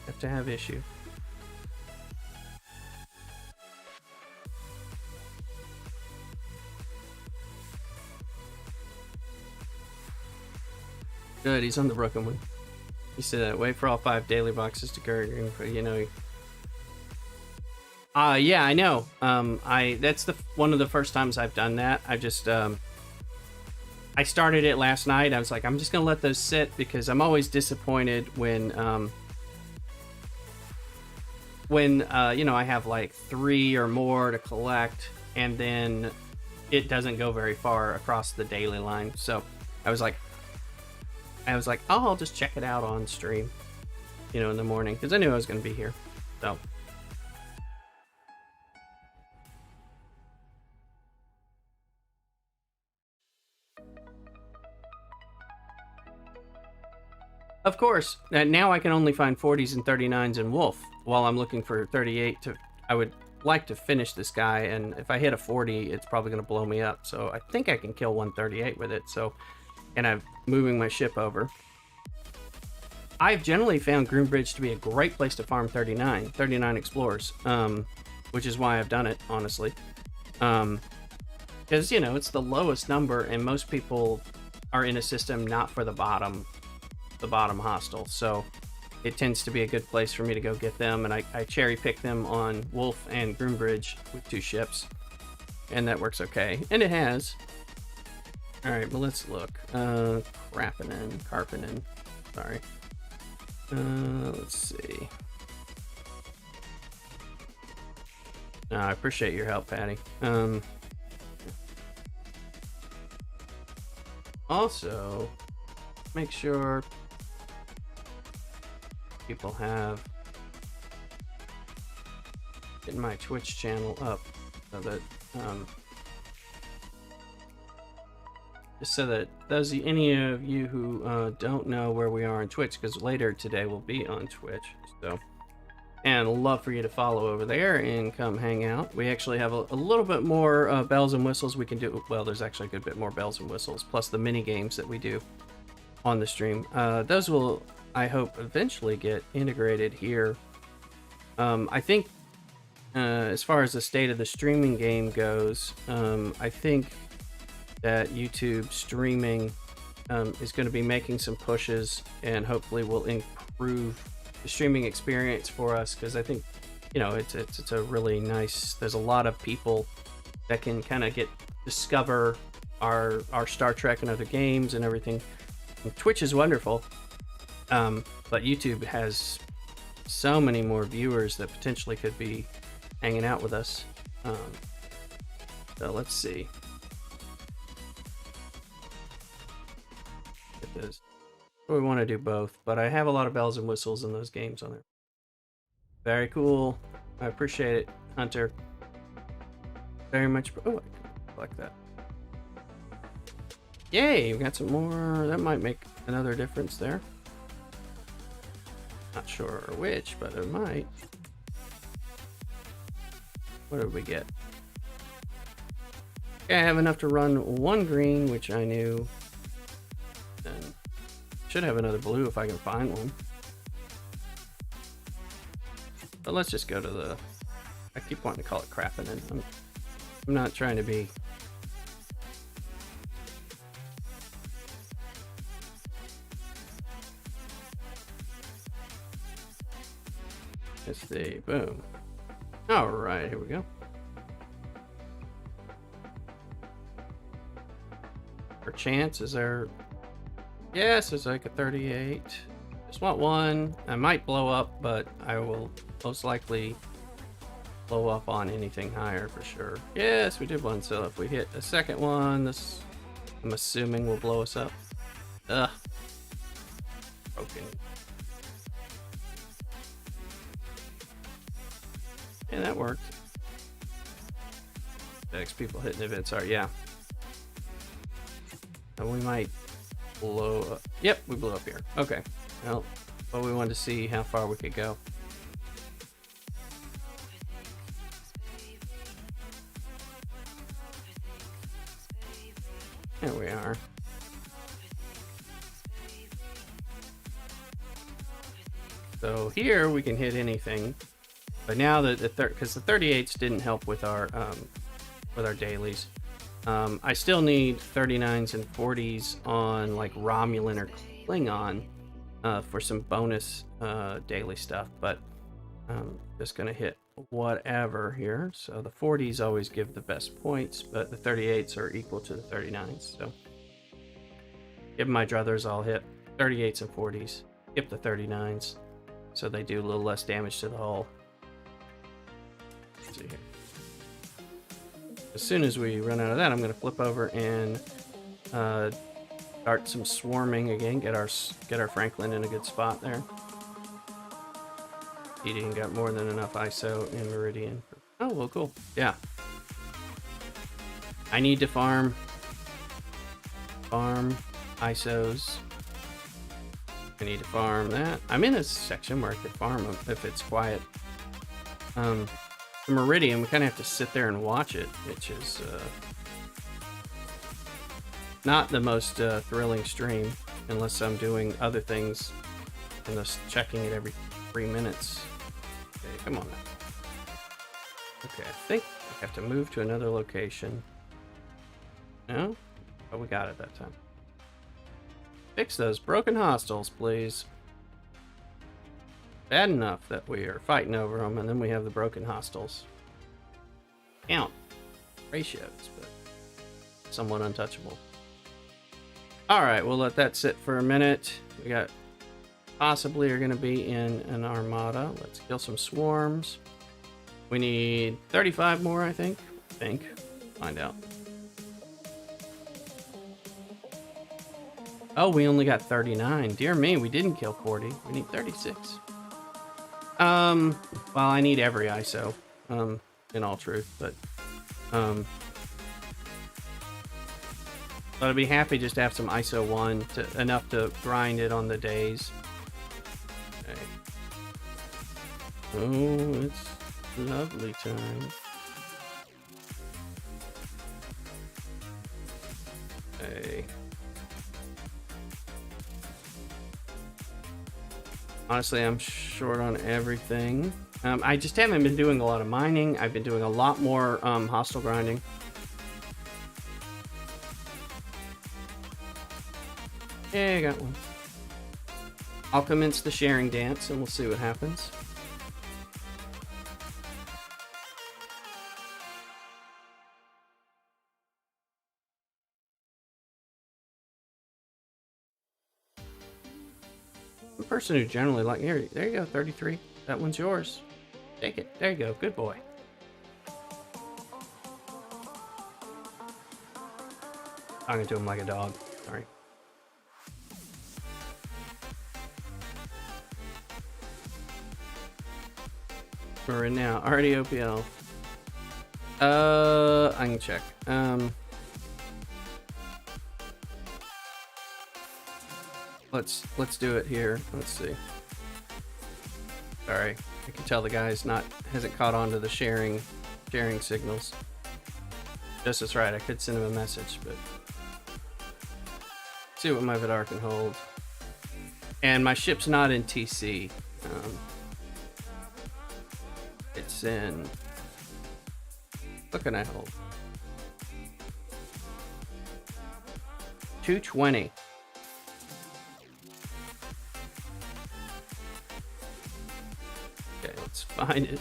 have to have issue. Good, he's on the broken one. He said that. Wait for all 5 daily boxes to go, you know. Yeah, I know. That's one of the first times I've done that. I just I started it last night. I was like, I'm just gonna let those sit because I'm always disappointed when you know, I have like 3 or more to collect and then it doesn't go very far across the daily line. So I was like, oh, I'll just check it out on stream, you know, in the morning because I knew I was gonna be here. So. Of course, now I can only find 40s and 39s in Wolf while I'm looking for 38 I would like to finish this guy, and if I hit a 40, it's probably going to blow me up. So I think I can kill 138 with it. So, and I'm moving my ship over. I've generally found Groombridge to be a great place to farm 39 explorers, which is why I've done it, honestly. Because, you know, it's the lowest number, and most people are in a system not for the bottom hostile, so it tends to be a good place for me to go get them, and I cherry pick them on Wolf and Groombridge with 2 ships, and that works okay, and it has. All right, but let's look. Karpinen, sorry. Let's see. I appreciate your help, Patty. Also, make sure people have getting my Twitch channel up so that just so that any of you who don't know where we are on Twitch, because later today we'll be on Twitch, so, and I'd love for you to follow over there and come hang out. We actually have a little bit more bells and whistles we can do. Well, there's actually a good bit more bells and whistles, plus the mini games that we do on the stream. Those will, I hope, eventually get integrated here. I think as far as the state of the streaming game goes, I think that YouTube streaming is going to be making some pushes and hopefully will improve the streaming experience for us, because I think, you know, it's a really nice, there's a lot of people that can kind of discover our Star Trek and other games and everything. And Twitch is wonderful, but YouTube has so many more viewers that potentially could be hanging out with us. So let's see. We want to do both, but I have a lot of bells and whistles in those games on there. Very cool. I appreciate it, Hunter. Very much. Oh, I like that. Yay, we got some more. That might make another difference there. Not sure which, but it might. What did we get? Okay, I have enough to run 1 green, which I knew. And should have another blue if I can find one. But let's just go to the... I keep wanting to call it Crappinin'. I'm not trying to be... Let's see. Boom. All right, here we go. Chance, is there? Yes, it's like a 38. Just want 1. I might blow up, but I will most likely blow up on anything higher for sure. Yes, we did 1. So if we hit a second one, this I'm assuming will blow us up. Ugh. Broken. Yeah, that worked. Next, people hitting events are, yeah. And we might blow up. Yep, we blew up here. Okay. Well, but we wanted to see how far we could go. There we are. So here we can hit anything, but now that because the 38s didn't help with our dailies, I still need 39s and 40s on like Romulan or Klingon for some bonus daily stuff. But I'm just gonna hit whatever here. So the 40s always give the best points, but the 38s are equal to the 39s. So give my druthers, I'll hit 38s and 40s. Skip the 39s. So they do a little less damage to the hull. Let's see here. As soon as we run out of that, I'm going to flip over and start some swarming again. Get our Franklin in a good spot there. Eating got more than enough ISO in Meridian. Oh, well, cool. Yeah. I need to farm ISOs. I need to farm that. I'm in a section where I could farm them if it's quiet. The Meridian, we kind of have to sit there and watch it, which is not the most thrilling stream unless I'm doing other things and just checking it every 3 minutes. Okay, come on now. Okay, I think I have to move to another location. No? Oh, we got it that time. Fix those broken hostiles, please. Bad enough that we are fighting over them, and then we have the broken hostiles. Count ratios, but somewhat untouchable. Alright, we'll let that sit for a minute. We got possibly are going to be in an armada. Let's kill some swarms. We need 35 more, I think. Find out. Oh, we only got 39. Dear me, we didn't kill 40. We need 36. Well, I need every ISO, in all truth, but I'd be happy just to have some ISO 1 enough to grind it on the days. Okay. Oh, it's lovely time. Okay. Honestly, I'm short on everything. I just haven't been doing a lot of mining. I've been doing a lot more hostile grinding. Yeah, I got one. I'll commence the sharing dance and we'll see what happens. The person who generally like here, there you go, 33. That one's yours. Take it. There you go. Good boy. Talking to him like a dog. Sorry. We're in now. Already OPL. I can check. Let's do it here. Let's see. Sorry, I can tell the guy's hasn't caught on to the sharing signals. Just as right, I could send him a message, but see what my Vidar can hold. And my ship's not in TC. It's in. What can I hold? 220. Okay, let's find it.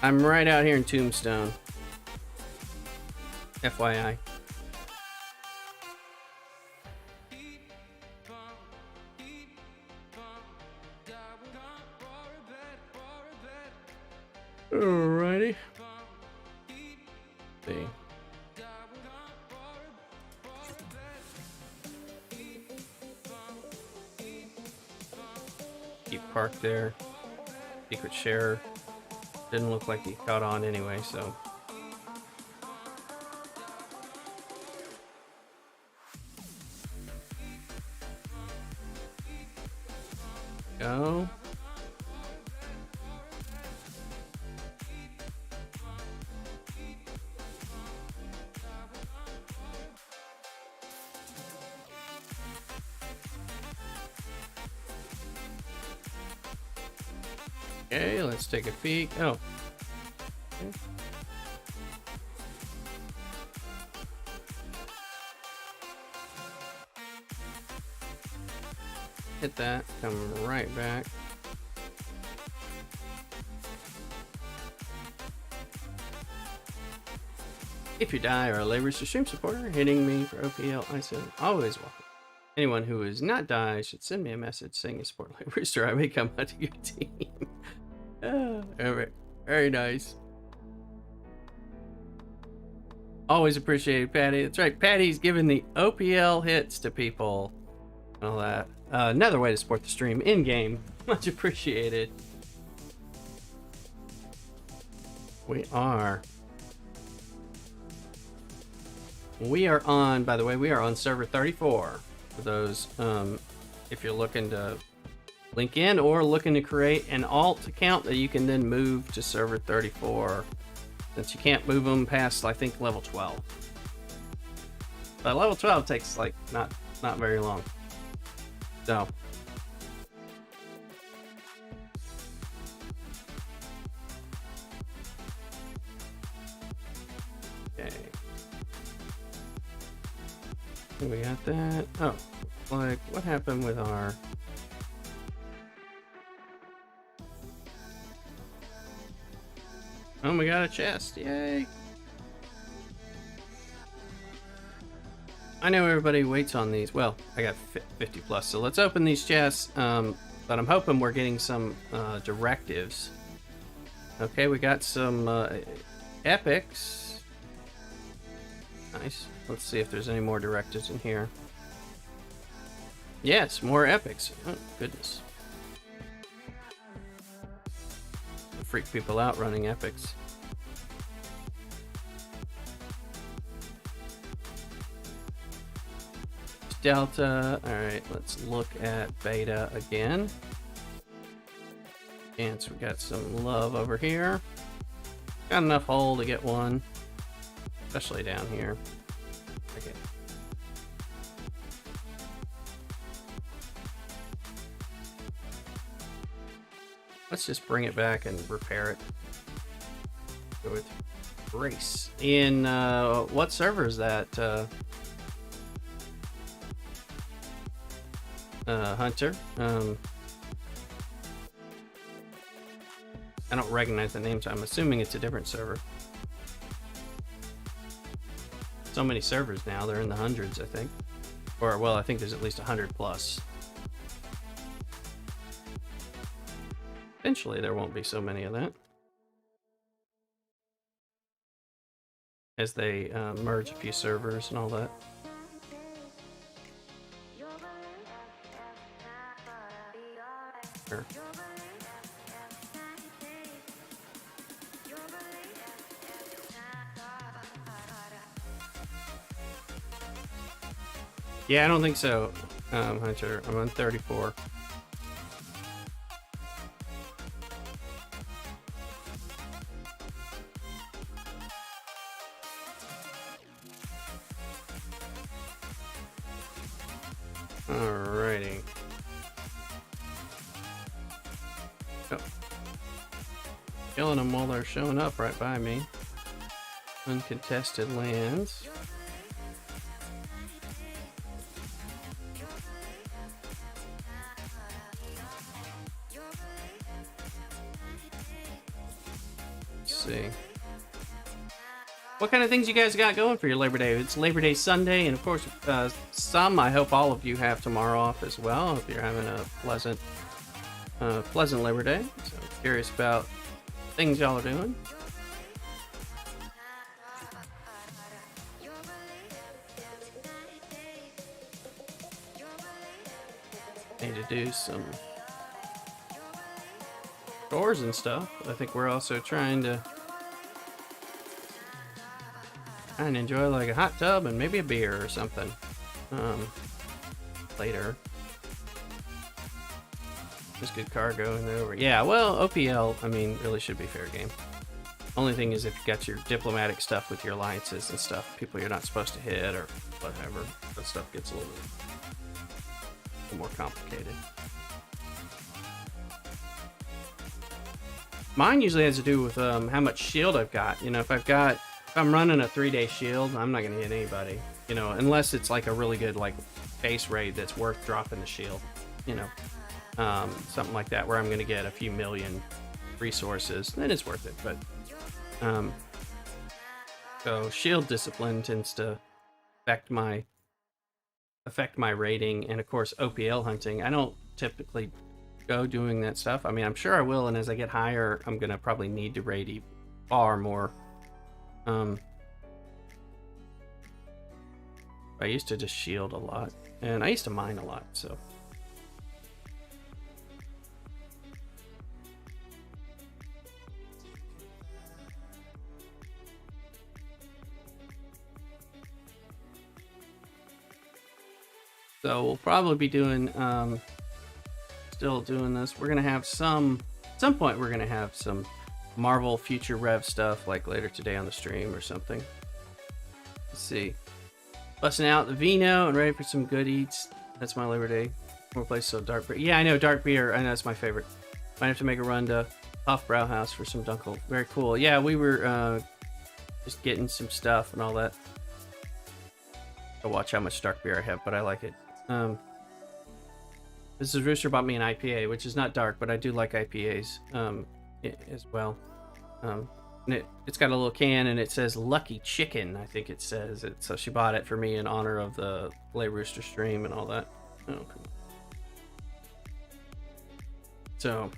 I'm right out here in Tombstone. FYI. Alrighty. See. keep parked there. Secret share. Didn't look like he caught on anyway, so. Go. Okay, let's take a peek. Oh. Okay. Hit that, come right back. If you die or a labors to stream supporter, hitting me for OPL, I said always welcome. Anyone who is not die should send me a message saying you support labors or I may come out to your team. Very nice. Always appreciated, Patty. That's right, Patty's giving the OPL hits to people. All that. Another way to support the stream in game. Much appreciated. We are on, by the way, we are on server 34. For those, if you're looking to link in or looking to create an alt account that you can then move to server 34. Since you can't move them past, I think, level 12. But level 12 takes, like, not very long. So. Okay. We got that. Oh, like, what happened with our... Oh, we got a chest. Yay. I know everybody waits on these. Well, I got 50 plus, so let's open these chests. But I'm hoping we're getting some directives. Okay, we got some epics. Nice. Let's see if there's any more directives in here. Yes, more epics. Oh, goodness. Freak people out running epics. Delta. Alright, let's look at beta again. And so we got some love over here. Got enough hole to get one. Especially down here. Okay. Let's just bring it back and repair it. Go with race. In what server is that? Hunter. I don't recognize the name, so I'm assuming it's a different server. So many servers now, they're in the hundreds, I think. Or, well, I think there's at least 100 plus. Eventually, there won't be so many of that. As they merge a few servers and all that. Sure. Yeah, I don't think so, Hunter. I'm on 34. Alrighty. Oh. Killing them while they're showing up right by me. Uncontested lands. See what kind of things you guys got going for your Labor Day. It's Labor Day Sunday, and of course I hope all of you have tomorrow off as well. I hope you're having a pleasant Labor Day. So curious about things y'all are doing. Need to do some chores and stuff. I think we're also trying to enjoy like a hot tub and maybe a beer or something later. Just good cargo and over. Yeah, well, OPL, I mean, really should be fair game. Only thing is if you got your diplomatic stuff with your alliances and stuff, people you're not supposed to hit or whatever, that stuff gets a little more complicated. Mine usually has to do with how much shield I've got. You know, if I'm running a 3-day shield, I'm not gonna hit anybody. You know, unless it's like a really good like base raid that's worth dropping the shield. You know, something like that where I'm gonna get a few million resources, then it's worth it. But so shield discipline tends to affect my rating, and of course OPL hunting. I don't typically go doing that stuff. I mean, I'm sure I will, and as I get higher, I'm gonna probably need to raid far more. I used to just shield a lot, and I used to mine a lot, so. So we'll probably be doing, still doing this. We're gonna have at some point we're gonna have some Marvel Future Rev stuff, like later today on the stream or something. Let's see. Busting out the vino and ready for some good eats. That's my Labor Day. More place so dark beer. Yeah, I know, dark beer. I know it's my favorite. Might have to make a run to Huff Brauhaus for some Dunkel. Very cool. Yeah, we were just getting some stuff and all that. I'll watch how much dark beer I have, but I like it. This is Rooster bought me an IPA, which is not dark, but I do like IPAs as well. And it's got a little can and it says Lucky Chicken, I think it says it. So she bought it for me in honor of the Lay Rooster stream and all that. Oh, cool. So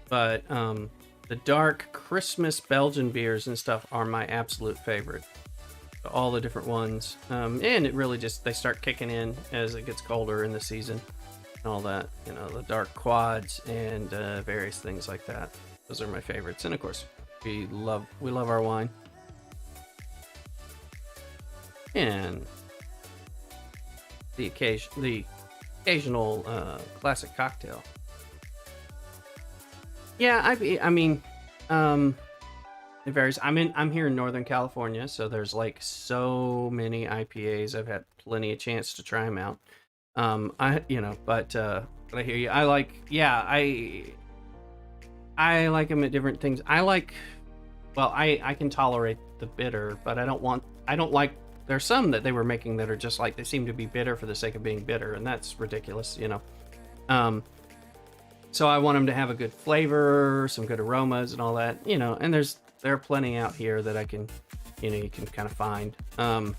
but the dark Christmas Belgian beers and stuff are my absolute favorite. All the different ones, and it really just, they start kicking in as it gets colder in the season and all that, you know, the dark quads and various things like that. Those are my favorites, and of course we love our wine and the occasional classic cocktail. Yeah, I mean, it varies. I'm here in Northern California, so there's like so many IPAs. I've had plenty of chance to try them out. But I hear you. I like them at different things. I can tolerate the bitter, but I don't like, there's some that they were making that are just like, they seem to be bitter for the sake of being bitter, and that's ridiculous, you know. So I want them to have a good flavor, some good aromas and all that, you know, and there are plenty out here that I can, you know, you can kind of find. I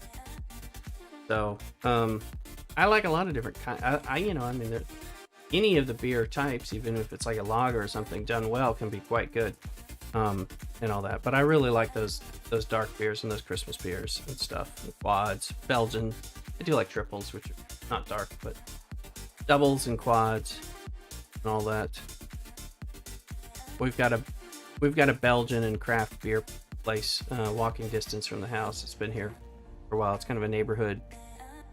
like a lot of different kinds. Any of the beer types, even if it's like a lager or something done well, can be quite good, and all that. But I really like those dark beers and those Christmas beers and stuff. The quads, Belgian. I do like triples, which are not dark, but doubles and quads and all that. We've got a Belgian and craft beer place walking distance from the house. It's been here for a while. It's kind of a neighborhood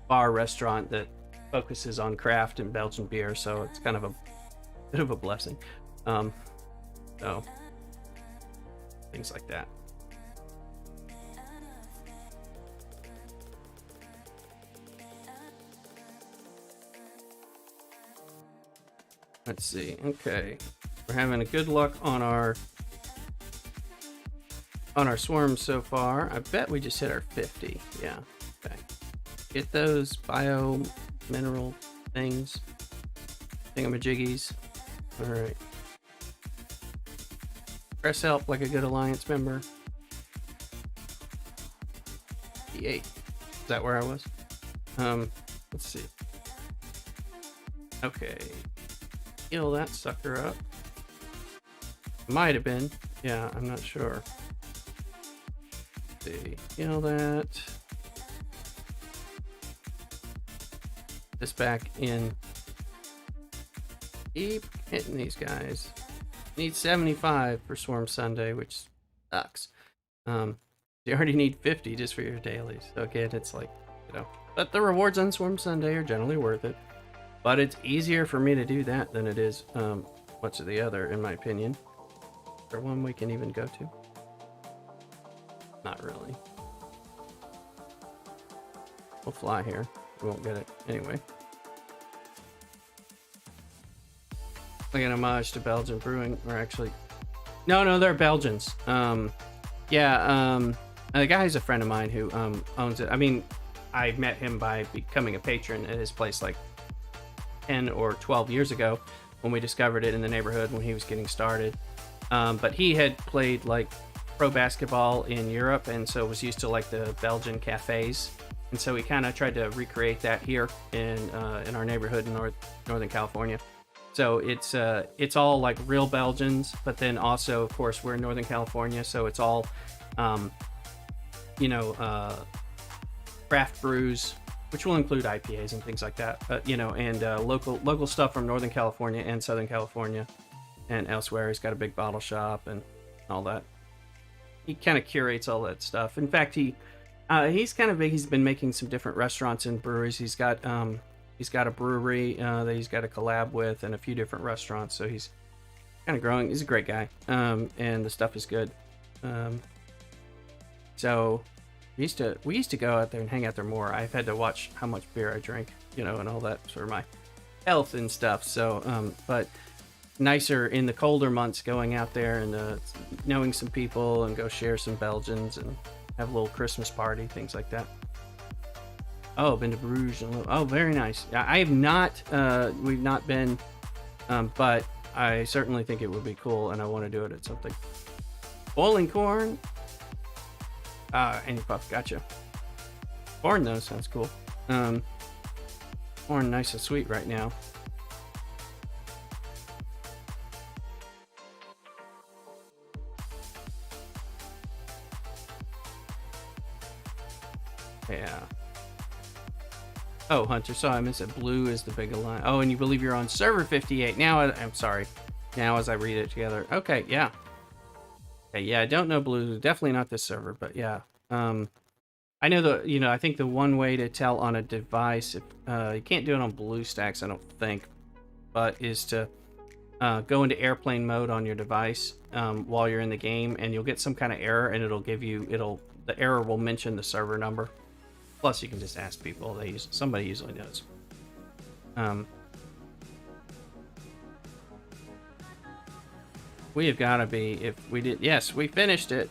bar restaurant that focuses on craft and Belgian beer, so it's kind of a bit of a blessing. So things like that. Let's see. Okay, we're having a good luck on our swarms so far. I bet we just hit our 50. Yeah. Okay. Get those bio mineral things, thingamajiggies. All right. Press help like a good alliance member. 8. Is that where I was? Let's see. Okay. Heal that sucker up. Might have been. Yeah, I'm not sure. Let's see. Heal that. this back in. Keep hitting these guys. Need 75 for Swarm Sunday, which sucks. You already need 50 just for your dailies. So again, it's like, but the rewards on Swarm Sunday are generally worth it. But it's easier for me to do that than it is much of the other, in my opinion. Is there one we can even go to? Not really. We'll fly here. We won't get it anyway. Like an homage to Belgian brewing, or actually, no, they're Belgians. The guy's a friend of mine who owns it. I mean, I met him by becoming a patron at his place like 10 or 12 years ago when we discovered it in the neighborhood when he was getting started. But he had played like pro basketball in Europe, and so was used to like the Belgian cafes. And so he kind of tried to recreate that here in our neighborhood in Northern California. So it's all like real Belgians, but then also, of course, we're in Northern California, so it's all, craft brews, which will include IPAs and things like that. And local stuff from Northern California and Southern California and elsewhere. He's got a big bottle shop and all that. He kind of curates all that stuff. In fact, he's kind of big. He's been making some different restaurants and breweries. He's got a brewery that he's got a collab with, and a few different restaurants. So he's kind of growing. He's a great guy, and the stuff is good. So we used to go out there and hang out there more. I've had to watch how much beer I drink, and all that sort of my health and stuff. So, but nicer in the colder months, going out there and knowing some people and go share some Belgians and have a little Christmas party, things like that. Oh, been to Bruges. Oh, very nice. I have not. We've not been, but I certainly think it would be cool, and I want to do it at something. Boiling corn. Any puff. Gotcha. Corn though sounds cool. Corn nice and sweet right now. Yeah. Oh, Hunter, so I missed it. Blue is the big line. Oh, and you believe you're on server 58. Now, I'm sorry. Now, as I read it together. Okay, yeah. Okay, yeah, I don't know blue. Definitely not this server, but yeah. I know I think the one way to tell on a device, if you can't do it on BlueStacks, I don't think, but is to go into airplane mode on your device while you're in the game, and you'll get some kind of error, and the error will mention the server number. Plus, you can just ask people. Somebody usually knows. We have got to be, if we did. Yes, we finished it.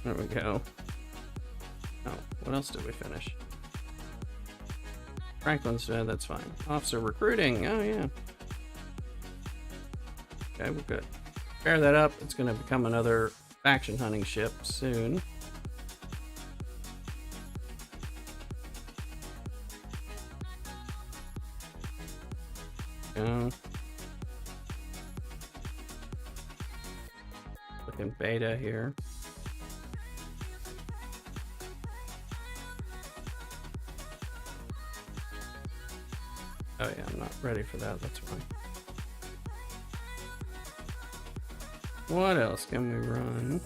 There we go. Oh, what else did we finish? Franklin's dead. That's fine. Officer recruiting. Oh yeah. Okay, we're good. Pair that up. It's going to become another faction hunting ship soon. Looking beta here. Oh yeah, I'm not ready for that. That's fine. What else can we run?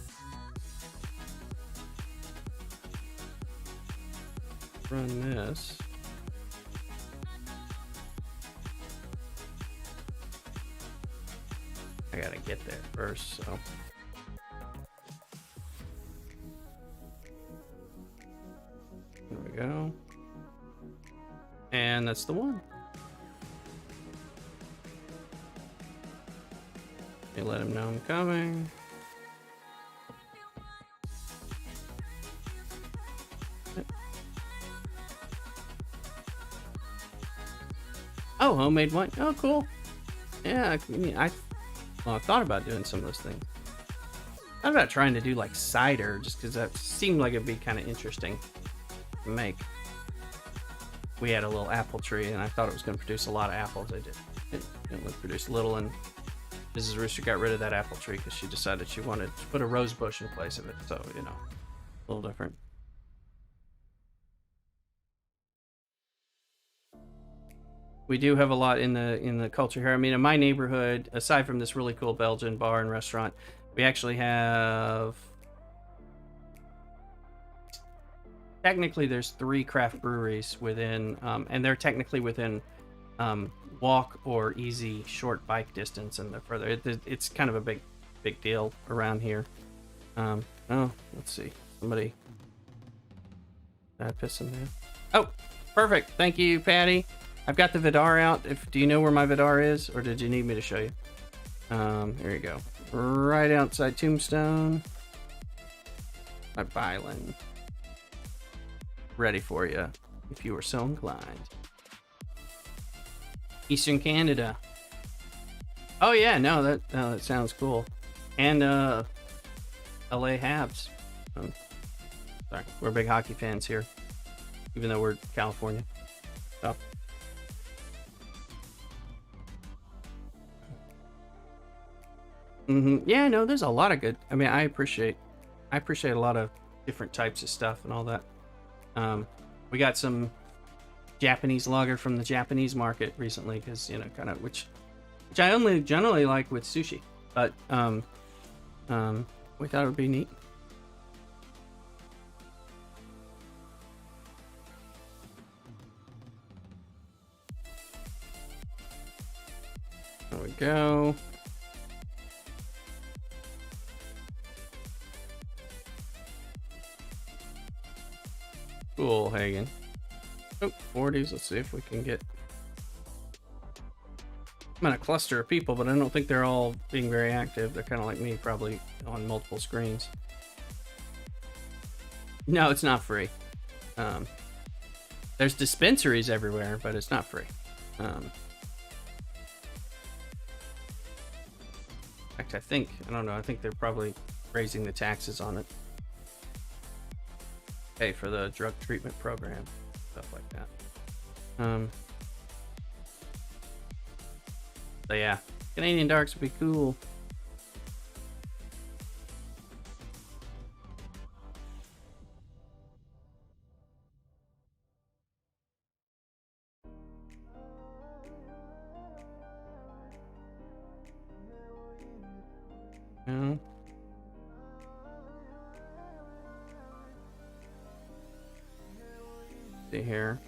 Run this. I gotta get there first, so. There we go. And that's the one. You let him know I'm coming. Oh, homemade wine. Oh, cool. Yeah, I thought about doing some of those things. I thought about trying to do like cider, just because that seemed like it'd be kind of interesting to make. We had a little apple tree, and I thought it was going to produce a lot of apples. It didn't produce little, and Mrs. Rooster got rid of that apple tree because she decided she wanted to put a rose bush in place of it. So, A little different. We do have a lot in the culture here. I mean, in my neighborhood, aside from this really cool Belgian bar and restaurant, we actually have, technically there's 3 craft breweries within, and they're technically within walk or easy short bike distance, and the further it's kind of a big deal around here. Oh, let's see, somebody, did I piss him down? Oh, perfect, thank you, Patty. I've got the Vidar out. Do you know where my Vidar is, or did you need me to show you? Here you go, right outside Tombstone, my Byland, ready for you if you were so inclined. Eastern Canada. Oh yeah, no, that sounds cool. And LA Habs. Sorry, we're big hockey fans here, even though we're California. So. Yeah, no, there's a lot of good. I mean, I appreciate a lot of different types of stuff and all that. We got some Japanese lager from the Japanese market recently, because kind of which I only generally like with sushi, but we thought it would be neat. There we go. Cool, Hagen. Oh, 40s. Let's see if we can get. I'm in a cluster of people, but I don't think they're all being very active. They're kind of like me, probably on multiple screens. No, it's not free. There's dispensaries everywhere, but it's not free. In fact, I don't know, I think they're probably raising the taxes on it. Pay for the drug treatment program, stuff like that. So yeah, Canadian Darks would be cool. See here.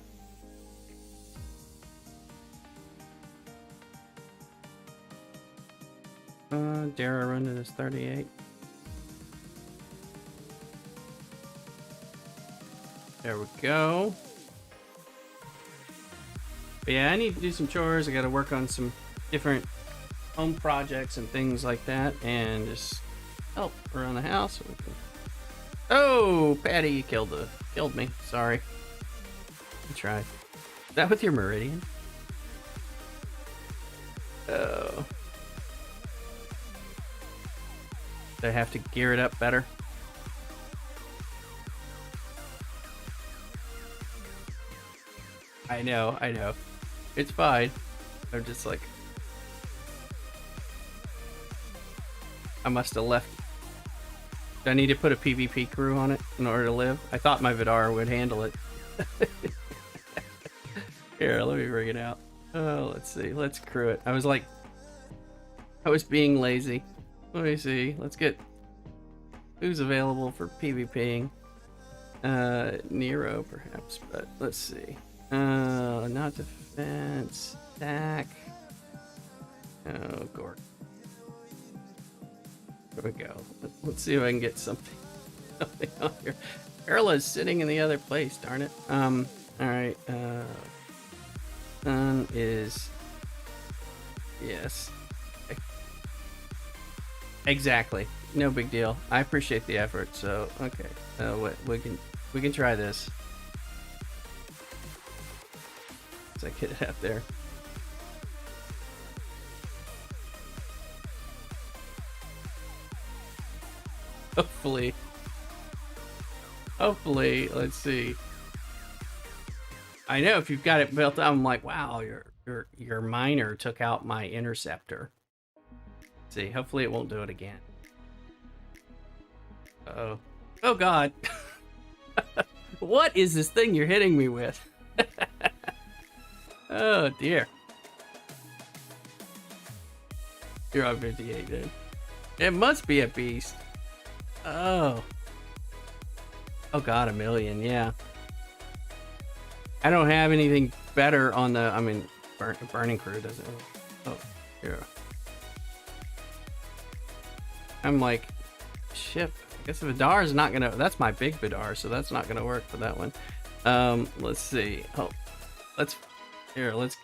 Dara running is 38. There we go. But yeah, I need to do some chores. I got to work on some different home projects and things like that, and just help around the house. Oh, Patty, you killed me. Sorry. I tried. Is that with your Meridian? Oh. Do I have to gear it up better? I know. It's fine. I'm just like, I must have left. Do I need to put a PvP crew on it in order to live? I thought my Vidar would handle it. Here, let me bring it out. Oh, let's see. Let's crew it. I was being lazy. Let me see. Let's get who's available for PvPing. Nero, perhaps, but let's see. Not defense. Attack. Oh, Gord. There we go. Let's see if I can get something on here. Erla's sitting in the other place, darn it. Alright, Sun is, yes. Exactly. No big deal. I appreciate the effort, so, okay. We can try this. As I get it out there. Hopefully, let's see. I know if you've got it built up, I'm like, wow, your miner took out my interceptor. Let's see, hopefully it won't do it again. Uh-oh. Oh god. What is this thing you're hitting me with? Oh dear. You're on 58 then. It must be a beast. Oh. Oh god, 1,000,000, yeah. I don't have anything better on the, I mean, Burning Crew doesn't. Oh, yeah. I'm like, shit. I guess the Vidar is not gonna, that's my big Vidar, so that's not gonna work for that one. Let's see. Oh, let's, here, let's.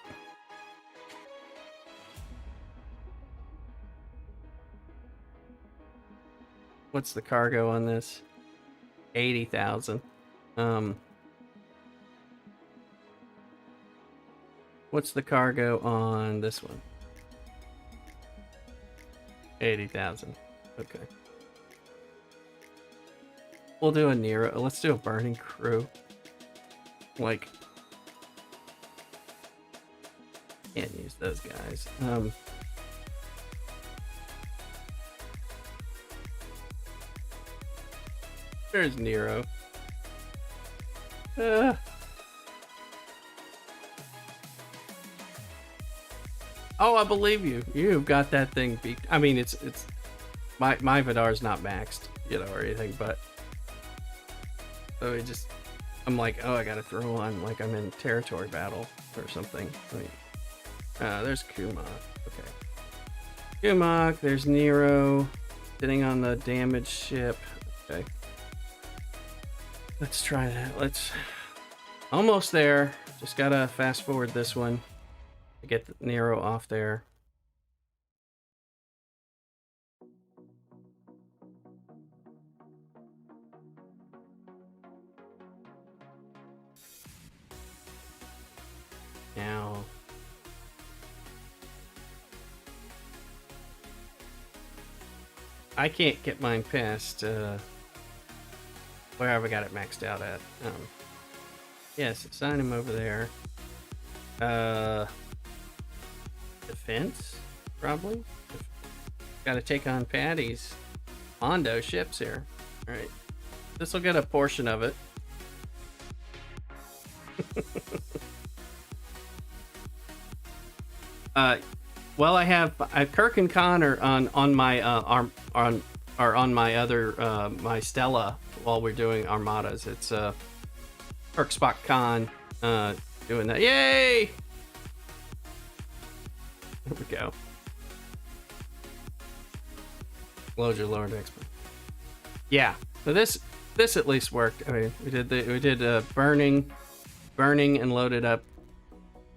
What's the cargo on this? 80,000. What's the cargo on this one? 80,000. Okay. We'll do a Nero. Let's do a Burning Crew. Like, can't use those guys. There's Nero. Oh, I believe you. You've got that thing beat. I mean, it's my Vidar's not maxed, you know, or anything, but so it just, I'm like, oh, I gotta throw on like I'm in territory battle or something. I mean, there's Kumok. Okay, Kumok. There's Nero sitting on the damaged ship. Okay, let's try that. Let's almost there. Just gotta fast forward this one to get the Nero off there. Now, I can't get mine past wherever I got it maxed out at. Yes, assign him over there. Defense, probably. Got to take on Patty's Mondo ships here. All right, this will get a portion of it. Well, I have Kirk and Connor on my on my other my Stella while we're doing armadas. It's Kirk, Spock, Con doing that. Yay! There we go. Load your lower decks. Yeah, so this at least worked. I mean, we did burning, and loaded up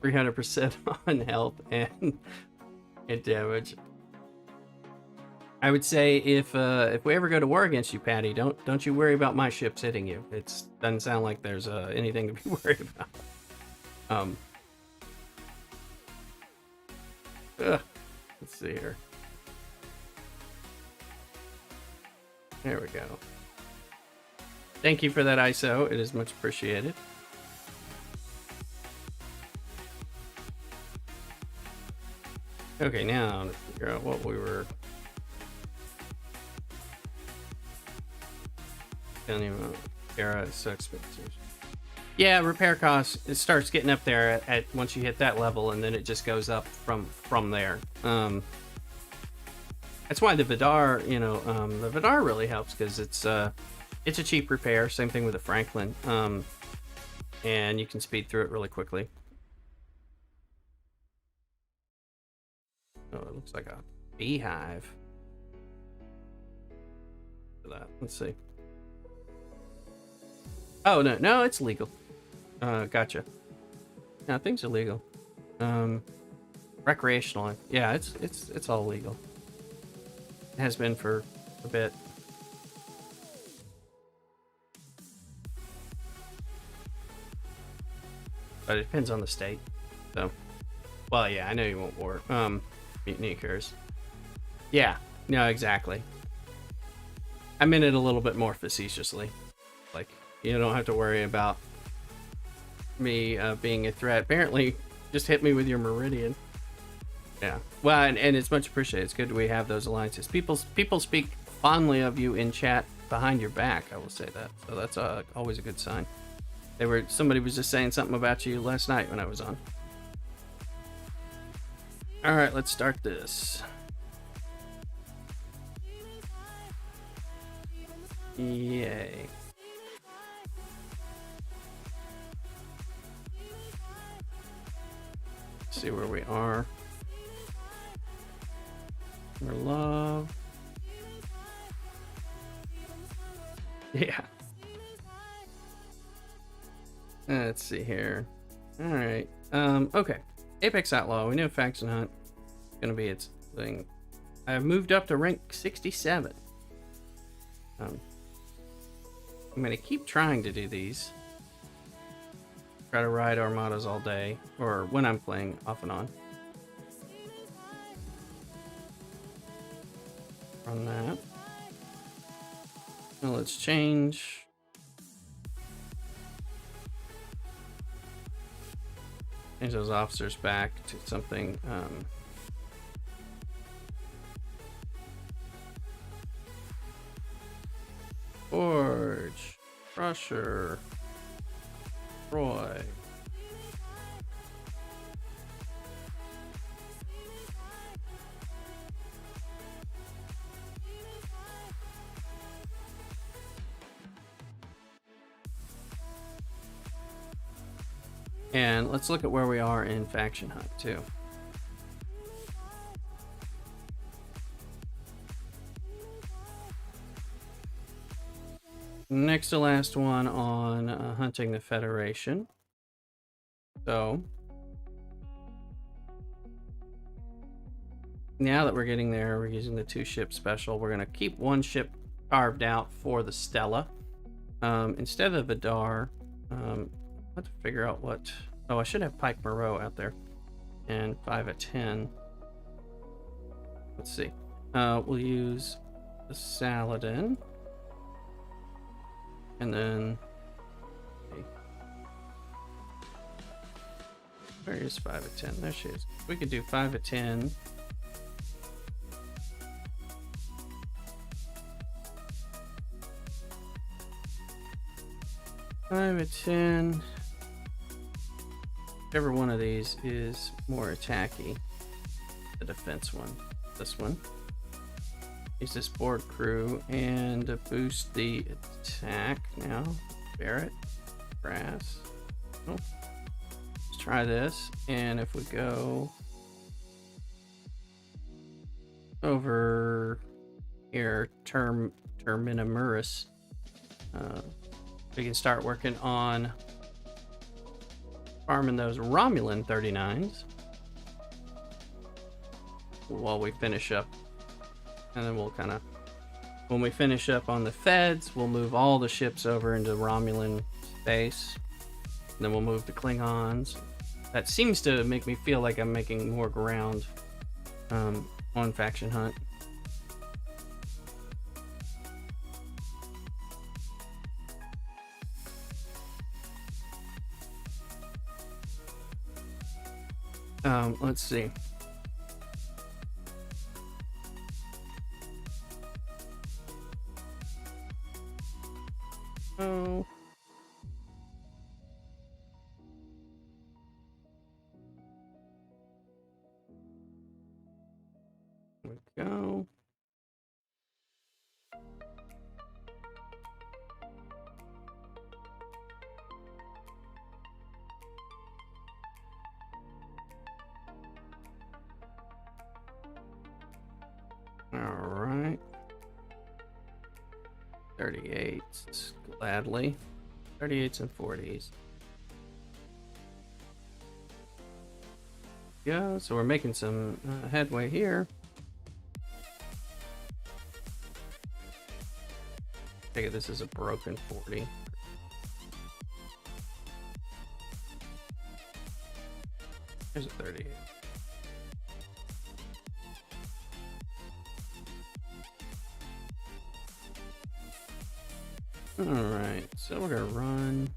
300% on health and damage. I would say if we ever go to war against you, Patty, don't you worry about my ships hitting you. It doesn't sound like there's anything to be worried about. Let's see here. There we go. Thank you for that ISO. It is much appreciated. Okay, now to figure out what we were. Era is so expensive. Yeah, repair costs, it starts getting up there at once you hit that level, and then it just goes up from there. That's why the Vidar, the Vidar really helps, because it's a cheap repair. Same thing with the Franklin, and you can speed through it really quickly. Oh, it looks like a beehive. Let's see. Oh no, it's legal. Gotcha. No, things are legal. Recreational. Yeah, it's all legal. It has been for a bit. But it depends on the state. So, well, yeah, I know you won't war. Mutiny occurs. Yeah, no, exactly. I meant it a little bit more facetiously. Like, you don't have to worry about me being a threat. Apparently, just hit me with your Meridian. Yeah. Well, and it's much appreciated. It's good we have those alliances. People speak fondly of you in chat, behind your back. I will say that. So that's always a good sign. Somebody was just saying something about you last night when I was on. All right, let's start this. Yay. See where we are. We're love. Yeah. Let's see here. All right. Okay. Apex Outlaw. We know Faction Hunt is gonna be its thing. I've moved up to rank 67. I'm gonna keep trying to do these. Try to ride armadas all day, or when I'm playing off and on. Run that. Now let's change. Change those officers back to something. Forge, Crusher, Troy. And let's look at where we are in Faction Hunt too. Next to last one on hunting the Federation. So now that we're getting there, we're using the 2-ship special. We're going to keep 1 ship carved out for the Stella. Instead of Vidar, I have to figure out what... Oh, I should have Pike Moreau out there. And 5 at 10. Let's see. We'll use the Saladin. And then... Okay. Where is 5 at 10? There she is. We could do 5 at 10. Five at 10. Whichever one of these is more attacky. The defense one. This one. Use this board crew and boost the attack now. Barrett. Brass. Oh. Let's try this. And if we go over here, Terminamuris, we can start working on farming those Romulan 39s while we finish up. And then we'll kind of, when we finish up on the Feds, we'll move all the ships over into Romulan space. And then we'll move the Klingons. That seems to make me feel like I'm making more ground on Faction Hunt. Let's see. Oh. There we go. All right. 38s, gladly. 38s and 40s. Yeah, so we're making some headway here. Take it this is a broken 40. Here's a 38. Alright, so we're gonna run.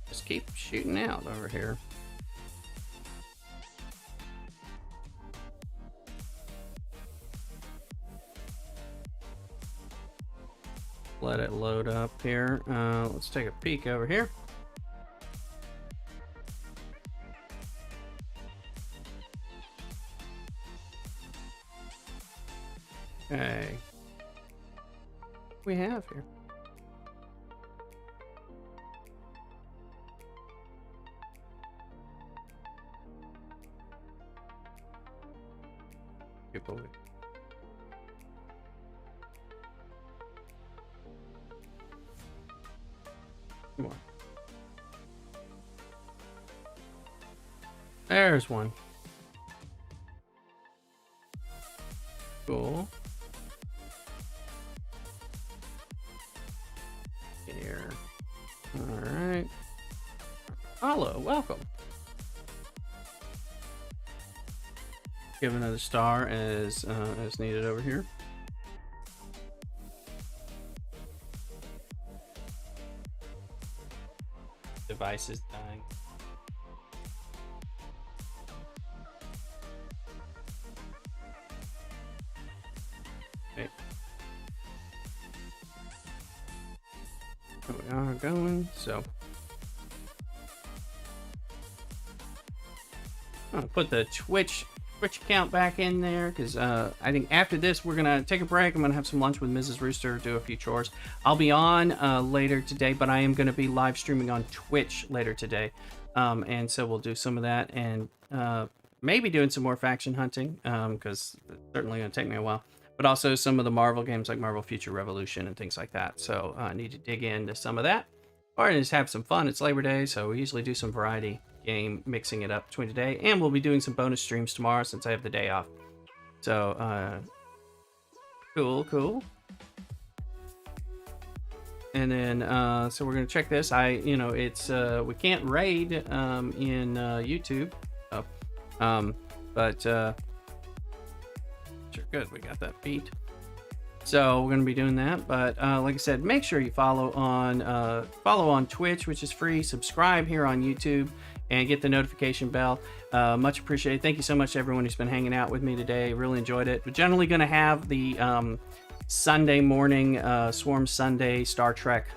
Just keep shooting out over here. let it load up here. Let's take a peek over here. Okay. What we have here? People. Come on. There's one. Cool. Here. Alright. Hello, welcome. Give another star as needed over here. Device is dying. Okay. We are going, so I'll put the Twitch account back in there because I think after this we're gonna take a break. I'm gonna have some lunch with Mrs. Rooster, do a few chores. I'll be on later today, but I am gonna be live streaming on Twitch later today, and so we'll do some of that and maybe doing some more faction hunting because it's certainly gonna take me a while, but also some of the Marvel games like Marvel Future Revolution and things like that. So I need to dig into some of that or just have some fun. It's Labor Day, so we usually do some variety game, mixing it up between today, and we'll be doing some bonus streams tomorrow since I have the day off. So cool. And then so we're gonna check this. It's we can't raid in YouTube, but sure, good, we got that beat. So we're gonna be doing that, but like I said, make sure you follow on Twitch, which is free. Subscribe here on YouTube and get the notification bell. Much appreciated. Thank you so much to everyone who's been hanging out with me today. Really enjoyed it. We're generally going to have the Sunday morning Swarm Sunday Star Trek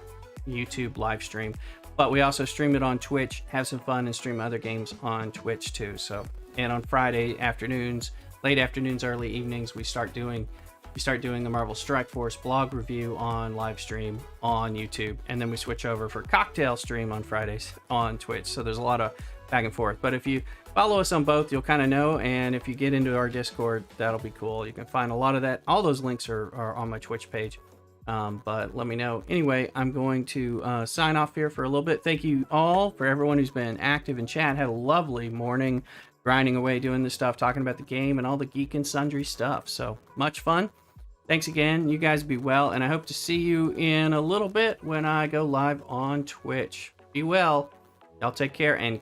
YouTube live stream, but we also stream it on Twitch, have some fun, and stream other games on Twitch too. So, and on Friday afternoons, late afternoons, early evenings, we start doing the Marvel Strike Force blog review on live stream on YouTube, and then we switch over for cocktail stream on Fridays on Twitch. So there's a lot of back and forth, but if you follow us on both, you'll kind of know, and if you get into our Discord, that'll be cool. You can find a lot of that. All those links are on my Twitch page, but let me know. Anyway, I'm going to sign off here for a little bit. Thank you all for everyone who's been active in chat. Had a lovely morning grinding away doing this stuff, talking about the game and all the geek and sundry stuff. So much fun. Thanks again. You guys be well, and I hope to see you in a little bit when I go live on Twitch. Be well. Y'all take care and